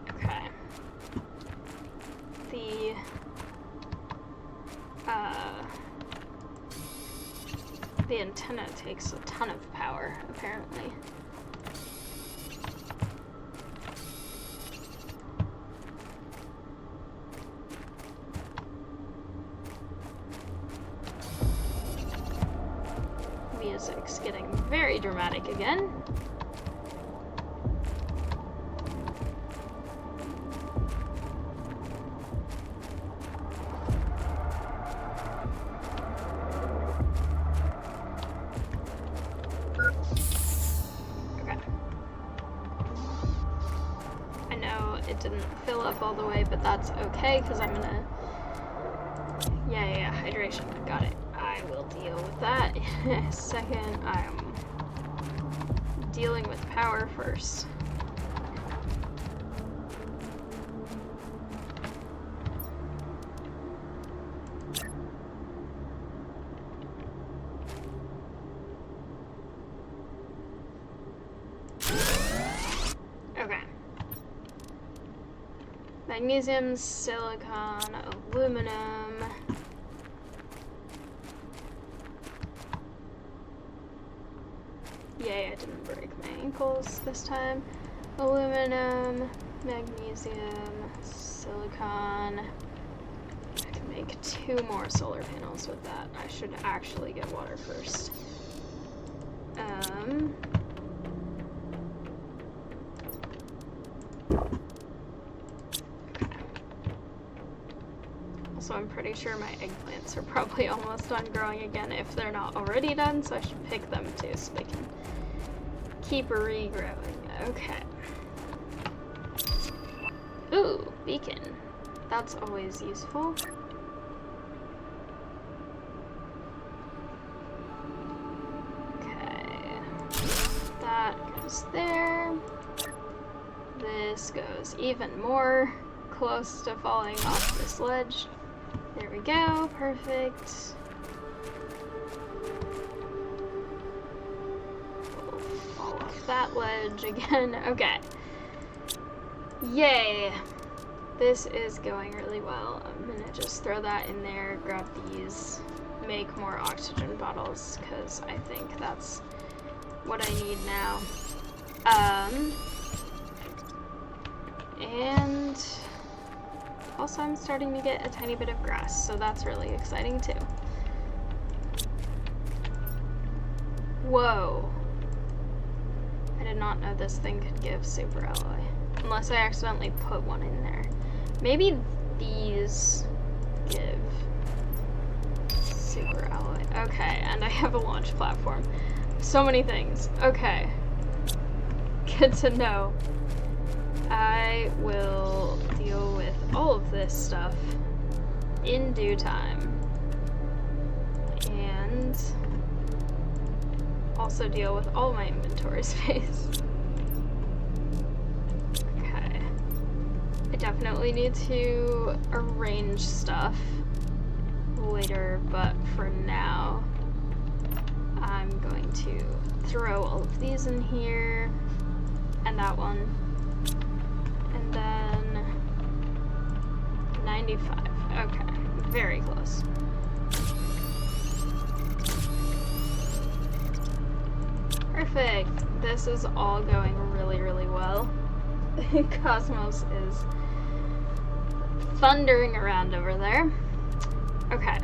Okay. The antenna takes a ton of power, apparently. Music's getting very dramatic again. fill up all the way, but that's okay because I'm gonna. Yeah, hydration. Got it. I will deal with that in a second. I'm dealing with power first. Okay. Magnesium, silicon, aluminum. Yay, I didn't break my ankles this time. Aluminum, magnesium, silicon. I can make 2 more solar panels with that. I should actually get water first. Also, I'm pretty sure my eggplants are probably almost done growing again if they're not already done, so I should pick them too so they can keep regrowing. Okay. Ooh, beacon. That's always useful. Okay. That goes there. This goes even more close to falling off this ledge. There we go, perfect. We'll fall off that ledge again. Okay. Yay! This is going really well. I'm gonna just throw that in there, grab these, make more oxygen bottles, because I think that's what I need now. And also I'm starting to get a tiny bit of grass, so that's really exciting too. Whoa. I did not know this thing could give super alloy. Unless I accidentally put one in there. Maybe these give super alloy. Okay, and I have a launch platform. So many things. Okay. Good to know. I will deal with all of this stuff in due time. And also deal with all my inventory space. Okay. I definitely need to arrange stuff later, but for now, I'm going to throw all of these in here, and that one, and then 95. Okay, very close. Perfect. This is all going really, really well. Cosmos is thundering around over there. Okay.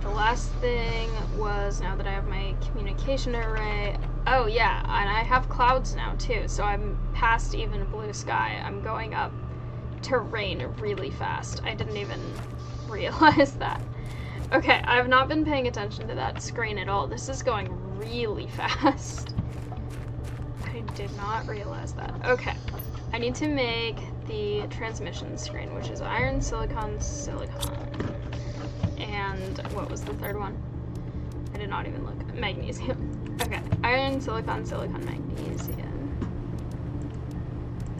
The last thing was, now that I have my communication array, oh yeah, and I have clouds now too, so I'm past even blue sky. I'm going up to rain really fast. I didn't even realize that. Okay, I've not been paying attention to that screen at all. This is going really fast. I did not realize that. Okay, I need to make the transmission screen, which is iron, silicon, silicon. And what was the third one? I did not even look. Magnesium. Okay, iron, silicon, silicon, magnesium.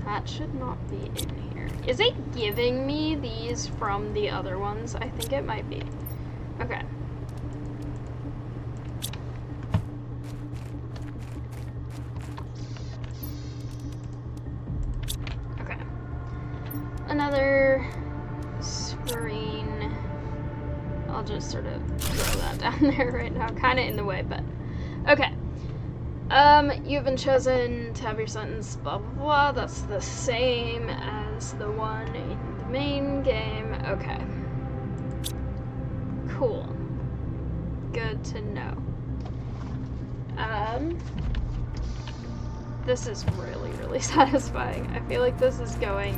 That should not be in here. Is it giving me these from the other ones? I think it might be. Okay. Okay. Another screen. I'll just sort of throw that down there right now. Kind of in the way, but okay. You've been chosen to have your sentence blah blah blah. That's the same as the one in the main game. Okay. Cool. Good to know. This is really, really satisfying. I feel like this is going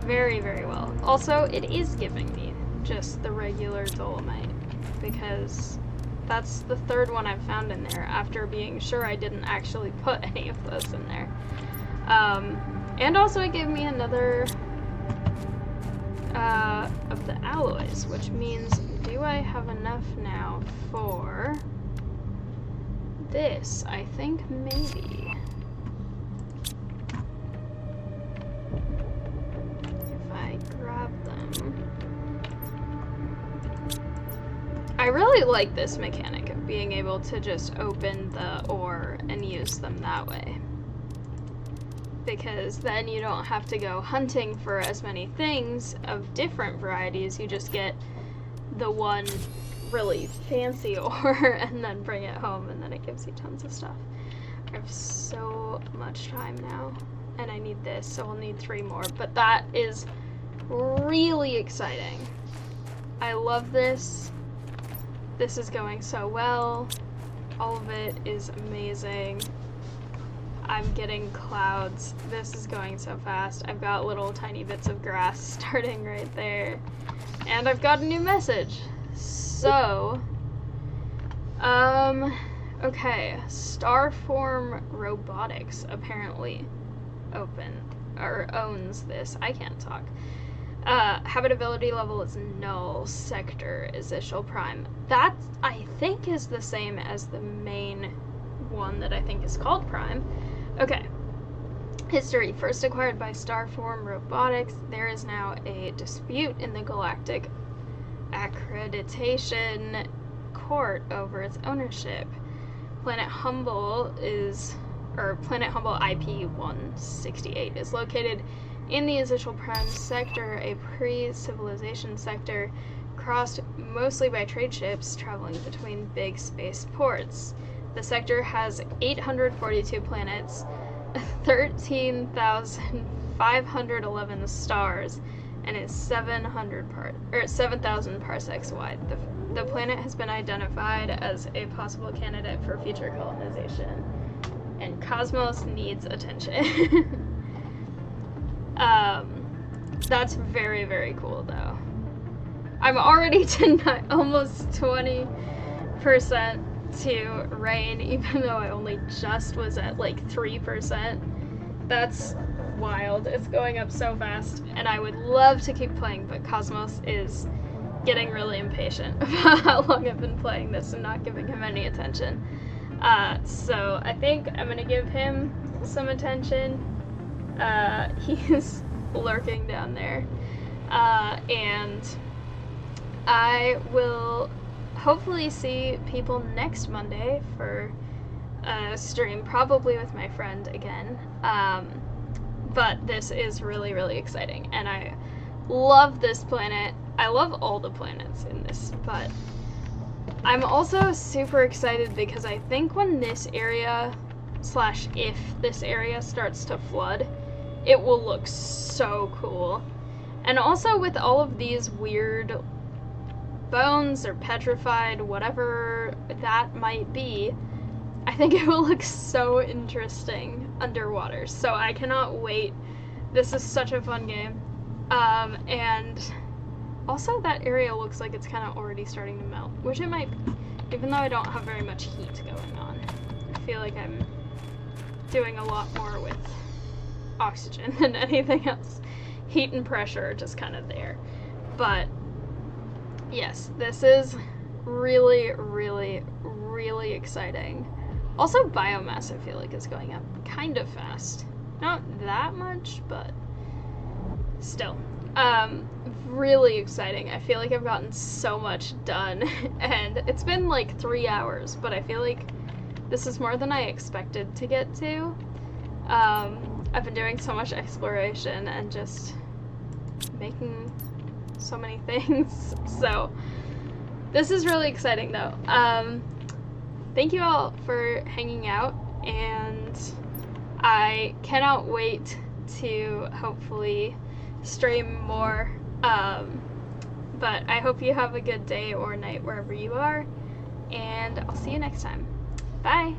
very, very well. Also, it is giving me just the regular dolomite, because that's the third one I've found in there after being sure I didn't actually put any of those in there. And also it gave me another of the alloys, which means, do I have enough now for this? I think maybe. If I grab them. I really like this mechanic of being able to just open the ore and use them that way. Because then you don't have to go hunting for as many things of different varieties. You just get the one really fancy ore and then bring it home, and then it gives you tons of stuff. I have so much time now, and I need this, so I'll need 3 more. But that is really exciting. I love this. This is going so well. All of it is amazing. I'm getting clouds. This is going so fast. I've got little tiny bits of grass starting right there. And I've got a new message. So, okay. Starform Robotics apparently owns this. I can't talk. Habitability level is null. Sector is Ishal Prime. That, I think, is the same as the main one that I think is called Prime. Okay. History. First acquired by Starform Robotics. There is now a dispute in the Galactic Accreditation Court over its ownership. Planet Humble IP-168 is located in the Ishal Prime sector, a pre-civilization sector crossed mostly by trade ships traveling between big space ports. The sector has 842 planets, 13,511 stars, and is 7,000 parsecs wide. The planet has been identified as a possible candidate for future colonization, and Cosmos needs attention. That's very, very cool, though. I'm already to almost 20% to rain, even though I only just was at like 3%. That's wild. It's going up so fast, and I would love to keep playing, but Cosmos is getting really impatient about how long I've been playing this and not giving him any attention. So I think I'm gonna give him some attention. He's lurking down there. And I will hopefully see people next Monday for a stream, probably with my friend again. But this is really, really exciting, and I love this planet. I love all the planets in this, but I'm also super excited because I think when this area, / if this area starts to flood, it will look so cool. And also with all of these weird bones or petrified, whatever that might be, I think it will look so interesting underwater. So I cannot wait. This is such a fun game. And also that area looks like it's kind of already starting to melt, which it might be, even though I don't have very much heat going on. I feel like I'm doing a lot more with oxygen than anything else. Heat and pressure are just kind of there. But yes, this is really, really, really exciting. Also, biomass, I feel like, is going up kind of fast. Not that much, but still. Really exciting. I feel like I've gotten so much done, and it's been like 3 hours, but I feel like this is more than I expected to get to. I've been doing so much exploration and just making so many things, so this is really exciting though. Thank you all for hanging out, and I cannot wait to hopefully stream more, but I hope you have a good day or night wherever you are, and I'll see you next time. Bye!